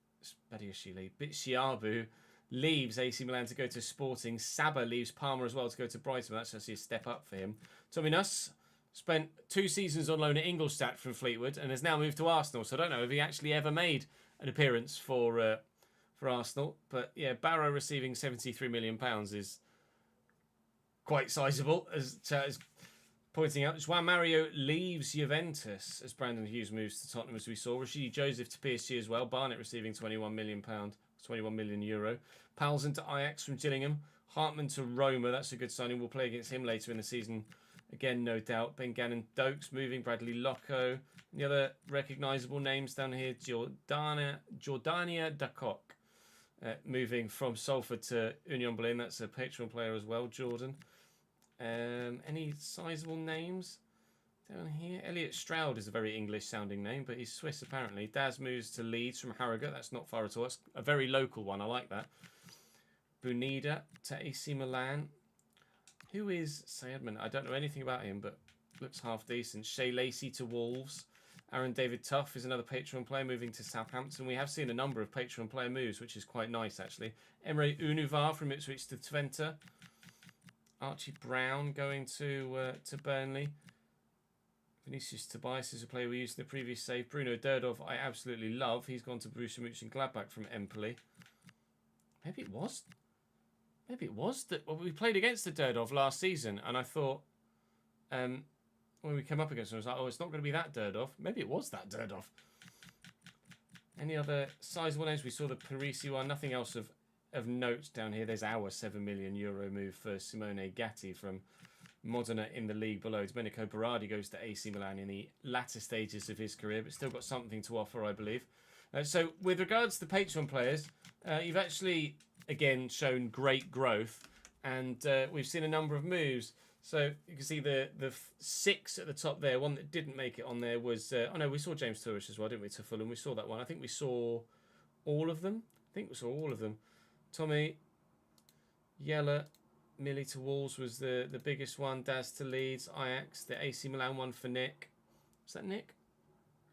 Bitsiabu leaves AC Milan to go to Sporting. Saba leaves Parma as well to go to Brighton. That's actually a step up for him. Tommy Nuss spent 2 seasons on loan at Ingolstadt from Fleetwood and has now moved to Arsenal. So I don't know if he actually ever made an appearance for Arsenal. But yeah, Barrow receiving £73 million is quite sizable, as Chat is pointing out. João Mario leaves Juventus as Brandon Hughes moves to Tottenham, as we saw. Rashidi Joseph to PSG as well. Barnett receiving £21 million, €21 million. Palsen to Ajax from Gillingham. Hartman to Roma. That's a good signing. We'll play against him later in the season. Again, no doubt. Ben Gannon Dokes moving. Bradley Locco. And the other recognisable names down here. Jordania Dacock. Moving from Salford to Union Berlin. That's a Patreon player as well, Jordan. Any sizable names down here? Elliot Stroud is a very English-sounding name, but he's Swiss apparently. Daz moves to Leeds from Harrogate. That's not far at all. That's a very local one. I like that. Bunida to AC Milan. Who is Sayedman? I don't know anything about him, but looks half decent. Shea Lacey to Wolves. Aaron David Tuff is another Patreon player moving to Southampton. We have seen a number of Patreon player moves, which is quite nice, actually. Emre Unuvar from Ipswich to Twente. Archie Brown going to Burnley. Vinicius Tobias is a player we used in the previous save. Bruno Derdov, I absolutely love. He's gone to Borussia Mönchengladbach from Empoli. Maybe it was that. Well, we played against the Derdov last season, and I thought, when we came up against him, I was like, oh, it's not going to be that Derdov. Maybe it was that Derdov. Any other sizable names? We saw the Parisi one. Nothing else of note down here. There's our €7 million move for Simone Gatti from Modena in the league below. Domenico Berardi goes to AC Milan in the latter stages of his career, but still got something to offer, I believe. So with regards to the Patreon players, you've actually, again, shown great growth, and we've seen a number of moves. So you can see the 6 at the top there. One that didn't make it on there was... oh, no, we saw James Tourish as well, didn't we, to Fulham? We saw that one. I think we saw all of them. Tommy, Yeller, Millie to Wolves was the biggest one. Daz to Leeds, Ajax, the AC Milan one for Nick. Was that Nick?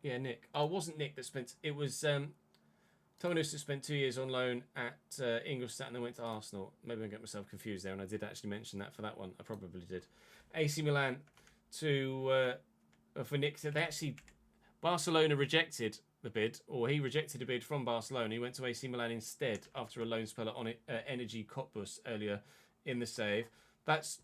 Yeah, Nick. Oh, it wasn't Nick that spent... It was Thomas that spent 2 years on loan at Ingolstadt and then went to Arsenal. Maybe I get myself confused there, and I did actually mention that for that one. I probably did. AC Milan to for Nick. They actually... Barcelona rejected the bid, or he rejected a bid from Barcelona. He went to AC Milan instead after a loan spell on Energy Cottbus earlier in the save. That's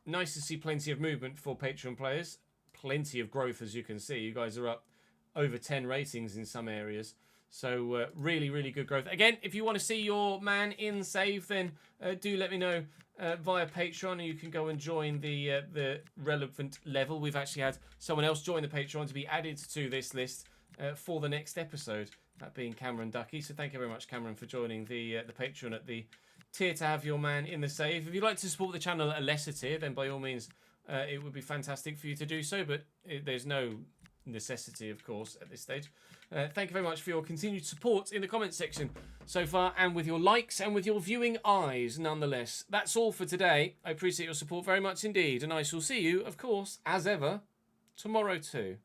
nice to see plenty of movement for Patreon players. Plenty of growth, as you can see. You guys are up over 10 ratings in some areas. So really, really good growth. Again, if you want to see your man in save, then do let me know via Patreon, and you can go and join the relevant level. We've actually had someone else join the Patreon to be added to this list for the next episode, that being Cameron Ducky. So thank you very much, Cameron, for joining the Patreon at the tier to have your man in the save. If you'd like to support the channel at a lesser tier, then by all means, it would be fantastic for you to do so, but there's no necessity, of course, at this stage. Thank you very much for your continued support in the comments section so far, and with your likes and with your viewing eyes, nonetheless. That's all for today. I appreciate your support very much indeed, and I shall see you, of course, as ever, tomorrow too.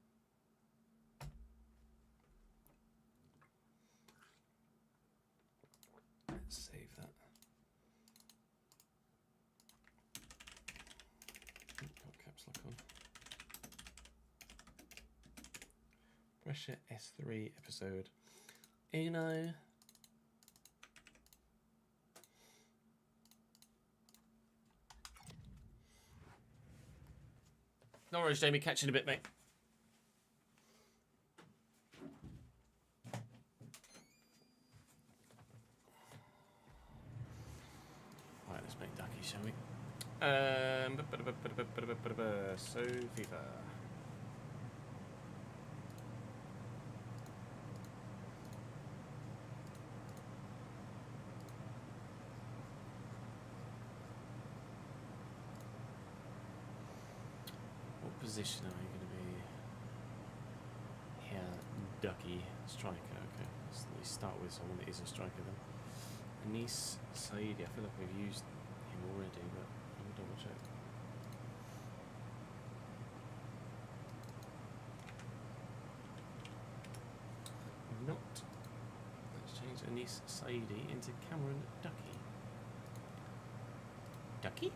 Let's save that. Got caps lock on. Pressure S3 episode. Eno. No worries, Jamie. Catch you in a bit, mate. Right, let's make Ducky, shall we? So, FIFA. Position are you going to be here? Ducky, striker. Okay, let's at least start with someone that is a striker then. Anis Saidi, I feel like we've used him already, but I'll double check. We've not. Let's change Anis Saidi into Cameron Ducky. Ducky?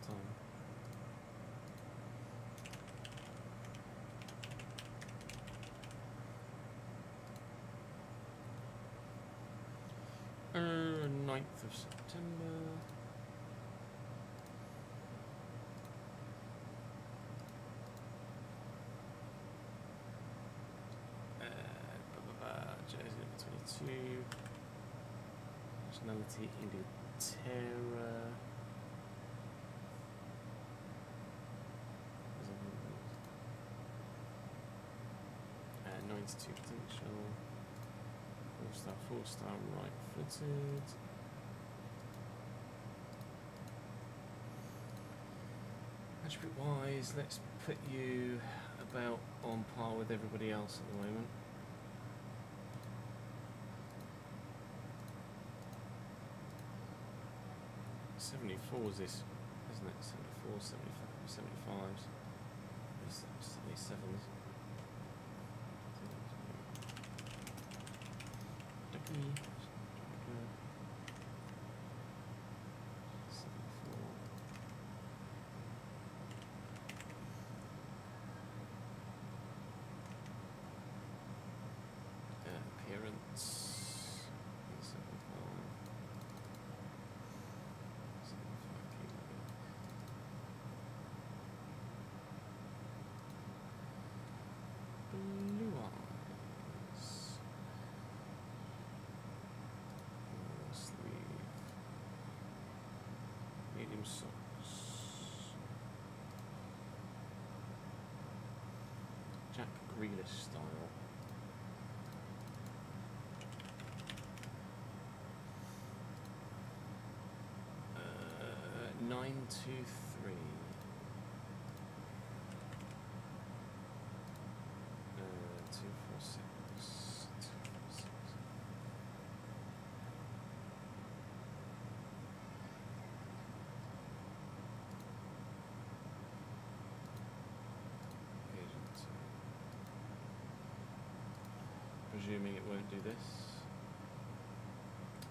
Time. 9th of September. Jersey number 22. Nationality Inglaterra. 92 potential. 4-star right-footed. Attribute-wise, let's put you about on par with everybody else at the moment. 74's this, isn't it? 74, 75, 75s. 77s. Appearance 75. 75 kilos. Blue eyes. Sleeve. Medium socks. Jack Grealish style. 923. 246. 246. Agent. Presuming it won't do this.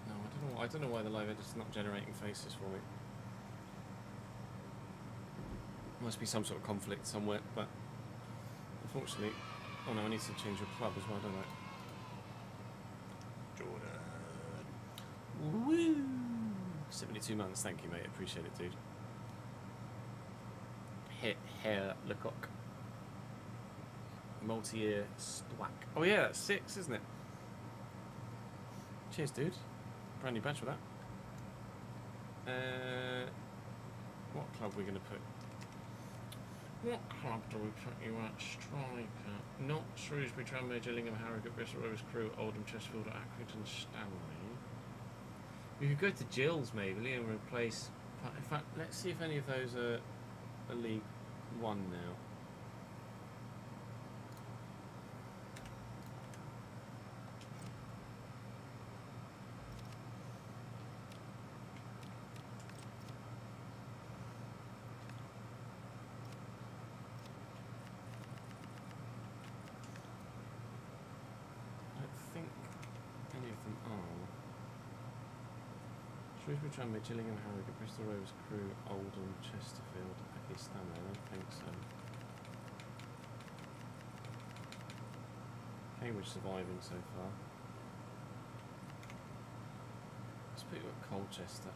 No, I don't know why the live editor's not generating faces for me. Must be some sort of conflict somewhere, but unfortunately, oh no, I need to change your club as well, don't I? Jordan. Woo! 72 months, thank you, mate. Appreciate it, dude. Hair Lecoq. Multi-ear Stwack. Oh yeah, that's 6, isn't it? Cheers, dude. Brand new badge for that. What club are we going to put? What club do we put you at? Striker. Not Shrewsbury, Tranmere, Gillingham, Harrogate, Bristol Rovers, Crewe, Oldham, Chesterfield, Accrington, Stanley. We could go to Gills maybe and replace. In fact, let's see if any of those are League One now. Shrewsbury, Tranmere, Gillingham, Harrogate, Bristol Rovers, Crewe, Oldham, Chesterfield, Pakistan. I don't think so. Cambridge surviving so far. Let's put you at Colchester.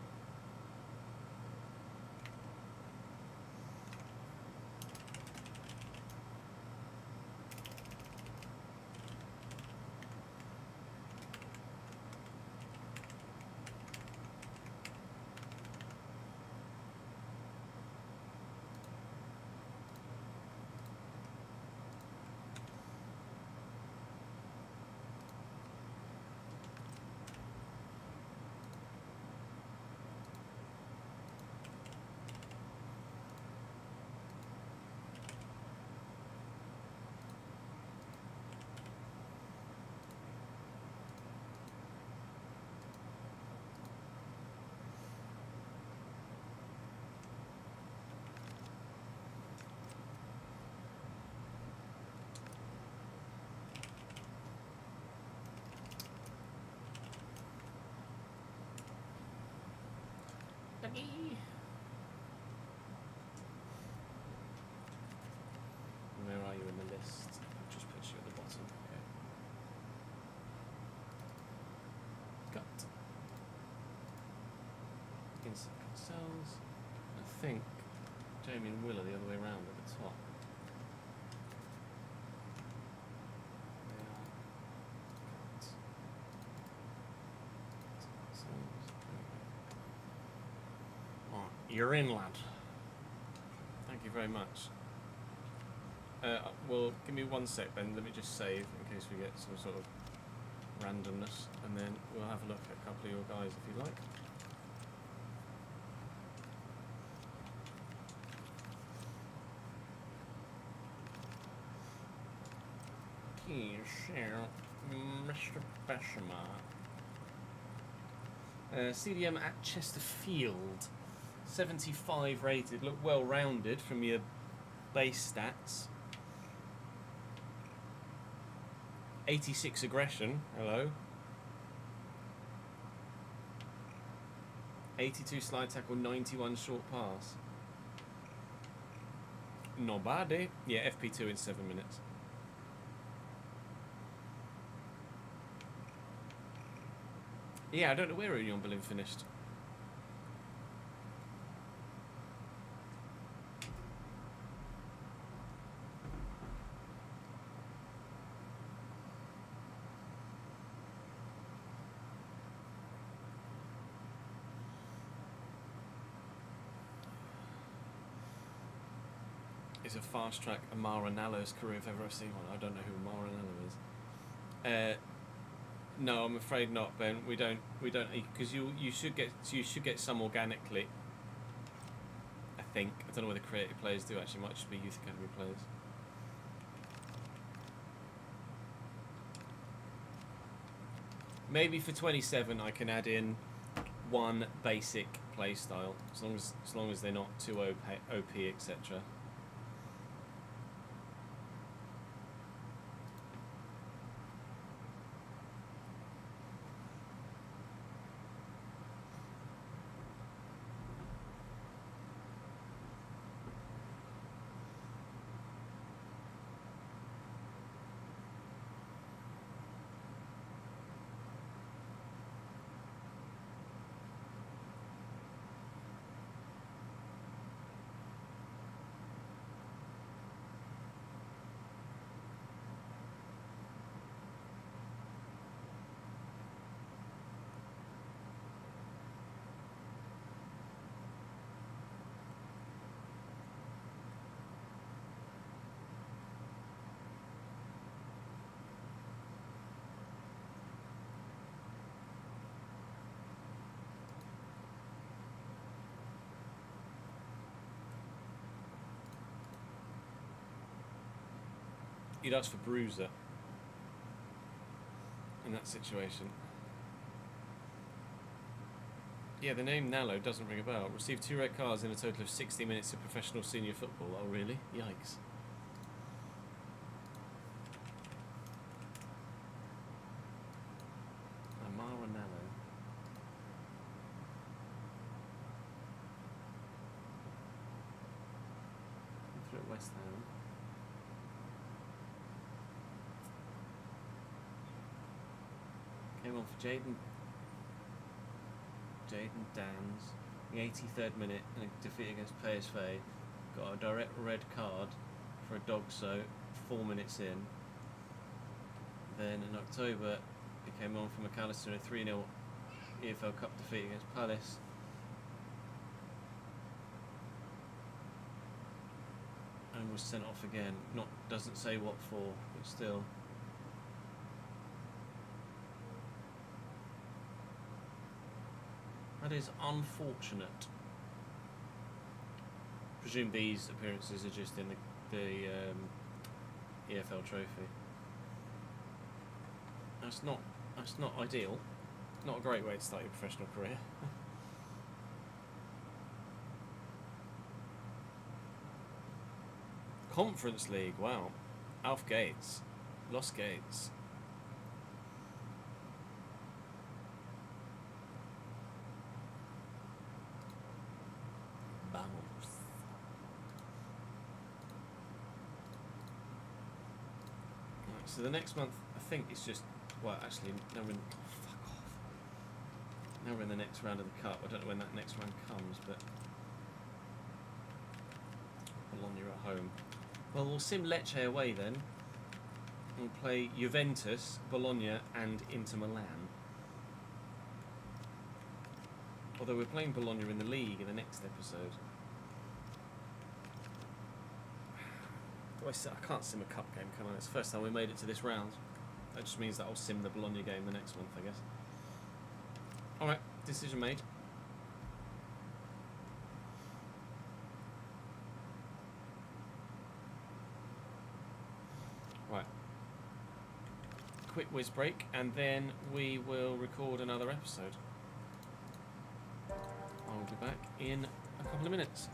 Where are you in the list? I'll just put you at the bottom. Okay. Cut. Insect cells. I think Jamie and Will are the other way around at the top. They are. Cut. Cells. Right, you're in, lad. Thank you very much. Well, give me 1 sec then, let me just save in case we get some sort of randomness, and then we'll have a look at a couple of your guys if you like. Share Mr. Bessemer. CDM at Chesterfield. 75 rated, look well rounded from your base stats. 86 aggression, hello. 82 slide tackle, 91 short pass. Not bad, eh? Yeah, FP2 in 7 minutes. Yeah, I don't know where Union Berlin finished. Is a fast track Amara Nallo's career if ever I've seen one. I don't know who Amara Nallo is. No, I'm afraid not, Ben. We don't because you should get some organically. I think. I don't know whether creative players do actually. Might just be youth academy players. Maybe for 27 I can add in one basic play style, as long as they're not too OP etc. You'd ask for Bruiser in that situation. Yeah, the name Nallo doesn't ring a bell. Received 2 red cards in a total of 60 minutes of professional senior football. Oh, really? Yikes. Amara Nallo. Through at West Ham. Came on for Jaden Dans, the 83rd minute in a defeat against PSV. Got a direct red card for a dog so 4 minutes in. Then in October he came on for McAllister in a 3-0 EFL Cup defeat against Palace. And was sent off again. Doesn't say what for, but still. That is unfortunate. Presume these appearances are just in the EFL trophy. That's not ideal. Not a great way to start your professional career. Conference League, wow. Alf Gates. Lost Gates. So the next month, I think it's just, well, actually, now we're in, fuck off. Now we're in the next round of the cup. I don't know when that next round comes, but Bologna at home. Well, we'll sim Lecce away then. We'll play Juventus, Bologna, and Inter Milan. Although we're playing Bologna in the league in the next episode. I can't sim a cup game, can I? It's the first time we made it to this round. That just means that I'll sim the Bologna game the next month, I guess. Alright, decision made. Right. Quick whiz break, and then we will record another episode. I'll be back in a couple of minutes.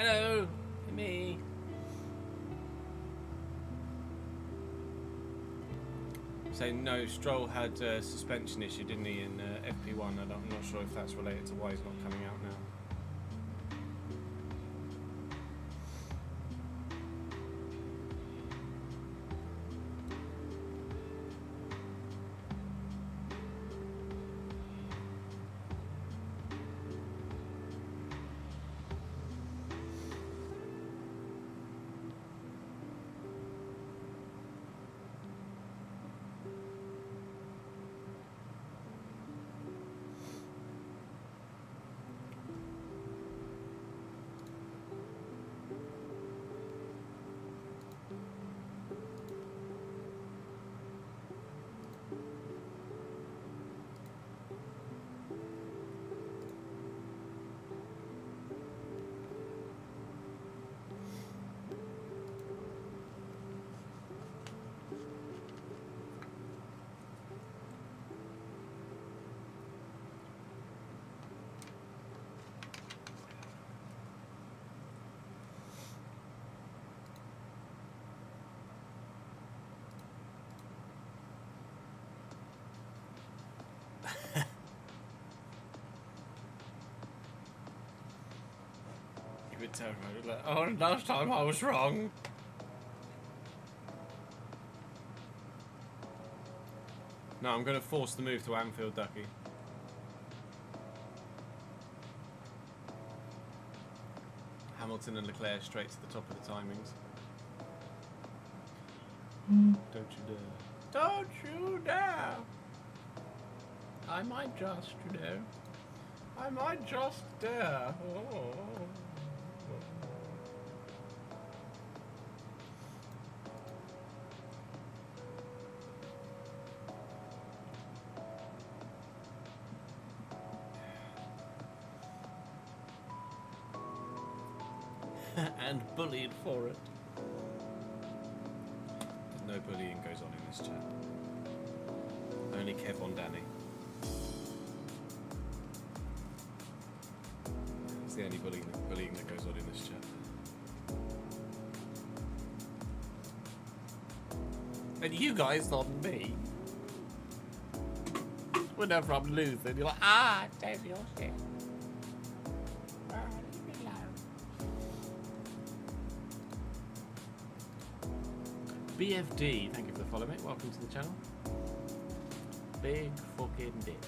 Hello, me. So no, Stroll had a suspension issue, didn't he, in FP1? I'm not sure if that's related to why he's not coming out now. Terrified. Like, oh, last time I was wrong. No, I'm going to force the move to Anfield, Ducky. Hamilton and Leclerc straight to the top of the timings. Don't you dare. Don't you dare! I might just, you know. I might just dare. Oh. And bullied for it. No bullying goes on in this chat. Only Kev on Danny. It's the only bullying that goes on in this chat. And you guys on me. Whenever I'm losing, you're like, Dave, you're shit. BFD, thank you for the follow, mate. Welcome to the channel. Big fucking dick.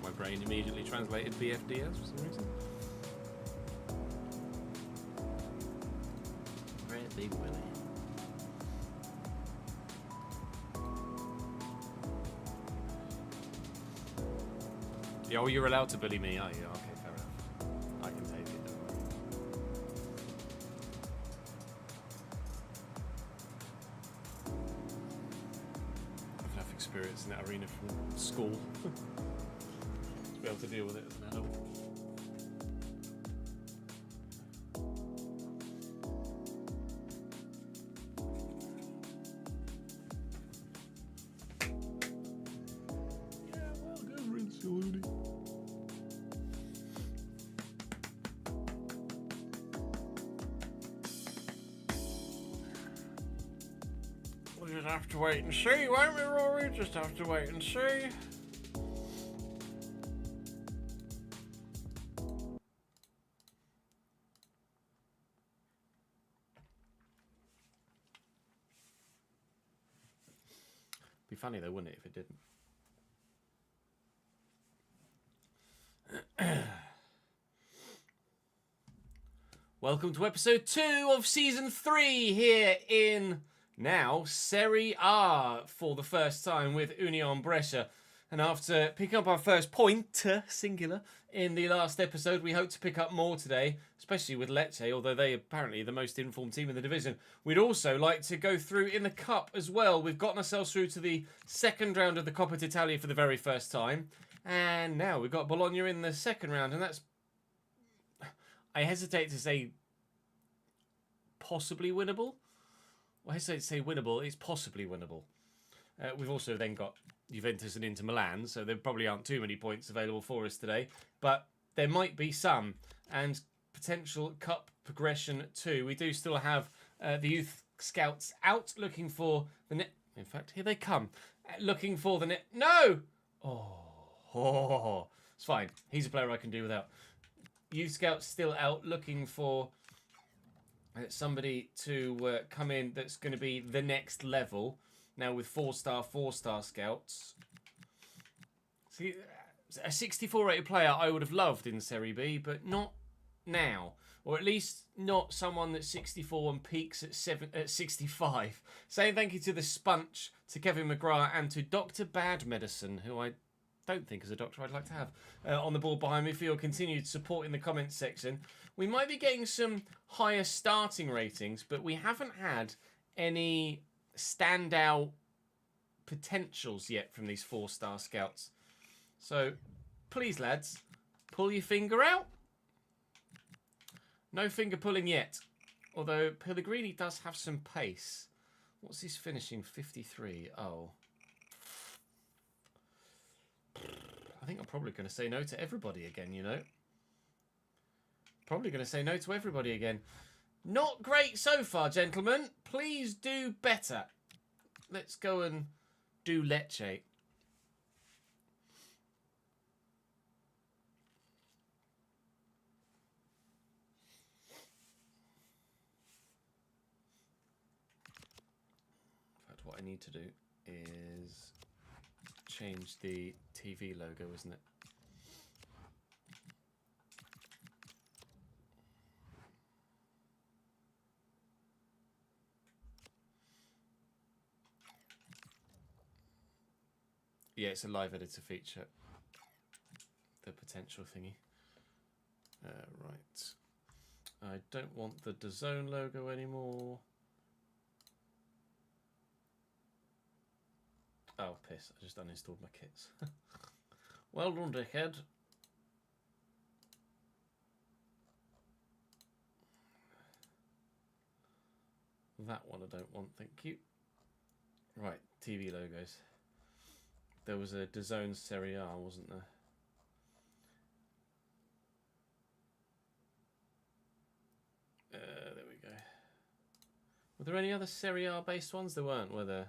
My brain immediately translated BFD as for some reason. Great big Willie. Yeah, oh, you're allowed to bully me, are you? Okay, fair enough. I can take it, don't worry. I've enough experience in that arena from school to be able to deal with it as an adult. Yeah, well, go rinse your loony. We'll just have to wait and see, won't we, Rory? Just have to wait and see. Be funny though, wouldn't it, if it didn't? Welcome to episode 2 of season 3 here in now Serie A for the first time with Union Brescia. And after picking up our first point, singular, in the last episode, we hope to pick up more today, especially with Lecce, although they apparently the most informed team in the division. We'd also like to go through in the Cup as well. We've gotten ourselves through to the second round of the Coppa d'Italia for the very first time. And now we've got Bologna in the second round, and that's, I hesitate to say, possibly winnable. Well, I hesitate to say winnable. It's possibly winnable. We've also then got Juventus and Inter Milan, so there probably aren't too many points available for us today. But there might be some, and potential cup progression too. We do still have the youth scouts out looking for the net. In fact, here they come, looking for the net. No! Oh, it's fine. He's a player I can do without. Youth scouts still out looking for somebody to come in that's going to be the next level. Now with 4-star scouts. See, a 64 rated player I would have loved in Serie B, but not now. Or at least not someone that's 64 and peaks at 65. Saying thank you to the Spunch, to Kevin McGrath, and to Dr. Bad Medicine, who I don't think is a doctor I'd like to have on the board behind me, for your continued support in the comments section. We might be getting some higher starting ratings, but we haven't had any standout potentials yet from these 4-star scouts. So please, lads, pull your finger out. No finger pulling yet, although Pellegrini does have some pace. What's his finishing? 53. Oh, I think I'm probably going to say no to everybody again, you know. Probably going to say no to everybody again. Not great so far, gentlemen. Please do better. Let's go and do Lecce. In fact, what I need to do is change the TV logo, isn't it? Yeah, it's a live editor feature. The potential thingy. Right. I don't want the DAZN logo anymore. Oh, piss. I just uninstalled my kits. Well done, dickhead. That one I don't want, thank you. Right, TV logos. There was a DAZN Serie A, wasn't there? There we go. Were there any other Serie A based ones? There weren't, were there?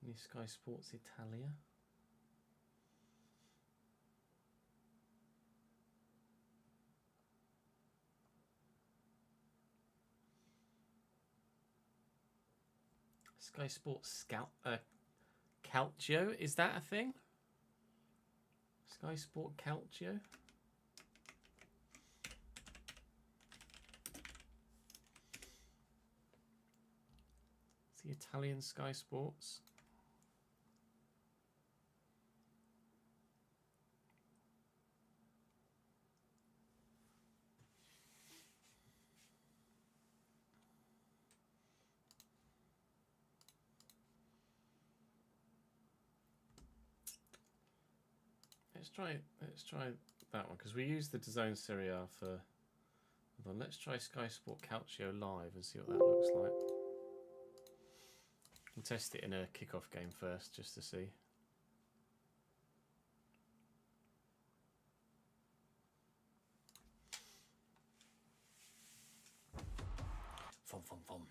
Any Sky Sports Italia? Sky Sports Calcio? Is that a thing? Sky Sport Calcio? It's the Italian Sky Sports. Let's try that one, because we use the DAZN Serie A for. Hold on, let's try Sky Sport Calcio live and see what that looks like. We'll test it in a kickoff game first, just to see. Fun, fun, fun.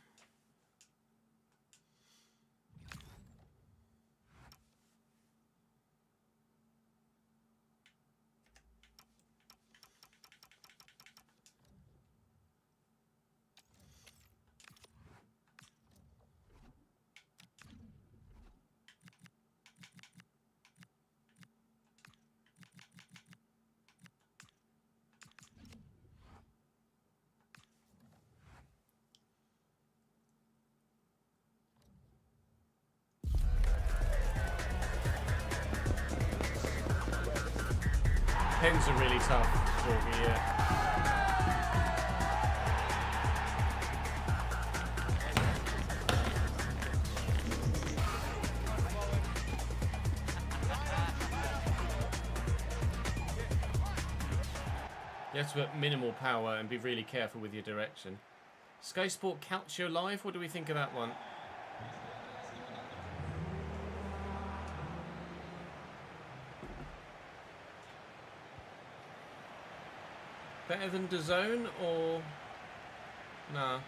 Pens are really tough, Jorgie, yeah. You have to put minimal power and be really careful with your direction. Sky Sport Calcio Live, what do we think of that one? Better than DAZN or... Nah.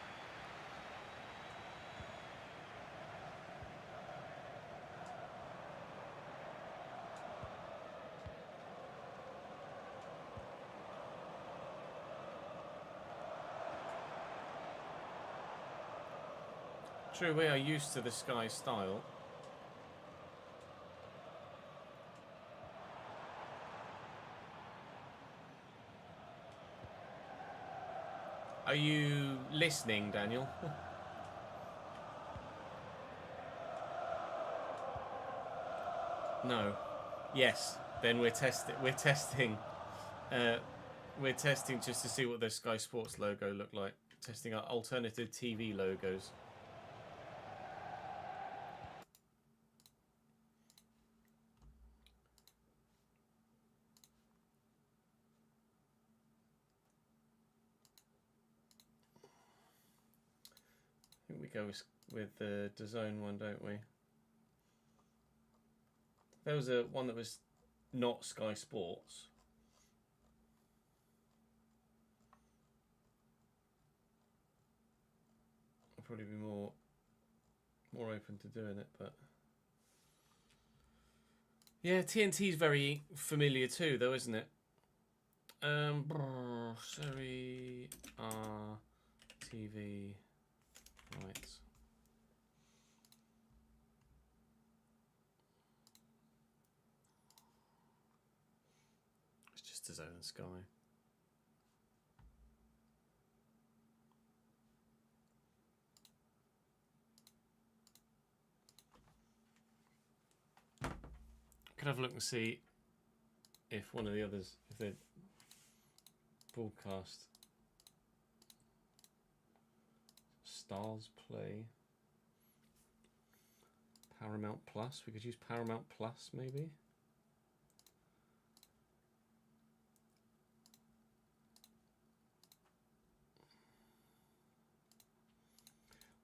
True, we are used to the Sky style. Are you listening, Daniel? No. Yes. Then we're testing. We're testing. We're testing just to see what the Sky Sports logo look like. Testing our alternative TV logos. I think we go with the DAZN one, don't we? There was one that was not Sky Sports. I'd probably be more open to doing it, but yeah, TNT's very familiar too, though, isn't it? Sorry, TV rights. It's just DAZN and Sky. Could have a look and see if one of the others, if they broadcast Stars Play, Paramount Plus. We could use Paramount Plus maybe.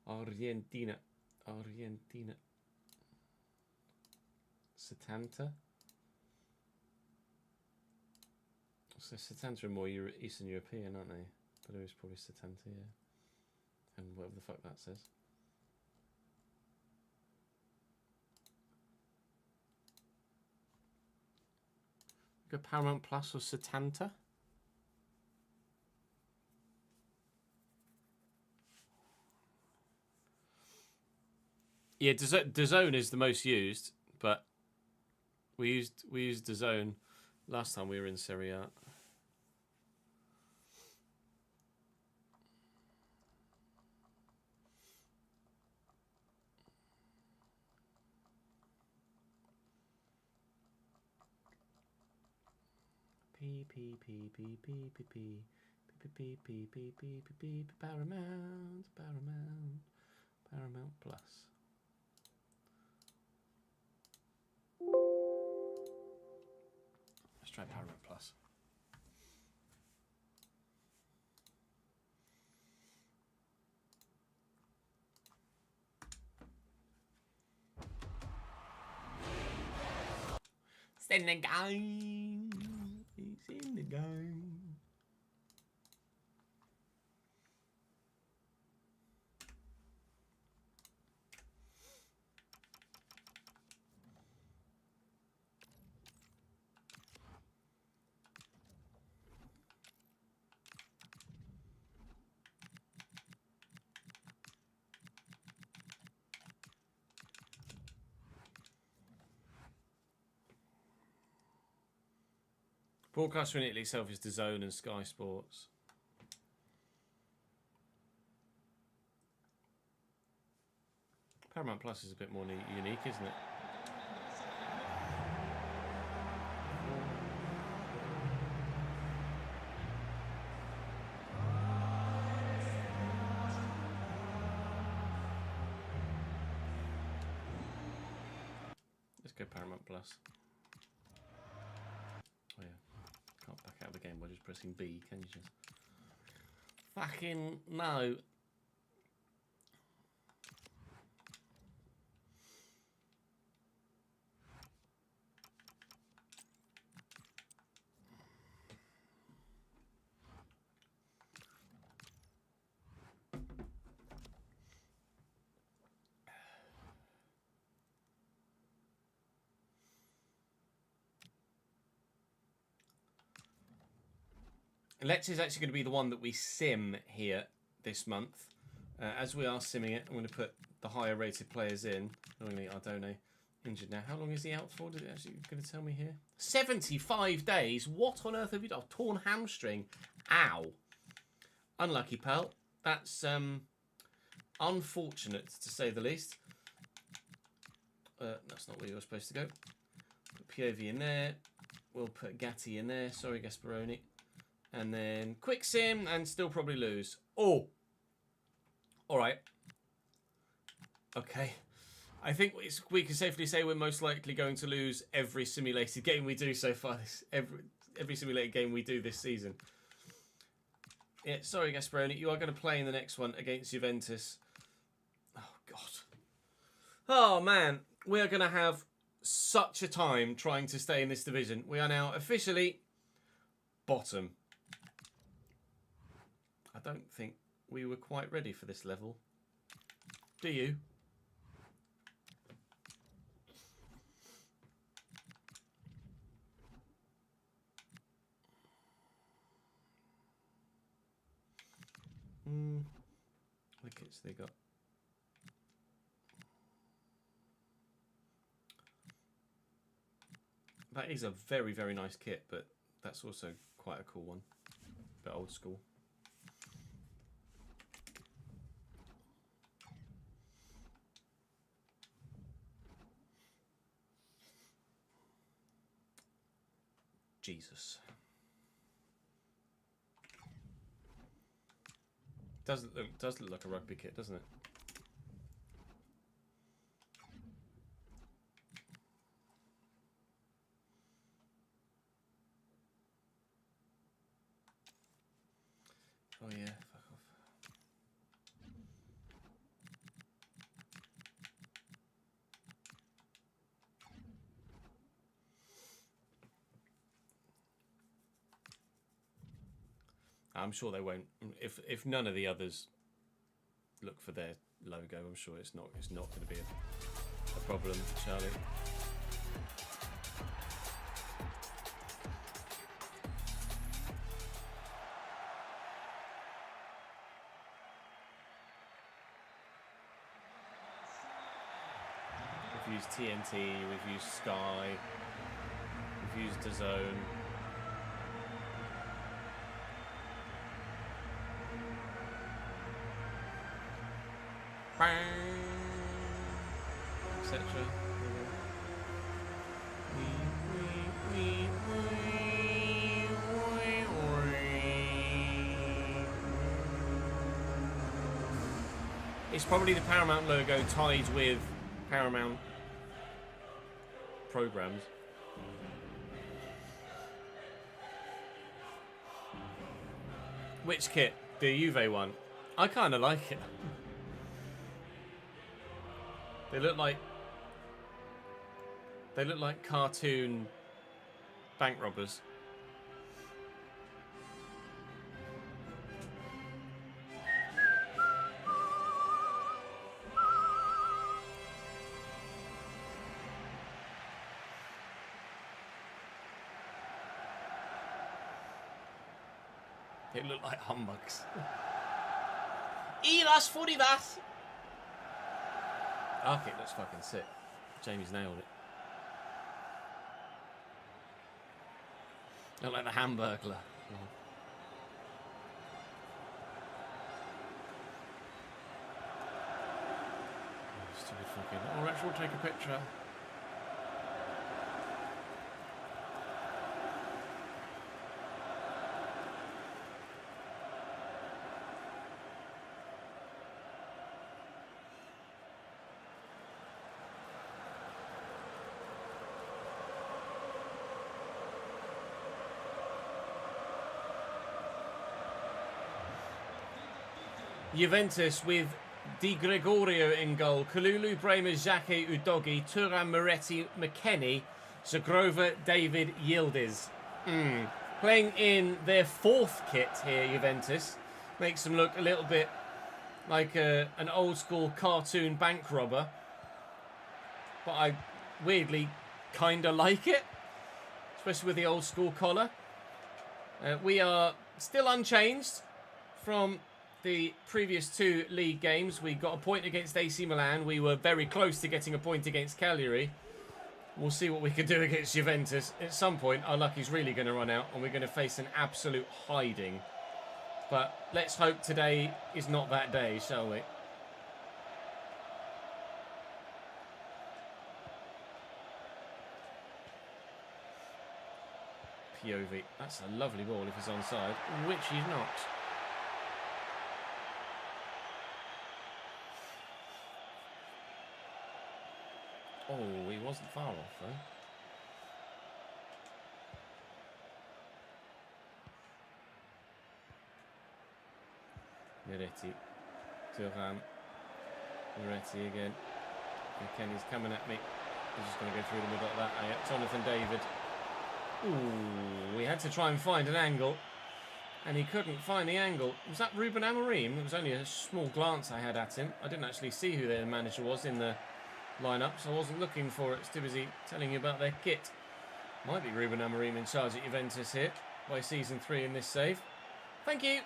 Argentina. Setanta. So Setanta are more Eastern European, aren't they? But it was probably Setanta, yeah. And whatever the fuck that says. Go Paramount Plus or Setanta. Yeah, DAZN is the most used, but we used DAZN last time we were in Serie A. Paramount Plus. Let's try Paramount Plus. It's in the game. It's in the game. Broadcaster in Italy itself is DAZN and Sky Sports. Paramount Plus is a bit more unique, isn't it? Let's go Paramount Plus. Oh yeah, can't back out of the game, would you? just pressing B, can you just? Fucking no. Let's is actually going to be the one that we sim here this month. As we are simming it, I'm going to put the higher rated players in. Only Ardone injured now. How long is he out for? Did it actually going to tell me here? 75 days? What on earth have you done? Torn hamstring. Ow. Unlucky, pal. That's unfortunate, to say the least. That's not where you were supposed to go. Put POV in there. We'll put Gatti in there. Sorry, Gasparoni. And then quick sim and still probably lose. Oh. All right. Okay. I think we can safely say we're most likely going to lose every simulated game we do so far. Every simulated game we do this season. Yeah, sorry, Gasparoni. You are going to play in the next one against Juventus. Oh, God. Oh, man. We are going to have such a time trying to stay in this division. We are now officially bottom. I don't think we were quite ready for this level. Do you? The kits they got. That is a very, very nice kit, but that's also quite a cool one. A bit old school. Jesus. Does look like a rugby kit, doesn't it? Oh yeah, fuck off. I'm sure they won't. If none of the others look for their logo, I'm sure it's not going to be a problem, Charlie. We've used TNT, we've used Sky, we've used DAZN. Etc. It's probably the Paramount logo tied with Paramount programs. Which kit? The Juve one. I kind of like it. They look like cartoon bank robbers. They look like humbugs. That's funny, that. Okay, looks fucking sick. Jamie's nailed it. Look like the Hamburglar. Oh. Stupid fucking. Alright, we'll take a picture. Juventus with Di Gregorio in goal. Kalulu, Bremer, Xhaka, Udogi, Thuram, Moretti, McKennie, Zagrova, David, Yildiz. Playing in their fourth kit here, Juventus. Makes them look a little bit like an old school cartoon bank robber. But I weirdly kind of like it. Especially with the old school collar. We are still unchanged from the previous 2 league games. We got a point against AC Milan. We were very close to getting a point against Cagliari. We'll see what we can do against Juventus. At some point, our luck is really going to run out and we're going to face an absolute hiding. But let's hope today is not that day, shall we? POV. That's a lovely ball if he's onside, which he's not. Oh, he wasn't far off though. Moretti, Thuram, Moretti again. Kenny's coming at me. He's just going to go through the middle like that. Jonathan David. Ooh, we had to try and find an angle, and he couldn't find the angle. Was that Ruben Amorim? It was only a small glance I had at him. I didn't actually see who their manager was in the lineup, so I wasn't looking for it. Too busy telling you about their kit. Might be Ruben Amorim in charge at Juventus here by season 3 in this save. Thank you.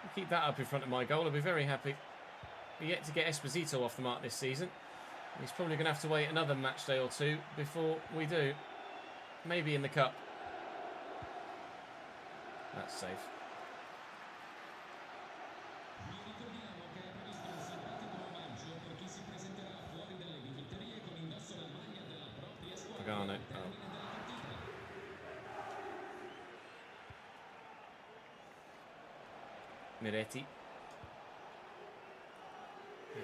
I'll keep that up in front of my goal. I'll be very happy. We're yet to get Esposito off the mark this season. He's probably going to have to wait another match day or 2 before we do. Maybe in the cup. That's safe. Pagano. Oh. Moretti.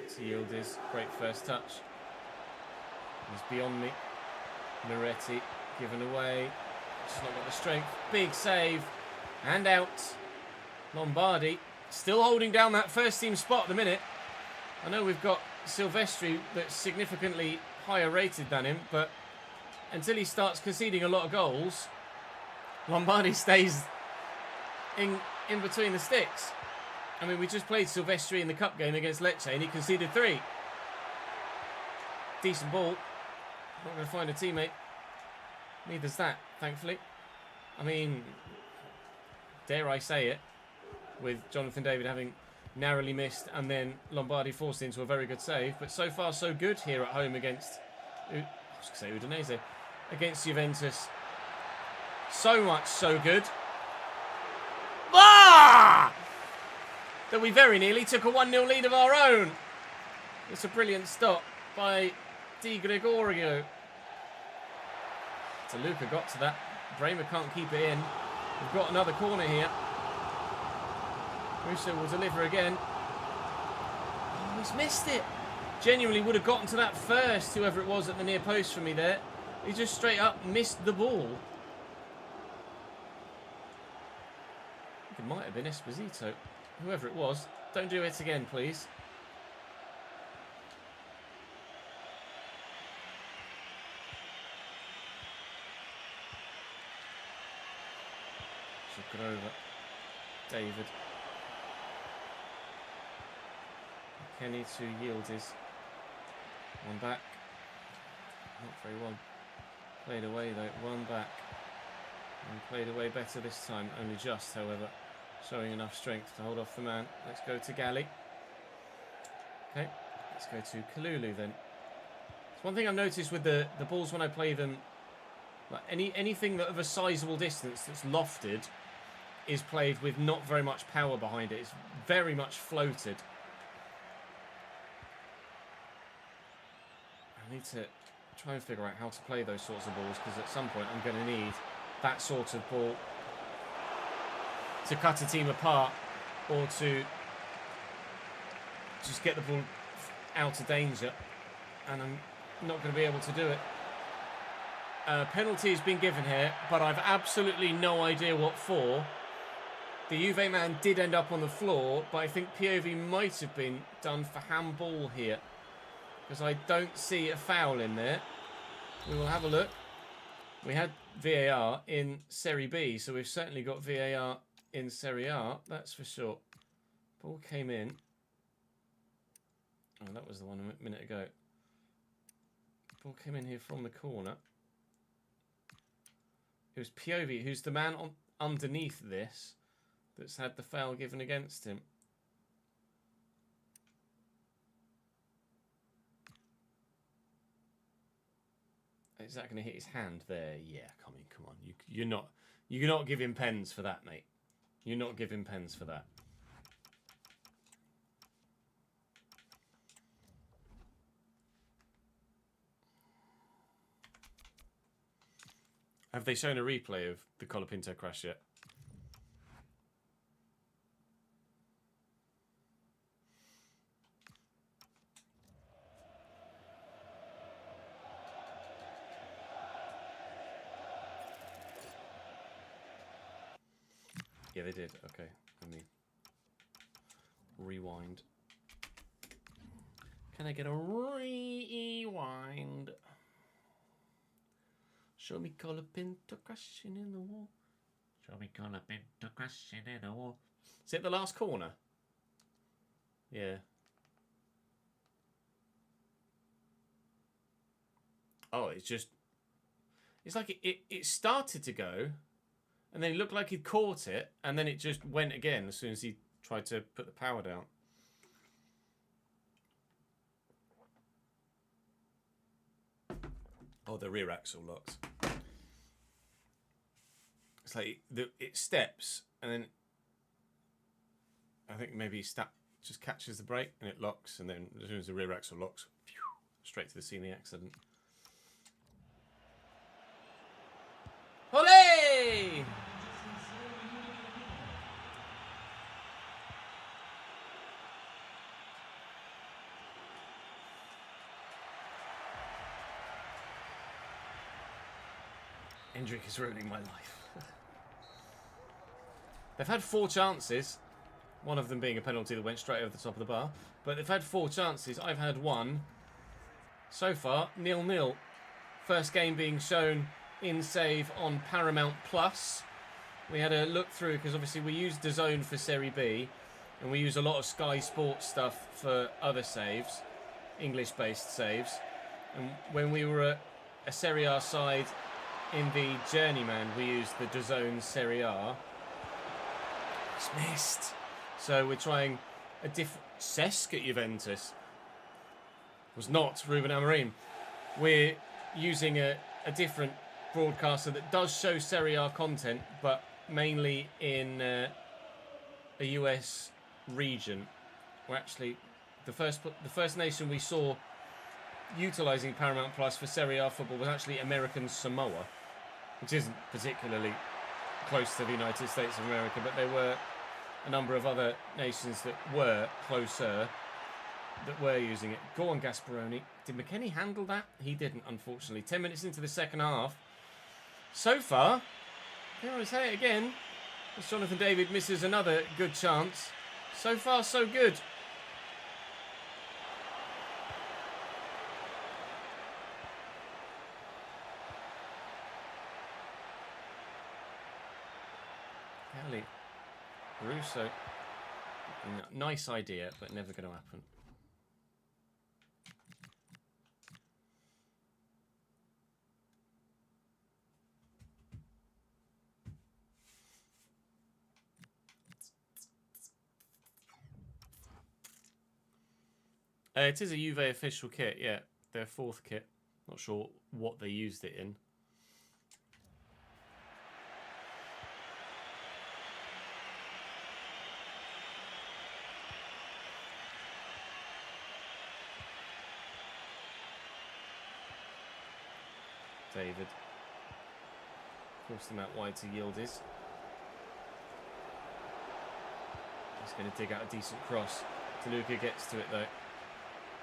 It's Yildiz. Great first touch. He's beyond me. Moretti. Given away. Just not got the strength. Big save. And out. Lombardi. Still holding down that first team spot at the minute. I know we've got Silvestri that's significantly higher rated than him, but until he starts conceding a lot of goals, Lombardi stays in between the sticks. I mean, we just played Silvestri in the cup game against Lecce and he conceded 3. Decent ball. Not going to find a teammate. Neither's that, thankfully. I mean, dare I say it, with Jonathan David having narrowly missed and then Lombardi forced into a very good save. But so far, so good here at home against, I was going to say Udinese, against Juventus. So much so good. Ah! That we very nearly took a 1-0 lead of our own. It's a brilliant stop by Di Gregorio. Luca got to that. Bremer can't keep it in. We've got another corner here. Russo will deliver again. Oh, he's missed it. Genuinely would have gotten to that first, whoever it was at the near post for me there. He just straight up missed the ball. I think it might have been Esposito. Whoever it was. Don't do it again, please. Over David. Kenny to Yildiz. One back. Not very well. Played away though. One back. And played away better this time. Only just, however. Showing enough strength to hold off the man. Let's go to Galli. Okay. Let's go to Kalulu then. It's one thing I've noticed with the balls when I play them. Like anything that of a sizable distance that's lofted is played with not very much power behind it. It's very much floated. I need to try and figure out how to play those sorts of balls, because at some point I'm going to need that sort of ball to cut a team apart or to just get the ball out of danger, and I'm not going to be able to do it. Penalty has been given here, but I've absolutely no idea what for. The Juve man did end up on the floor, but I think POV might have been done for handball here, because I don't see a foul in there. We will have a look. We had VAR in Serie B, so we've certainly got VAR in Serie A, that's for sure. Ball came in. Oh, that was the one a minute ago. Ball came in here from the corner. It was POV, who's the man on underneath this, that's had the foul given against him. Is that going to hit his hand there? Yeah, come on. You're not giving pens for that, mate. You're not giving pens for that. Have they shown a replay of the Colapinto crash yet? Yeah, they did. Okay, let me rewind. Can I get a rewind? Show me Colapinto crashing in the wall. Show me Colapinto crashing in the wall. Is it the last corner? Yeah. Oh, it's just... It's like it started to go, and then it looked like he'd caught it, and then it just went again as soon as he tried to put the power down. Oh, the rear axle locked. It's like it steps, and then I think maybe just catches the brake, and it locks, and then as soon as the rear axle locks, phew, straight to the scene of the accident. Olé! Hendrick is ruining my life. They've had 4 chances, one of them being a penalty that went straight over the top of the bar, but they've had 4 chances. I've had 1. So far, 0-0. First game being shown in save on Paramount Plus. We had a look through because obviously we use DAZN for Serie B, and we use a lot of Sky Sports stuff for other saves, English-based saves. And when we were at a Serie A side in the Journeyman, we used the DAZN Serie A. It's missed. So we're trying a different... Cesc at Juventus. Was not Ruben Amorim. We're using a different broadcaster that does show Serie A content, but mainly in a US region. We're actually the first nation we saw utilising Paramount Plus for Serie A football was actually American Samoa, which isn't particularly close to the United States of America, but there were a number of other nations that were closer that were using it. Go on, Gasparoni. Did McKennie handle that? He didn't, unfortunately. 10 minutes into the second half. So far, can I say it again, as Jonathan David misses another good chance. So far, so good. Kelly. Russo. Nice idea, but never going to happen. It is a Juve official kit, yeah. Their 4th kit. Not sure what they used it in. David. Forced him out wide to Yildiz. He's going to dig out a decent cross. DeLuca gets to it though.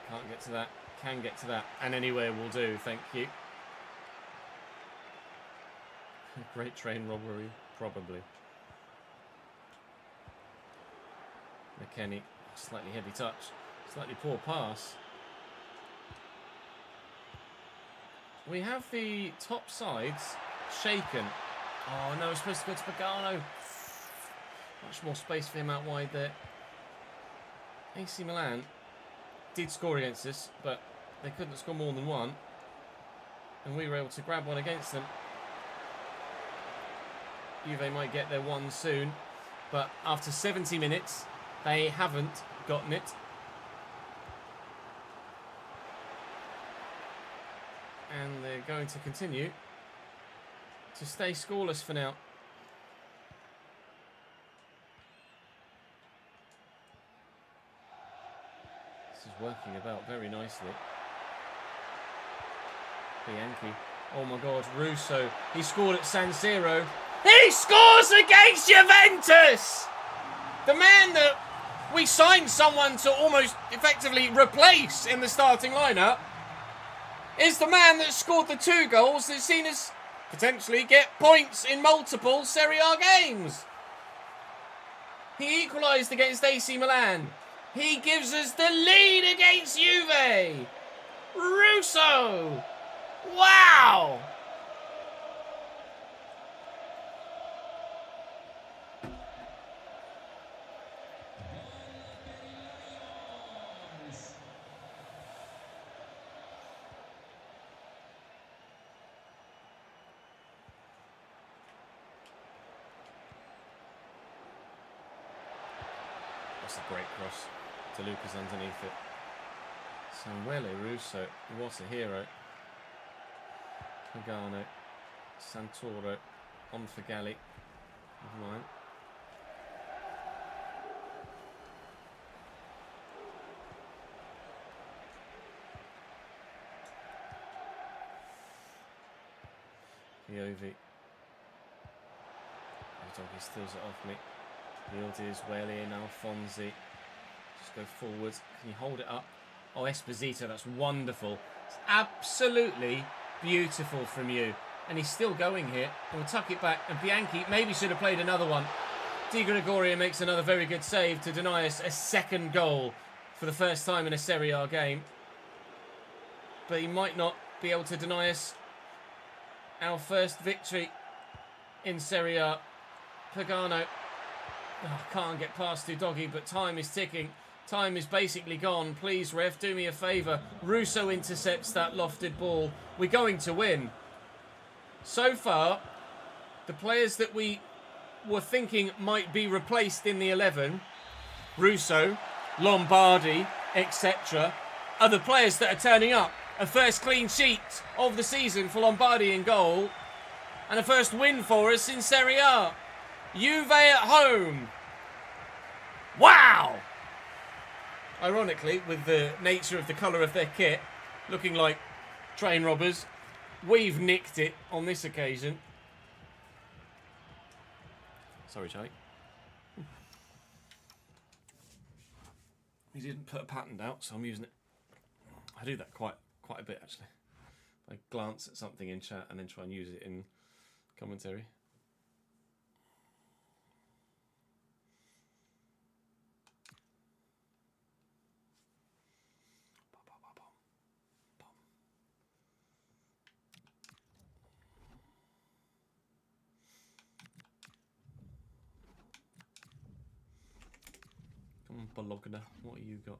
Can't get to that. Can get to that. And anywhere will do, thank you. Great train robbery, probably. McKennie, slightly heavy touch, slightly poor pass. We have the top sides shaken. Oh no, it's supposed to go to Pagano. Much more space for him out wide there. AC Milan did score against us, but they couldn't score more than one. And we were able to grab one against them. Juve might get their one soon, but after 70 minutes, they haven't gotten it. And they're going to continue to stay scoreless for now. This is working about very nicely. Bianchi. Oh my God, Russo. He scored at San Siro. He scores against Juventus! The man that we signed someone to almost effectively replace in the starting lineup is the man that scored the 2 goals that's seen us potentially get points in multiple Serie A games. He equalised against AC Milan. He gives us the lead against Juve. Russo. Wow. That's a great cross to Lucas underneath it. Samuele Russo, what a hero. Pagano, Santoro, on for Galli. Never mind. Piovi. Doggy steals it off me. Yildiz, Welly and Alfonsi. Just go forwards. Can you hold it up? Oh, Esposito, that's wonderful. It's absolutely beautiful from you. And he's still going here. And we'll tuck it back. And Bianchi maybe should have played another one. Di Gregorio makes another very good save to deny us a second goal for the first time in a Serie A game. But he might not be able to deny us our first victory in Serie A. Pagano. Oh, can't get past Udogi, but time is ticking. Time is basically gone. Please, ref, do me a favour. Russo intercepts that lofted ball. We're going to win. So far, the players that we were thinking might be replaced in the 11, Russo, Lombardi, etc., are the players that are turning up. A first clean sheet of the season for Lombardi in goal, and a first win for us in Serie A. Juve at home. Wow! Ironically, with the nature of the colour of their kit, looking like train robbers, we've nicked it on this occasion. Sorry, Charlie. He didn't put a patent out, so I'm using it. I do that quite a bit, actually. I glance at something in chat and then try and use it in commentary. Come on, Bologna, what have you got?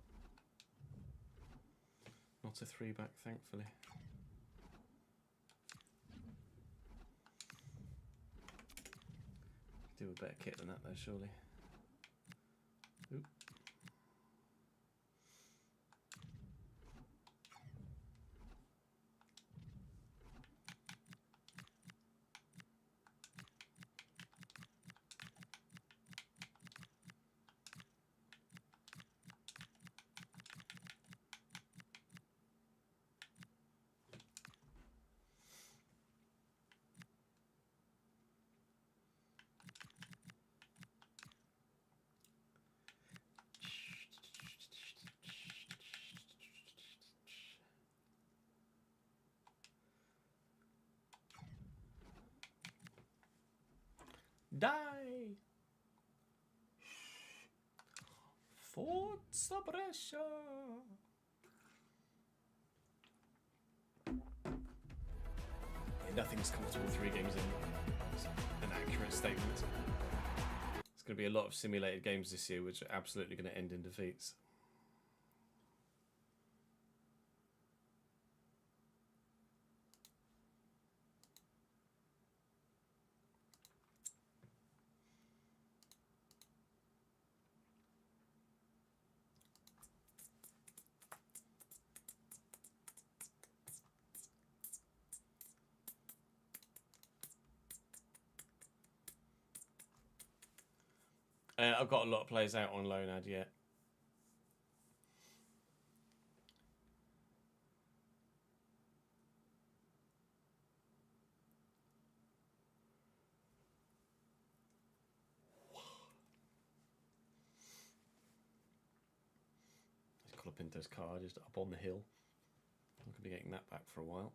Not a 3-back, thankfully. Do a better kit than that, though, surely. Oop. Forza Brescia. Yeah, nothing's comfortable 3 games in. It's an accurate statement. There's going to be a lot of simulated games this year, which are absolutely going to end in defeats. I've got a lot of players out on loan ad yet. There's Colapinto's car just up on the hill. I'm going to be getting that back for a while.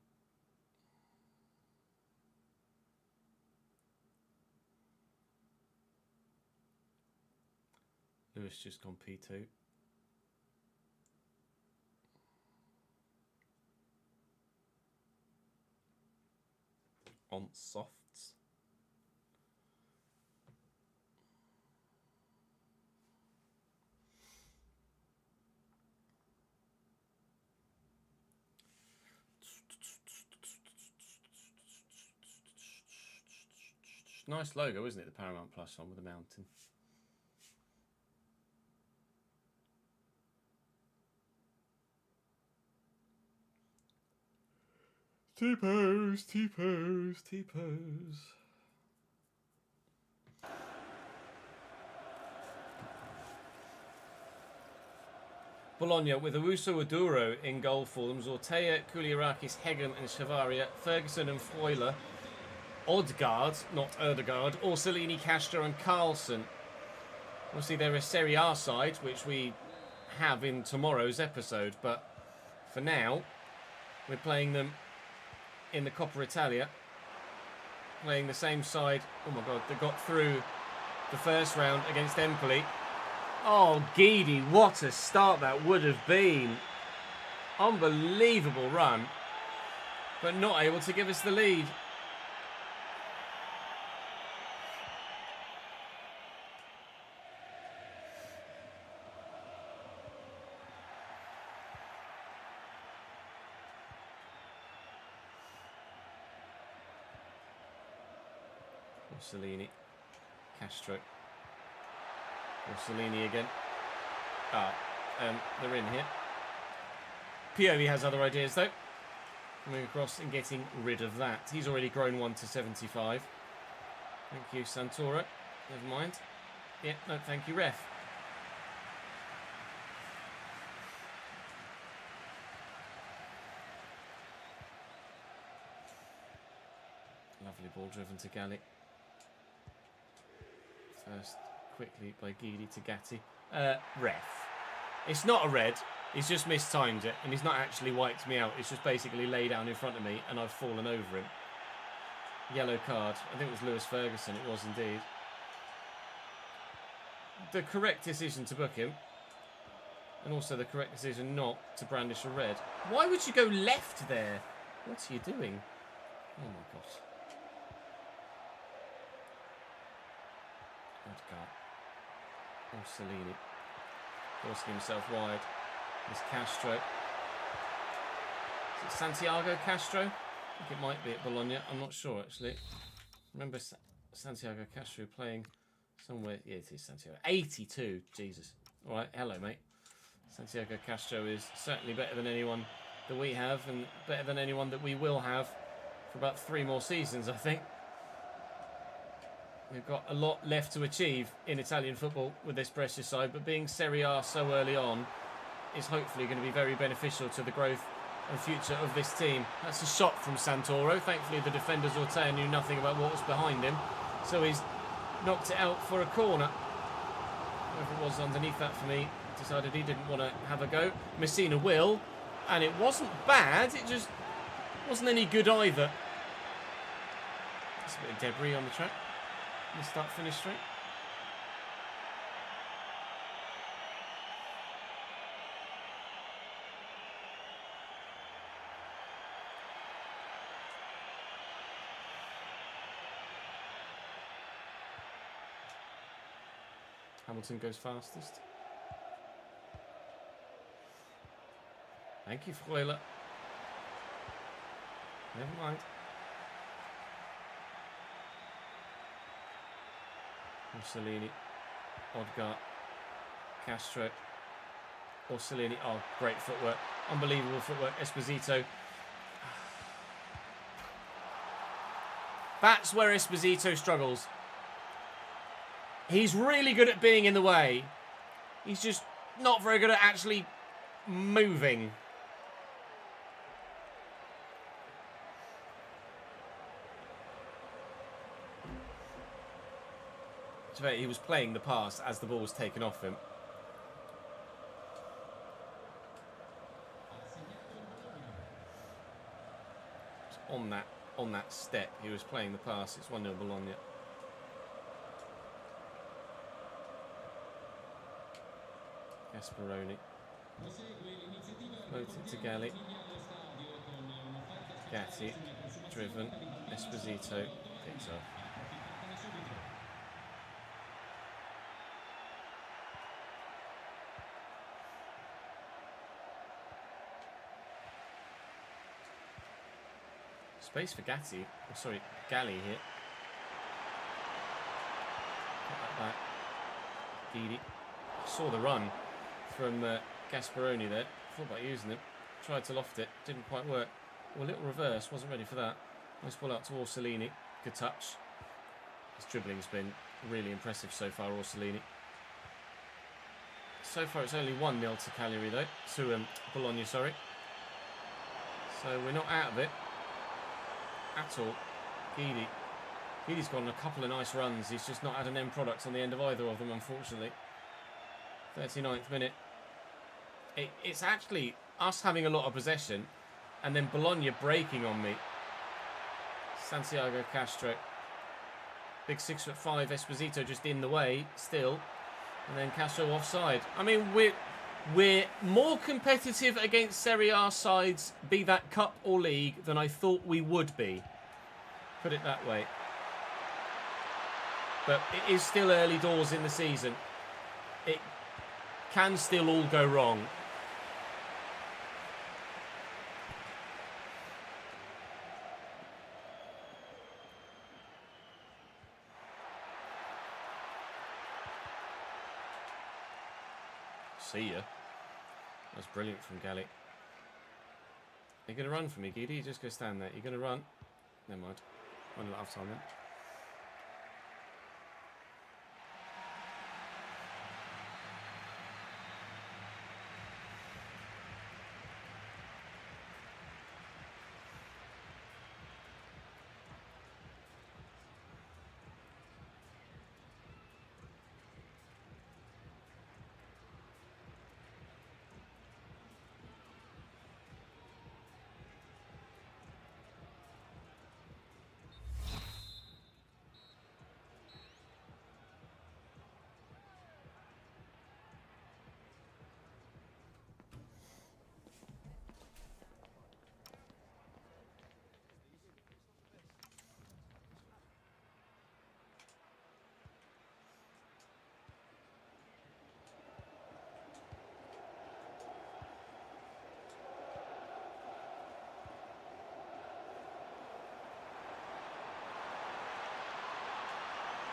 Lewis just gone P2. On softs. Nice logo, isn't it? The Paramount Plus one with the mountain. T-pose, T-pose, T-pose. Bologna with Owusu Aduro in goal for them. Zortea, Kouliarakis, Hegem and Chavaria, Ferguson and Freuler, Odegaard, not Erdegaard, Orsolini, Castro and Carlson. Obviously they're a Serie A side, which we have in tomorrow's episode, but for now, we're playing them in the Coppa Italia, playing the same side. Oh my God, they got through the first round against Empoli. Oh, Guidi, what a start that would have been. Unbelievable run, but not able to give us the lead. Orsolini, Castro, Orsolini again. They're in here. Pioli has other ideas though. Coming across and getting rid of that. He's already grown 1 to 75. Thank you, Santoro. Never mind. Yeah, no, thank you, ref. Lovely ball driven to Gallic. First, quickly by Guidi to Gatti. Ref. It's not a red. He's just mistimed it, and he's not actually wiped me out. It's just basically lay down in front of me, and I've fallen over him. Yellow card. I think it was Lewis Ferguson. It was indeed. The correct decision to book him, and also the correct decision not to brandish a red. Why would you go left there? What are you doing? Oh my God. Odegaard. Orsolini. Forcing himself wide. There's Castro. Is it Santiago Castro? I think it might be at Bologna. I'm not sure, actually. Remember Santiago Castro playing somewhere. Yeah, it is Santiago. 82. Jesus. All right. Hello, mate. Santiago Castro is certainly better than anyone that we have, and better than anyone that we will have for about 3 more seasons, I think. We've got a lot left to achieve in Italian football with this Brescia side, but being Serie A so early on is hopefully going to be very beneficial to the growth and future of this team. That's a shot from Santoro. Thankfully, the defender Zortea knew nothing about what was behind him, so he's knocked it out for a corner. Whoever it was underneath that for me decided he didn't want to have a go. Messina will, and it wasn't bad, it just wasn't any good either. There's a bit of debris on the track. Let's start finish straight. Hamilton goes fastest. Thank you, Freuler. Never mind. Mussolini, Odgaard, Castro, Orsolini. Oh, great footwork. Unbelievable footwork. Esposito. That's where Esposito struggles. He's really good at being in the way. He's just not very good at actually moving. He was playing the pass as the ball was taken off him. On that step, he was playing the pass. It's 1-0 Bologna. Gasparoni. Floated to Galli. Gatti. Driven. Esposito. Picks up. Space for Gatti. Oh, sorry, Galli here. Not like that. Guidi. Saw the run from Gasparoni there. Thought about using it. Tried to loft it. Didn't quite work. Well, a little reverse. Wasn't ready for that. Nice ball out to Orsolini. Good touch. His dribbling's been really impressive so far, Orsolini. So far, it's only 1-0 to Cagliari, though. To Bologna, sorry. So we're not out of it at all. Guidi's gone a couple of nice runs. He's just not had an end product on the end of either of them, unfortunately. 39th minute. It's actually us having a lot of possession and then Bologna breaking on me. Santiago Castro. Big 6'5" Esposito just in the way still. And then Castro offside. I mean, we're more competitive against Serie A sides, be that cup or league, than I thought we would be. Put it that way. But it is still early doors in the season. It can still all go wrong. See ya. That's brilliant from Galli. You're going to run for me, Guidi? You're just going to stand there. You're going to run? Never mind. 1-0 half time then.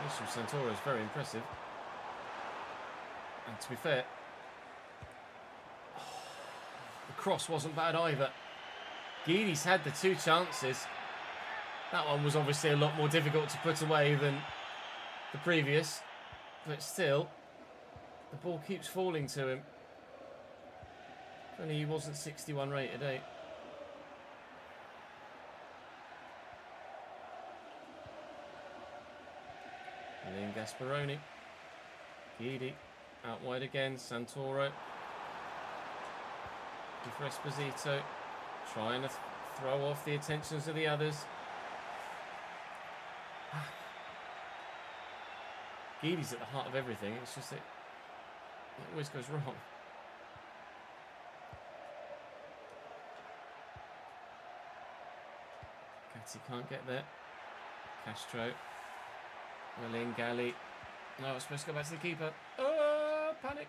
This from Santoro is very impressive. And to be fair, the cross wasn't bad either. Guidi's had the two chances. That one was obviously a lot more difficult to put away than the previous. But still, the ball keeps falling to him. If only he wasn't 61 rated, eh? And then Gasparoni. Guidi. Out wide again. Santoro. For Esposito. Trying to throw off the attentions of the others. Guidi's at the heart of everything. It's just that it always goes wrong. Gatti can't get there. Castro. Galli. No, it's supposed to go back to the keeper. Panic.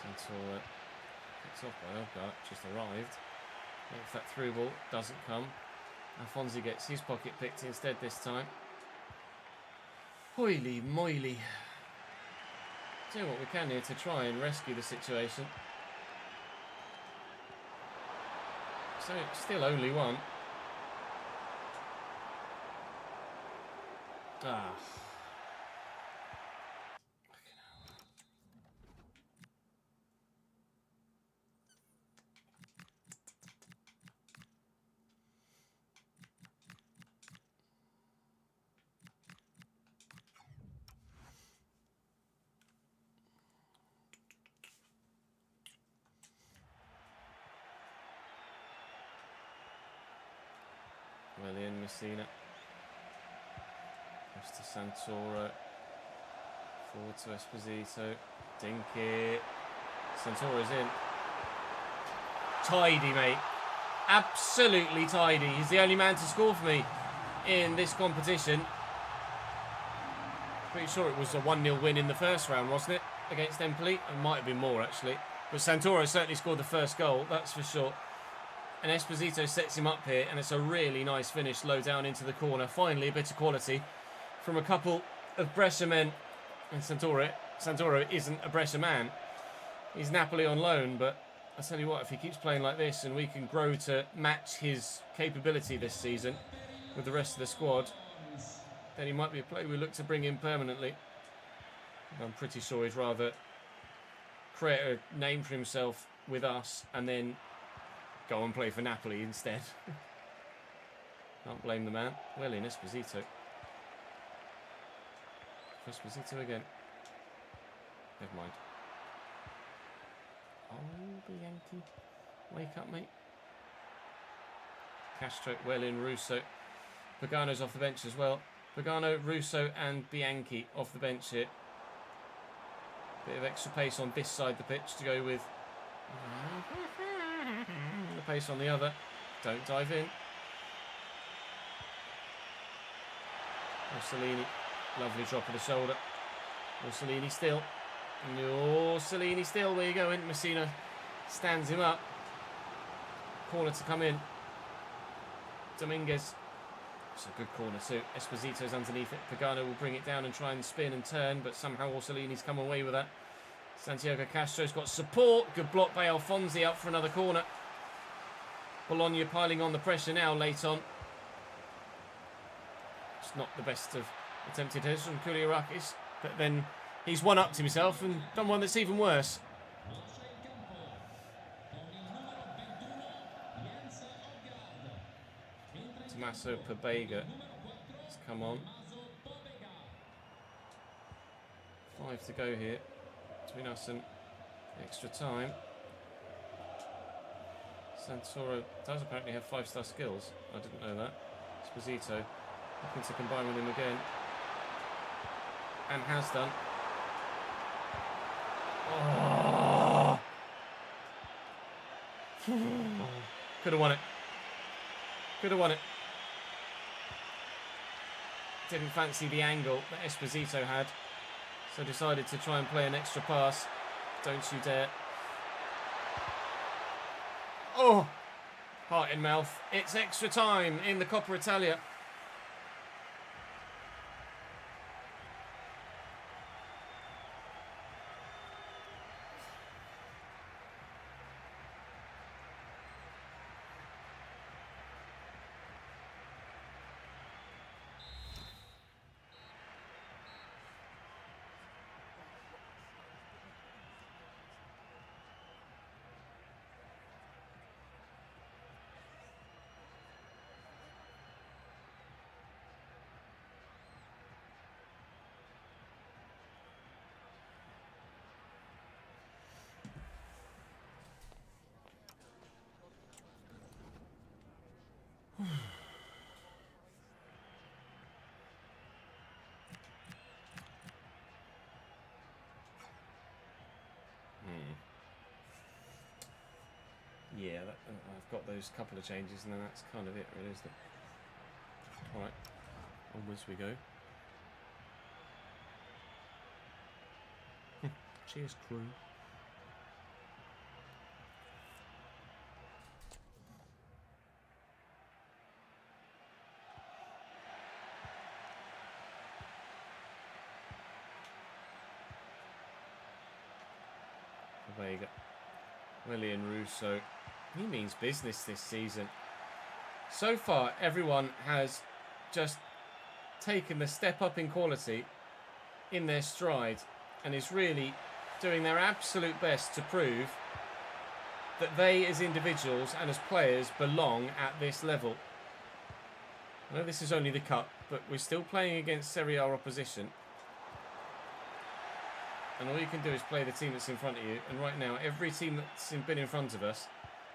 Santora picks off by Elgar, just arrived. If that through ball doesn't come, Alfonsi gets his pocket picked instead this time. Hoily moily. Do what we can here to try and rescue the situation. So it's still only one. Ah. Well in, Messina. Goes to Santoro. Forward to Esposito. Dinky. Santoro's in. Tidy, mate. Absolutely tidy. He's the only man to score for me in this competition. Pretty sure it was a 1-0 win in the first round, wasn't it? Against Empoli. It might have been more, actually. But Santoro certainly scored the first goal, that's for sure. And Esposito sets him up here, and it's a really nice finish low down into the corner. Finally, a bit of quality from a couple of Brescia men. And Santoro isn't a Brescia man. He's Napoli on loan, but I tell you what, if he keeps playing like this and we can grow to match his capability this season with the rest of the squad, then he might be a player we look to bring in permanently. I'm pretty sure he'd rather create a name for himself with us and then go and play for Napoli instead. Can't blame the man. Well in, Esposito. Esposito again. Never mind. Oh, Bianchi. Wake up, mate. Castro, well in, Russo. Pagano's off the bench as well. Pagano, Russo and Bianchi off the bench here. Bit of extra pace on this side of the pitch to go with the pace on the other. Don't dive in. Orsolini, lovely drop of the shoulder. Orsolini still. Orsolini still, where you going? Messina stands him up. Corner to come in. Dominguez. It's a good corner too. Esposito's underneath it. Pagano will bring it down and try and spin and turn, but somehow Orsolini's come away with that. Santiago Castro's got support. Good block by Alfonsi up for another corner. Bologna piling on the pressure now late on. It's not the best of attempted headers from Kouliarakis, but then he's one-upped himself and done one that's even worse. Tommaso Pobega has come on. 5 to go here between us and extra time. Santoro does apparently have 5-star skills. I didn't know that. Esposito looking to combine with him again. And has done. Oh. Could have won it. Could have won it. Didn't fancy the angle that Esposito had, so decided to try and play an extra pass. Don't you dare. Oh! Heart in mouth. It's extra time in the Coppa Italia. Yeah, I've got those couple of changes, and then that's kind of it, really, isn't it? All right, onwards we go. Cheers, crew. There you go. Lillian Russo. He means business this season. So far, everyone has just taken the step up in quality in their stride and is really doing their absolute best to prove that they as individuals and as players belong at this level. I know this is only the cup, but we're still playing against Serie A opposition. And all you can do is play the team that's in front of you. And right now, every team that's been in front of us,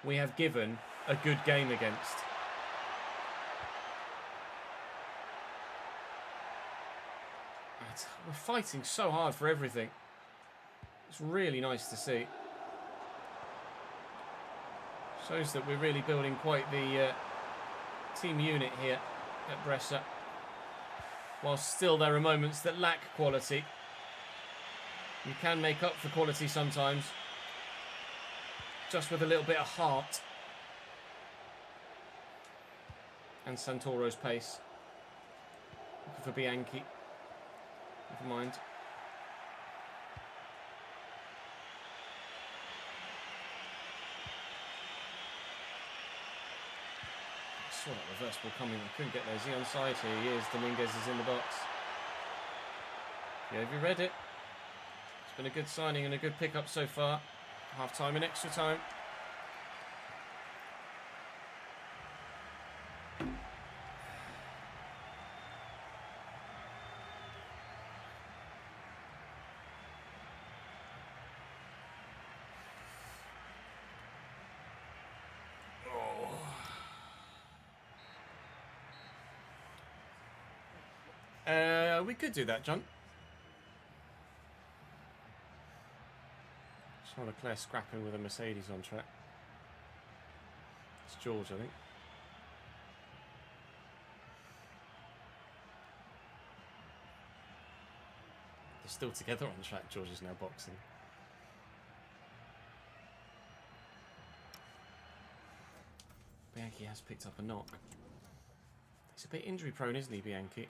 we have given a good game against. We're fighting so hard for everything. It's really nice to see. Shows that we're really building quite the team unit here at Brescia. Whilst still there are moments that lack quality. You can make up for quality sometimes, just with a little bit of heart. And Santoro's pace. Looking for Bianchi. Never mind. I saw that reverse ball coming. I couldn't get there. Is he onside? Here he is. Dominguez is in the box. Yeah, have you read it? It's been a good signing and a good pickup so far. Half time and extra time. We could do that, John. Charles Leclerc scrapping with a Mercedes on track. It's George, I think. They're still together on track. George is now boxing. Bianchi has picked up a knock. He's a bit injury prone, isn't he, Bianchi?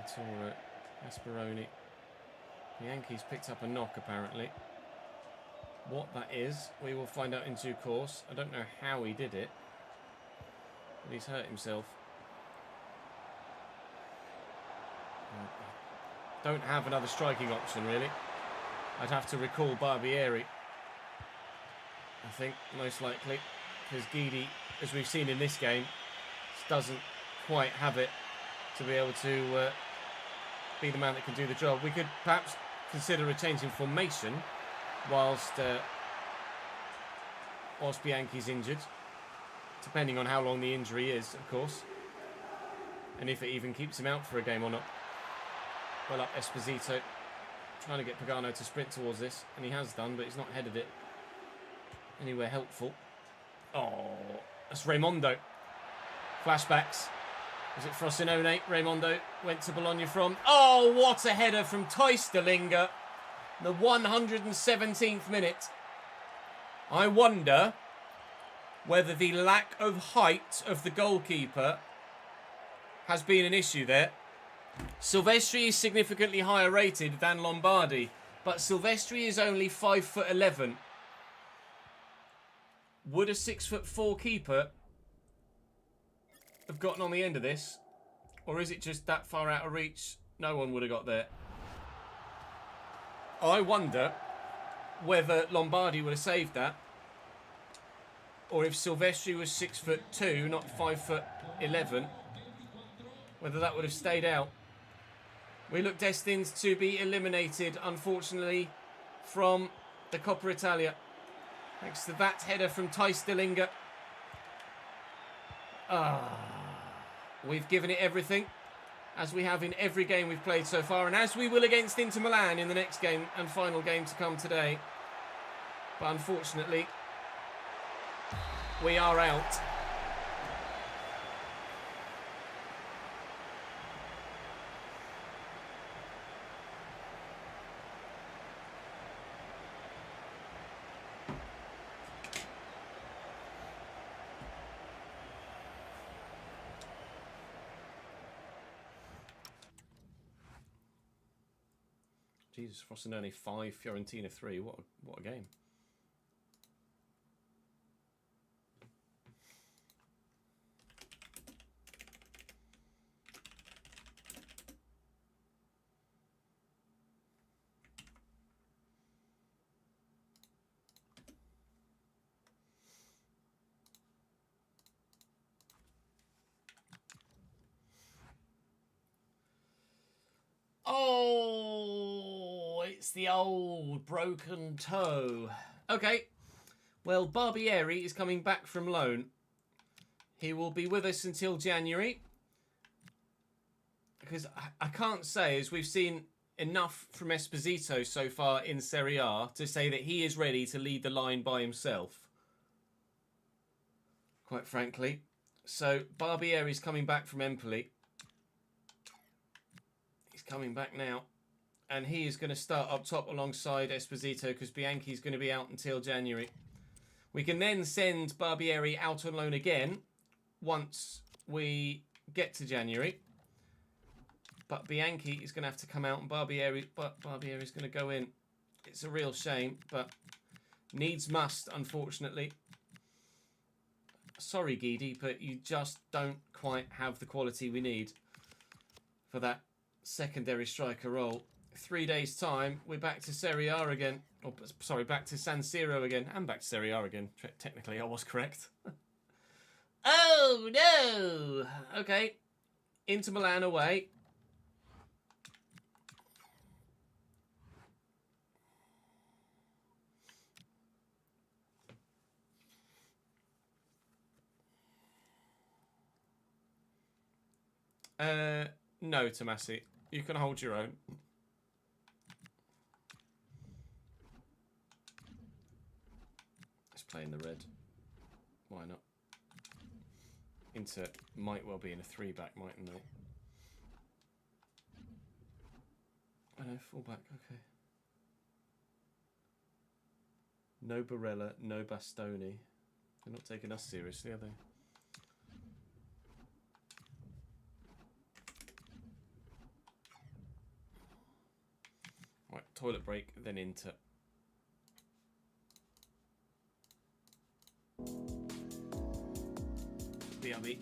Santoro, Asperoni. Bianchi's picked up a knock, apparently. What that is, we will find out in due course. I don't know how he did it, but he's hurt himself. Don't have another striking option, really. I'd have to recall Barbieri, I think, most likely, because Guidi, as we've seen in this game, doesn't quite have it to be able to be the man that can do the job. We could perhaps consider a change in formation whilst Bianchi's injured, depending on how long the injury is, of course, and if it even keeps him out for a game or not. Well up Esposito, trying to get Pagano to sprint towards this, and he has done, but he's not headed it anywhere helpful. Oh, that's Raimondo. Flashbacks. Was it Frosinone? Raimondo went to Bologna from. Oh, what a header from Teustlinger. The 117th minute. I wonder whether the lack of height of the goalkeeper has been an issue there. Silvestri is significantly higher rated than Lombardi, but Silvestri is only 5'11". Would a 6'4" keeper have gotten on the end of this? Or is it just that far out of reach? No one would have got there. I wonder whether Lombardi would have saved that, or if Silvestri was 6'2", not 5'11", whether that would have stayed out. We look destined to be eliminated, unfortunately, from the Coppa Italia, thanks to that header from Teustlinger. We've given it everything. as we have in every game we've played so far, and as we will against Inter Milan in the next game and final game to come today. But unfortunately, we are out. Jesus, Frosinone 5, Fiorentina 3. What a game. Oh, it's the old broken toe. Okay, well, Barbieri is coming back from loan. He will be with us until January. Because I can't say, as we've seen enough from Esposito so far in Serie A, to say that he is ready to lead the line by himself. Quite frankly. So, Barbieri's coming back from Empoli. Coming back now, and he is going to start up top alongside Esposito because Bianchi's going to be out until January. We can then send Barbieri out on loan again once we get to January, but Bianchi is going to have to come out and Barbieri is going to go in. It's a real shame, but needs must, unfortunately. Sorry, Guidi, but you just don't quite have the quality we need for that secondary striker role. 3 days time, we're back to Serie A again. Oh, sorry, back to San Siro again. And back to Serie A again. Technically, I was correct. Oh, no! Okay. Inter Milan away. No, Tomasi. You can hold your own. Let's play in the red. Why not? Inter might well be in a 3-back, mightn't they? I know, 4-back, okay. No Barella, no Bastoni. They're not taking us seriously, are they? Right, toilet break, then Inter. BRB.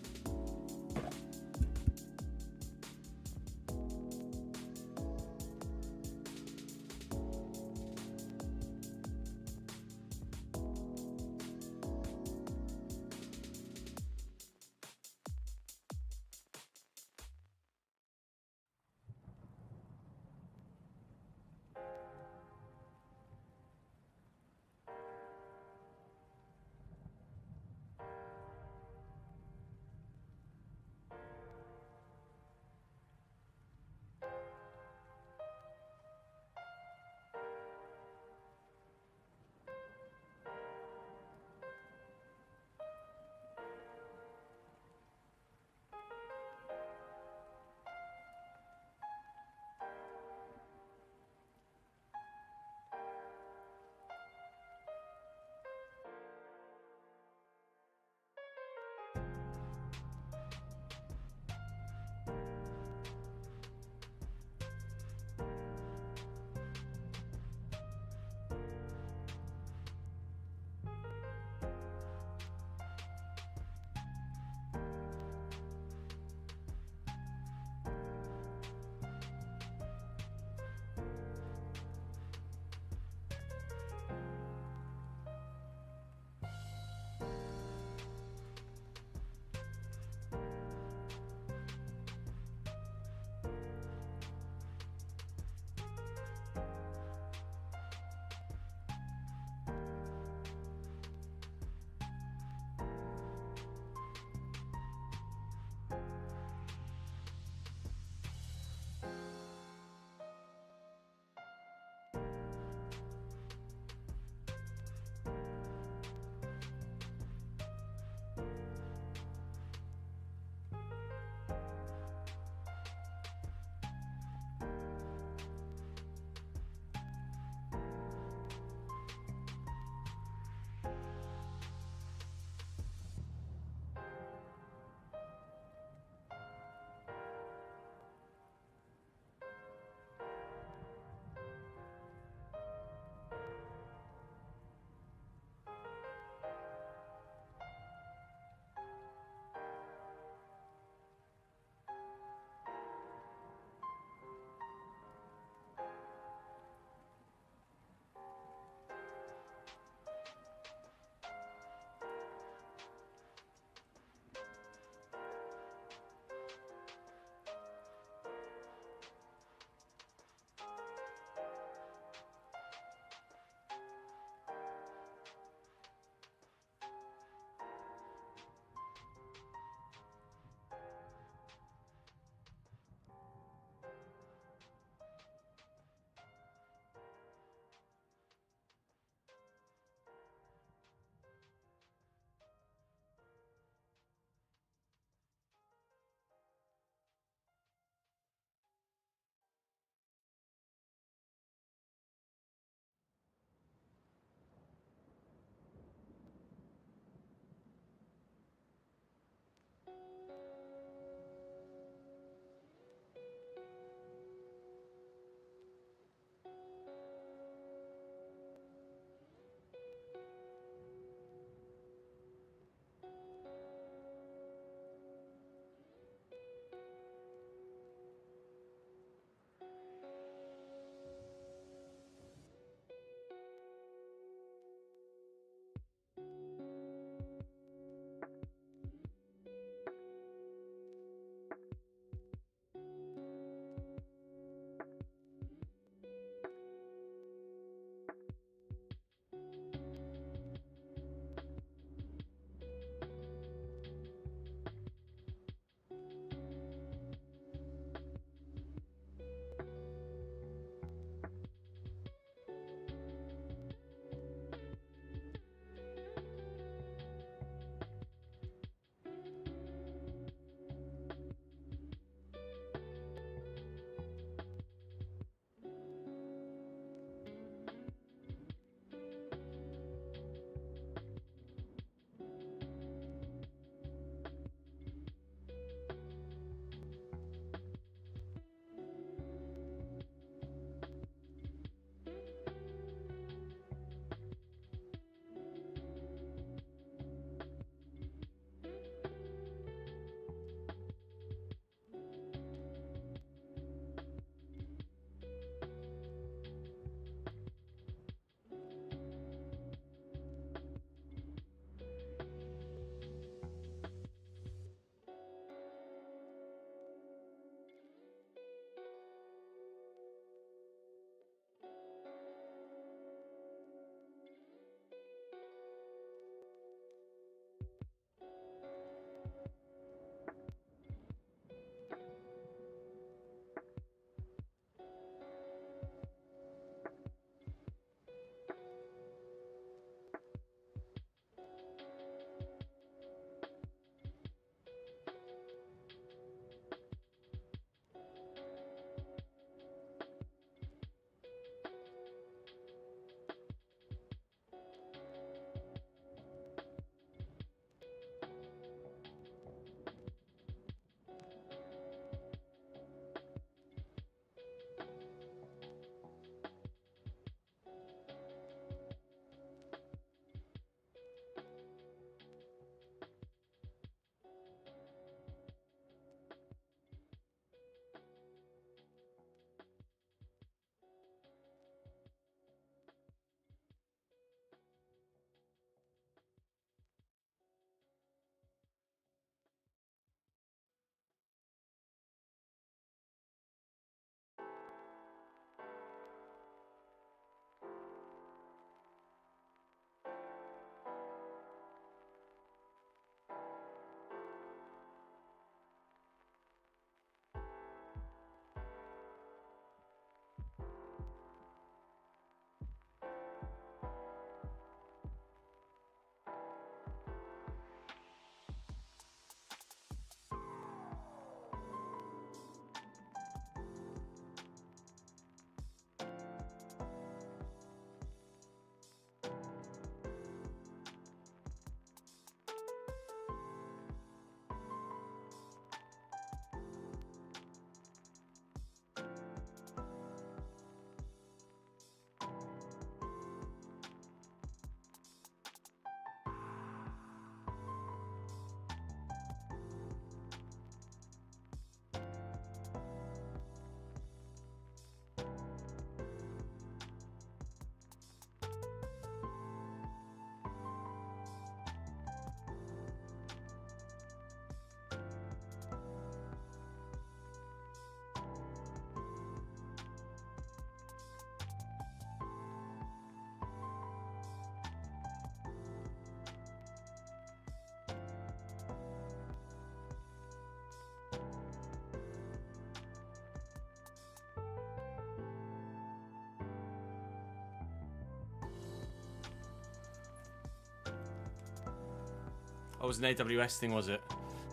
Oh, it was an AWS thing, was it?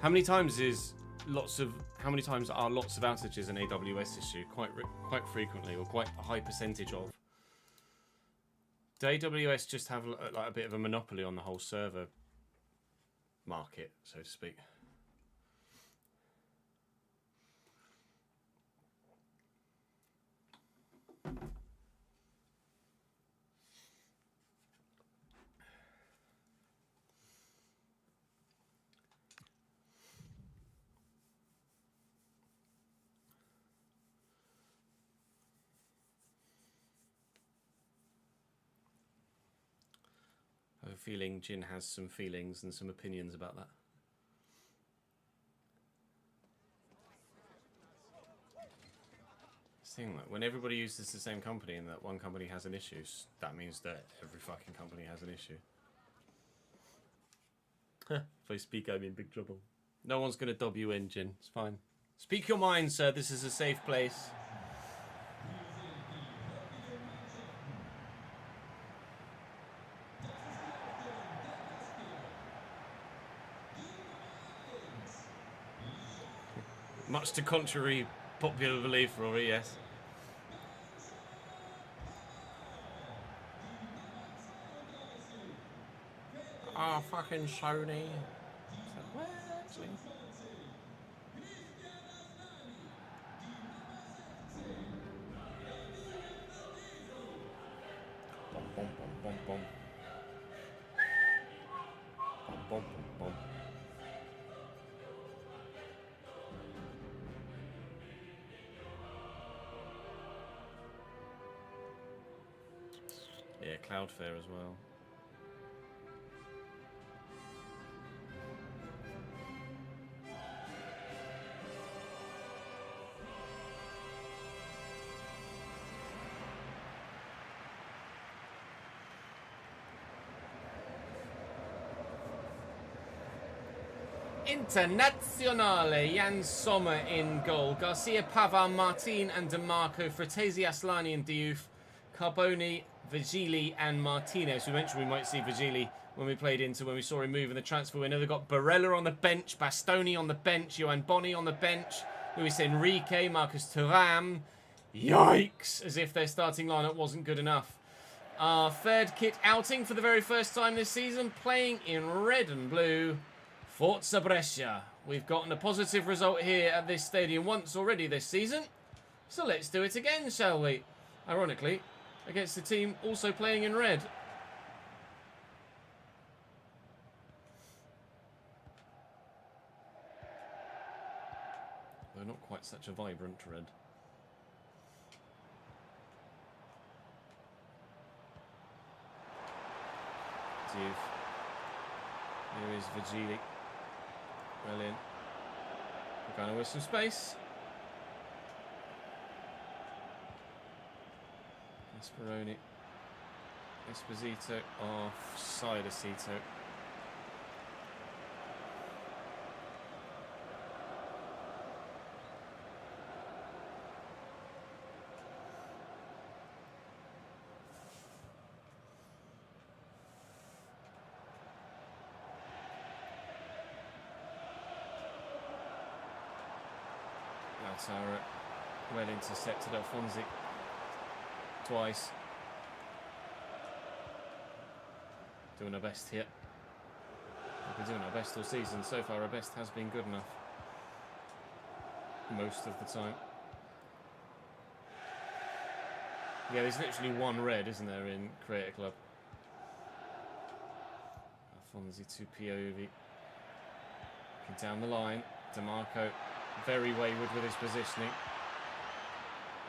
How many times are lots of outages an AWS issue? Quite frequently, or quite a high percentage of. Do AWS just have like a bit of a monopoly on the whole server market, so to speak? I have a feeling Jin has some feelings and some opinions about that. Thing like when everybody uses the same company and that one company has an issue, that means that every fucking company has an issue. If I speak, I'm in big trouble. No one's gonna dob you in, Jin. It's fine. Speak your mind, sir. This is a safe place. Much to contrary popular belief, Rory, yes. Oh, fucking Sony. Well, actually. Bum, bum, bum, bum, bum. Bum, bum, bum, bum. Yeah, Cloudflare as well. Internazionale, Jan Sommer in goal. Garcia, Pavard, Martin and DeMarco, Fratesi, Aslani and Diouf, Carboni, Vigili and Martinez. We mentioned we might see Vigili when we saw him move in the transfer window. They've got Barella on the bench, Bastoni on the bench, Johan Boni on the bench, Luis Enrique, Marcus Thuram. Yikes! As if their starting lineup wasn't good enough. Our third kit outing for the very first time this season, playing in red and blue. Forza Brescia. We've gotten a positive result here at this stadium once already this season. So let's do it again, shall we? Ironically, against the team also playing in red. Though not quite such a vibrant red. Here is Vigili. Brilliant. We're going with some space. Esperoni. Esposito offside Acito. Lautaro, well intercepted Alfonsi twice. Doing our best here. We've been doing our best all season. So far our best has been good enough. Most of the time. Yeah, there's literally one red, isn't there, in Creator Club. Alfonsi to Piovi. Down the line. DeMarco. Very wayward with his positioning.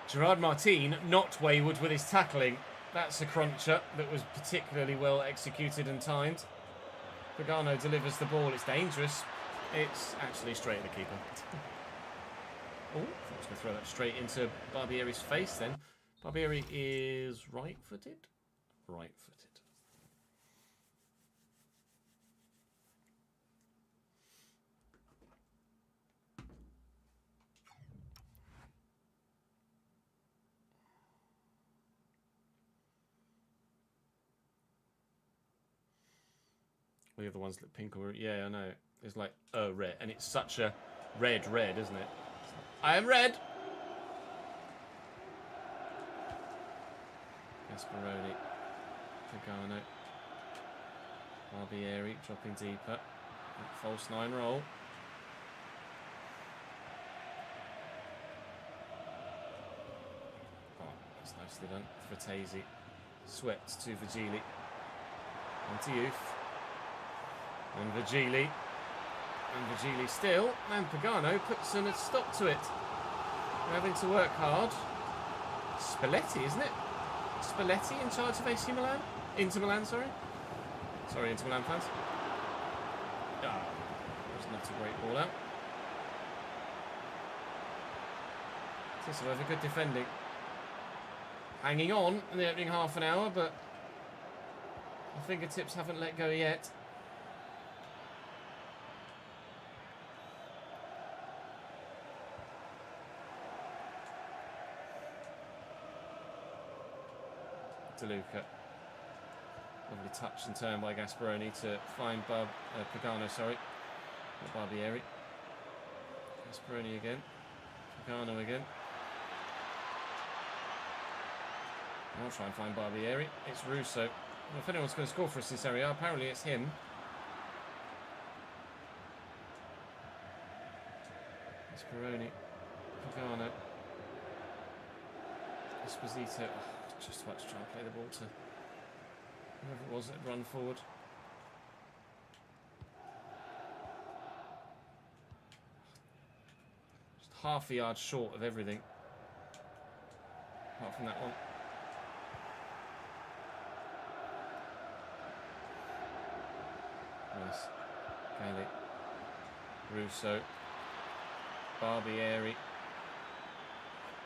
Gerard Martin, not wayward with his tackling. That's a cruncher that was particularly well executed and timed. Pagano delivers the ball. It's dangerous. It's actually straight at the keeper. Oh, I was going to throw that straight into Barbieri's face then. Barbieri is right-footed? Right-footed. The other ones look pink or... Yeah, I know. It's like a red. And it's such a red, isn't it? I am red! Gasparoni. Pagano. Barbieri dropping deeper. False 9 roll. Oh, that's nicely done. Fratesi. Swept to Vigili. On to Youth. And Vigili. And Vigili still. And Pagano puts in a stop to it. They're having to work hard. Spalletti, isn't it? Spalletti in charge of AC Milan? Inter Milan, sorry. Sorry, Inter Milan fans. Ah, that was not a great ball out. This was a good defending. Hanging on in the opening half an hour, but the fingertips haven't let go yet. DeLuca. Lovely touch and turn by Gasparoni to find Pagano, sorry. Not Barbieri. Gasparoni again. Pagano again. I'll try and find Barbieri. It's Russo. Well, if anyone's going to score for us in Serie A, apparently it's him. Gasparoni. Pagano. Esposito. Oh, just about to try and play the ball to whoever it was that had run forward. Just half a yard short of everything. Apart from that one. Nice. Kelly. Russo. Barbieri.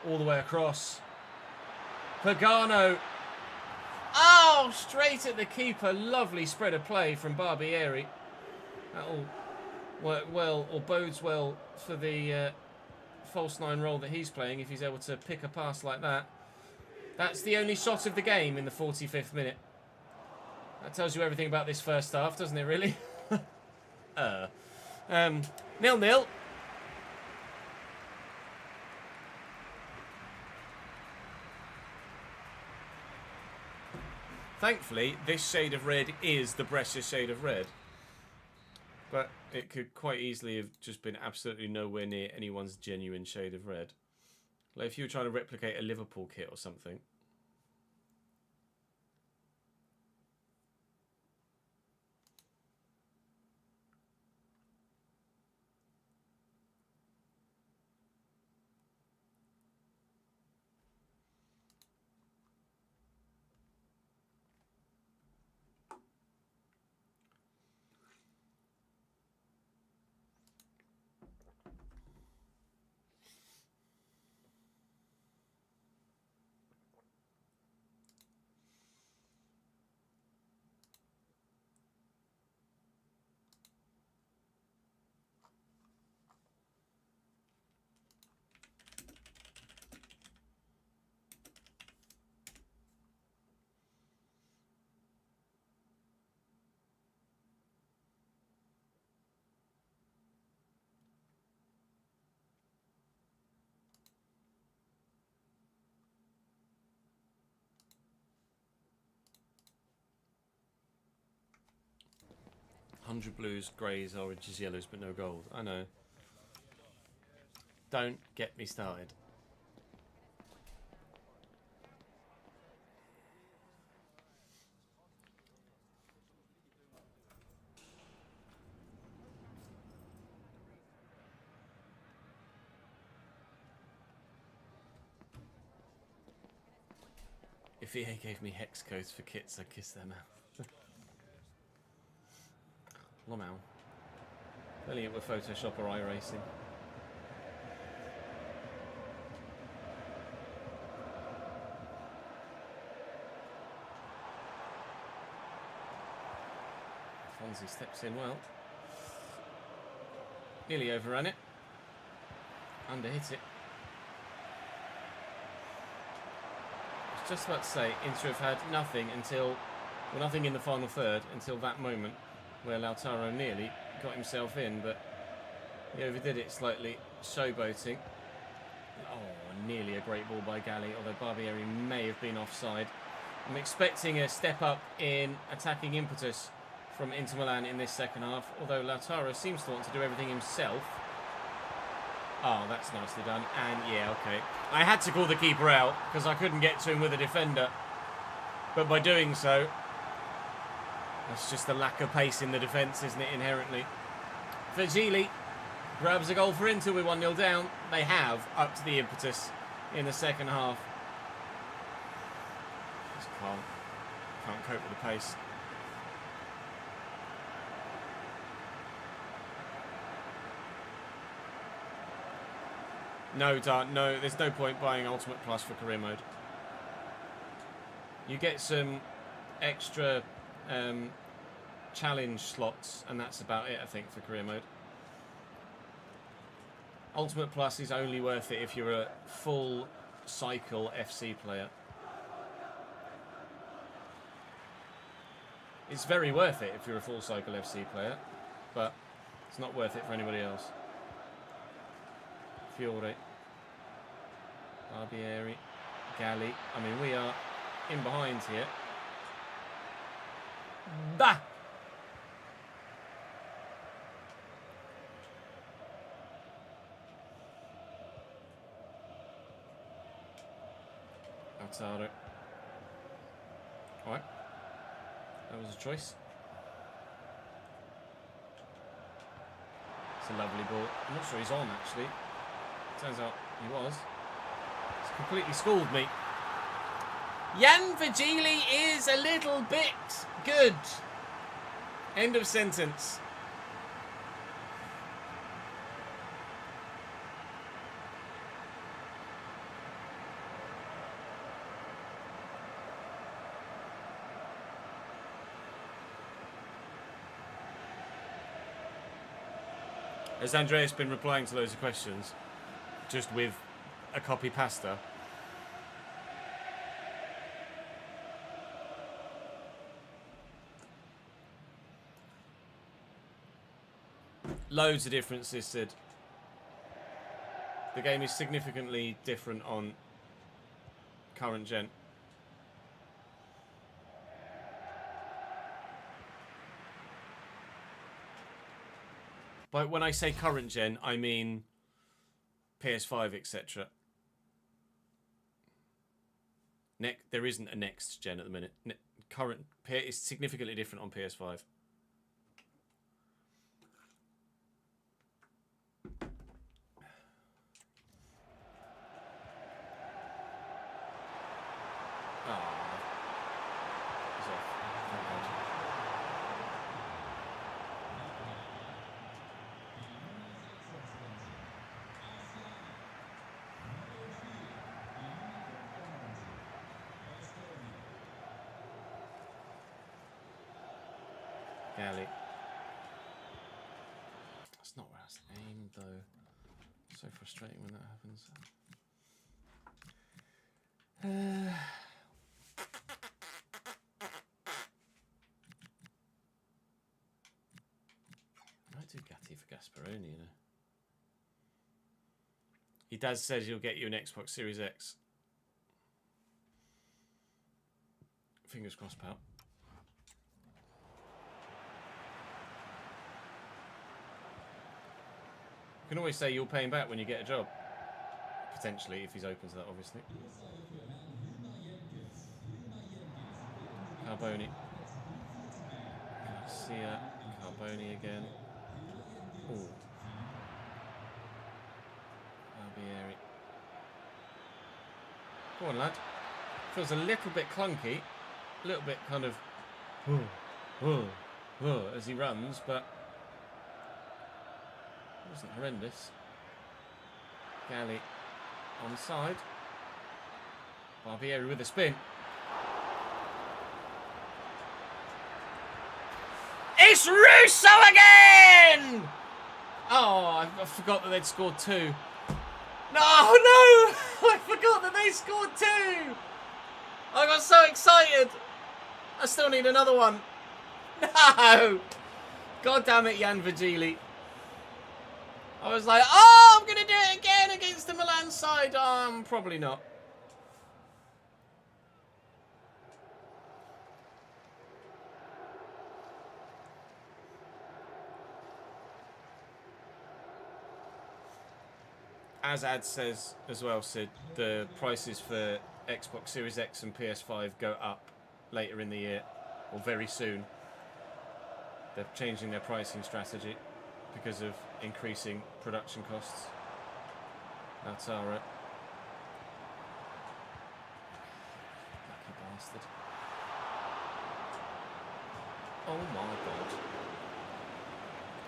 All the way across. Pagano. Oh, straight at the keeper. Lovely spread of play from Barbieri. That'll work well, or bodes well for the false 9 role that he's playing if he's able to pick a pass like that. That's the only shot of the game in the 45th minute. That tells you everything about this first half, doesn't it, really? 0-0. Thankfully, this shade of red is the Brescia shade of red. But it could quite easily have just been absolutely nowhere near anyone's genuine shade of red. Like if you were trying to replicate a Liverpool kit or something. $100 blues, greys, oranges, yellows, but no gold. I know. Don't get me started. If EA gave me hex codes for kits, I'd kiss their mouth. Lomau. Filling it with Photoshop or iRacing. Fonzie steps in well. Nearly overran it. Underhit it. I was just about to say, Inter have had nothing until, well, nothing in the final third until that moment. where Lautaro nearly got himself in, but he overdid it slightly, showboating. Oh, nearly a great ball by Galli, although Barbieri may have been offside. I'm expecting a step up in attacking impetus from Inter Milan in this second half, although Lautaro seems to want to do everything himself. Oh, that's nicely done. And yeah, okay. I had to call the keeper out because I couldn't get to him with a defender. But by doing so, that's just the lack of pace in the defence, isn't it, inherently? Virgili grabs a goal for Inter with 1-0 down. They have upped the impetus in the second half. Just can't cope with the pace. No, Dart, no, there's no point buying Ultimate Plus for Career Mode. You get some extra challenge slots, and that's about it, I think, for Career Mode. Ultimate Plus is only worth it if you're a full cycle FC player. It's very worth it if you're a full cycle FC player, but it's not worth it for anybody else. Fiore, Barbieri, Galli. I mean, we are in behind here. Bah! Lautaro. Alright. That was a choice. It's a lovely ball. I'm not sure he's on, actually. Turns out he was. It's completely schooled me. Jan Virgili is a little bit good. End of sentence. Has Andreas been replying to loads of questions? Just with a copy pasta? Loads of differences, Sid. The game is significantly different on current gen. But when I say current gen, I mean PS5, etc. There isn't a next gen at the minute. Current is significantly different on PS5. Galli. That's not where I was aimed, though. So frustrating when that happens. I might do Gatti for Gasparoni, you know. He does says he'll get you an Xbox Series X. Fingers crossed, pal. You can always say you'll pay him back when you get a job. Potentially, if he's open to that, obviously. Carboni. Garcia. Carboni again. Ooh. Barbieri. Go on, lad. Feels a little bit clunky. A little bit kind of... as he runs, but... It wasn't horrendous. Galli onside. Barbieri with a spin. It's Russo again! Oh, I forgot that they'd scored two. No! I forgot that they scored two! I got so excited. I still need another one. No! God damn it, Jan Vigili. I was like, oh, I'm going to do it again against the Milan side. Probably not. As Ad says as well, Sid, the prices for Xbox Series X and PS5 go up later in the year, or very soon. They're changing their pricing strategy because of increasing production costs. That's all right. Lucky bastard. Oh my god.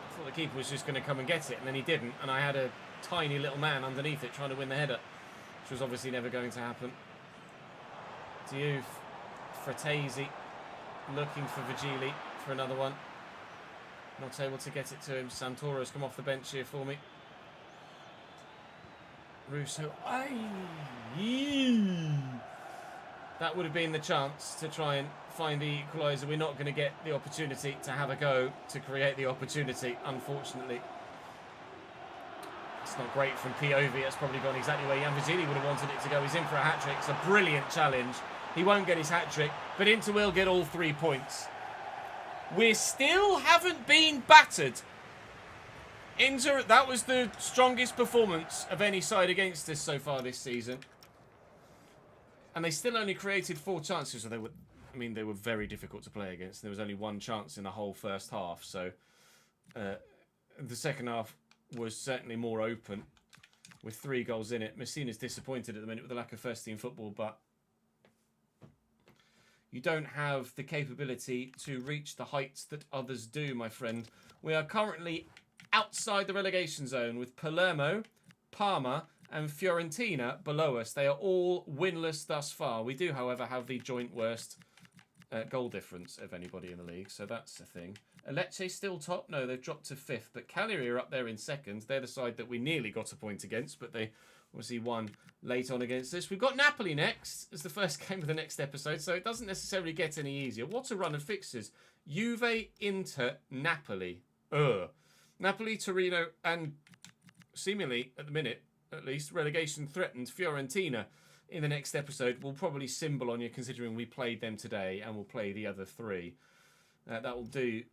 I thought the keeper was just going to come and get it, and then he didn't, and I had a tiny little man underneath it trying to win the header, which was obviously never going to happen. Diouf, Fratesi, looking for Vigili for another one. Not able to get it to him. Santoro's come off the bench here for me. Russo. That would have been the chance to try and find the equaliser. We're not going to get the opportunity to have a go to create the opportunity, unfortunately. It's not great from POV. It's probably gone exactly where Jan Vigili would have wanted it to go. He's in for a hat-trick. It's a brilliant challenge. He won't get his hat-trick, but Inter will get all 3 points. We still haven't been battered. Inter, that was the strongest performance of any side against us so far this season. And they still only created 4 chances. So they were very difficult to play against. There was only 1 chance in the whole first half. So the second half was certainly more open with 3 goals in it. Messina's disappointed at the minute with the lack of first-team football, but you don't have the capability to reach the heights that others do, my friend. We are currently outside the relegation zone with Palermo, Parma and Fiorentina below us. They are all winless thus far. We do, however, have the joint worst goal difference of anybody in the league, so that's a thing. Lecce still top? No, they've dropped to 5th, but Cagliari are up there in 2nd. They're the side that we nearly got a point against, but they obviously won late on against us. We've got Napoli next as the first game of the next episode, so it doesn't necessarily get any easier. What a run of fixtures. Juve, Inter, Napoli. Napoli, Torino, and seemingly, at the minute, at least, relegation threatened Fiorentina in the next episode. Will probably symbol on you considering we played them today and we'll play the other 3. That will do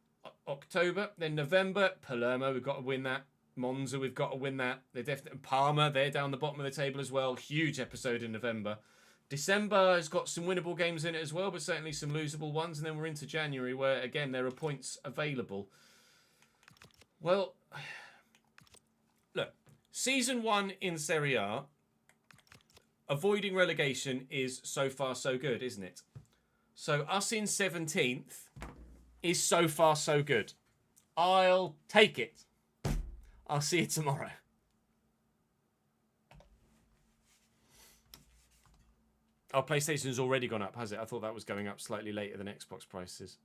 October. Then November, Palermo, we've got to win that. Monza, we've got to win that. They're definitely Parma, they're down the bottom of the table as well. Huge episode in November. December has got some winnable games in it as well, but certainly some losable ones. And then we're into January where, again, there are points available. Well, look, Season 1 in Serie A, avoiding relegation is so far so good, isn't it? So us in 17th is so far so good. I'll take it. I'll see you tomorrow. Our PlayStation's already gone up, has it? I thought that was going up slightly later than Xbox prices.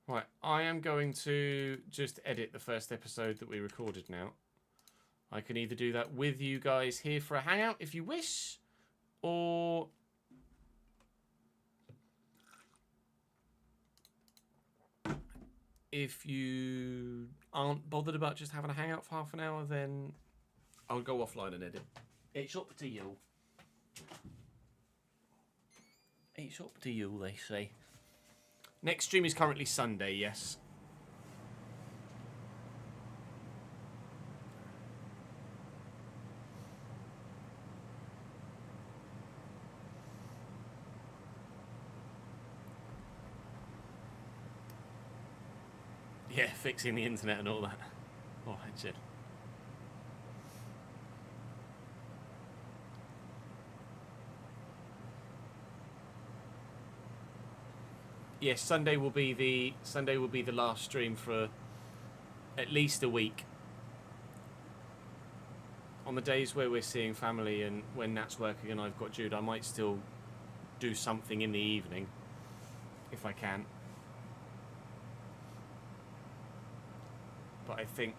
Right, I am going to just edit the first episode that we recorded now. I can either do that with you guys here for a hangout if you wish, or if you aren't bothered about just having a hangout for half an hour, then I'll go offline and edit. It's up to you. It's up to you, they say. Next stream is currently Sunday, yes. Yeah, fixing the internet and all that. Oh, shit. Yes, Sunday will be the last stream for at least a week. On the days where we're seeing family and when Nat's working and I've got Jude, I might still do something in the evening if I can. But I think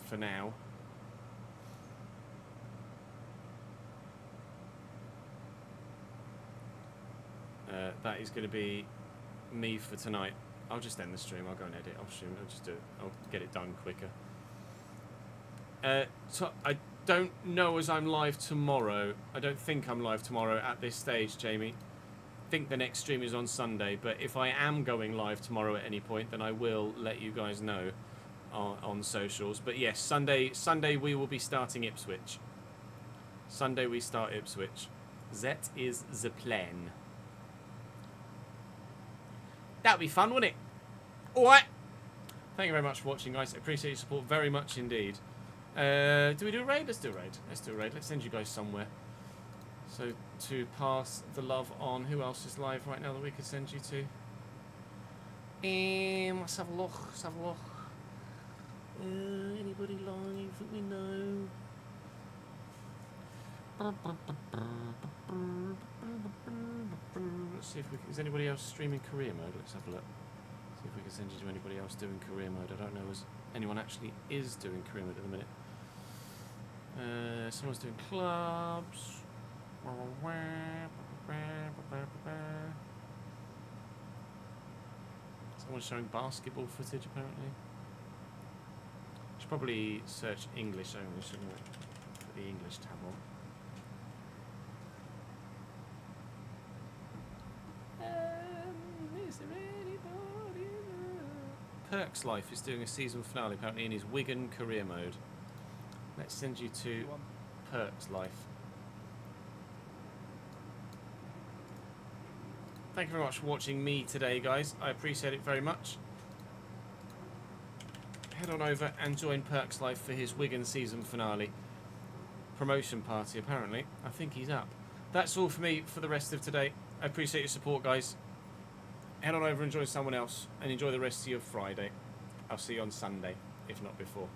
for now that is going to be me for tonight. I'll just end the stream. I'll go and edit. I'll just do it. I'll get it done quicker. So I don't know as I'm live tomorrow. I don't think I'm live tomorrow at this stage, Jamie. I think the next stream is on Sunday, but if I am going live tomorrow at any point, then I will let you guys know on socials. But yes, Sunday we will be starting Ipswich. Sunday we start Ipswich. That is the plan. That'll be fun, wouldn't it? Alright. Thank you very much for watching, guys. I appreciate your support very much indeed. Do we do a raid? Let's do a raid. Let's do a raid. Let's send you guys somewhere. So, to pass the love on, who else is live right now that we could send you to? Let's have a look. Let's have a look. Anybody live that we know? Let's see if we can, is anybody else streaming career mode? Let's have a look. See if we can send you to anybody else doing career mode. I don't know as anyone actually is doing career mode at the minute. Someone's doing clubs. Someone's showing basketball footage apparently. Should probably search English only, shouldn't it? Put the English tab on. Is there anybody there? Perks Life is doing a season finale apparently in his Wigan career mode. Let's send you to Perks Life. Thank you very much for watching me today, guys. I appreciate it very much. Head on over and join Perks Life for his Wigan season finale. Promotion party, apparently. I think he's up. That's all for me for the rest of today. I appreciate your support, guys. Head on over and join someone else, and enjoy the rest of your Friday. I'll see you on Sunday, if not before.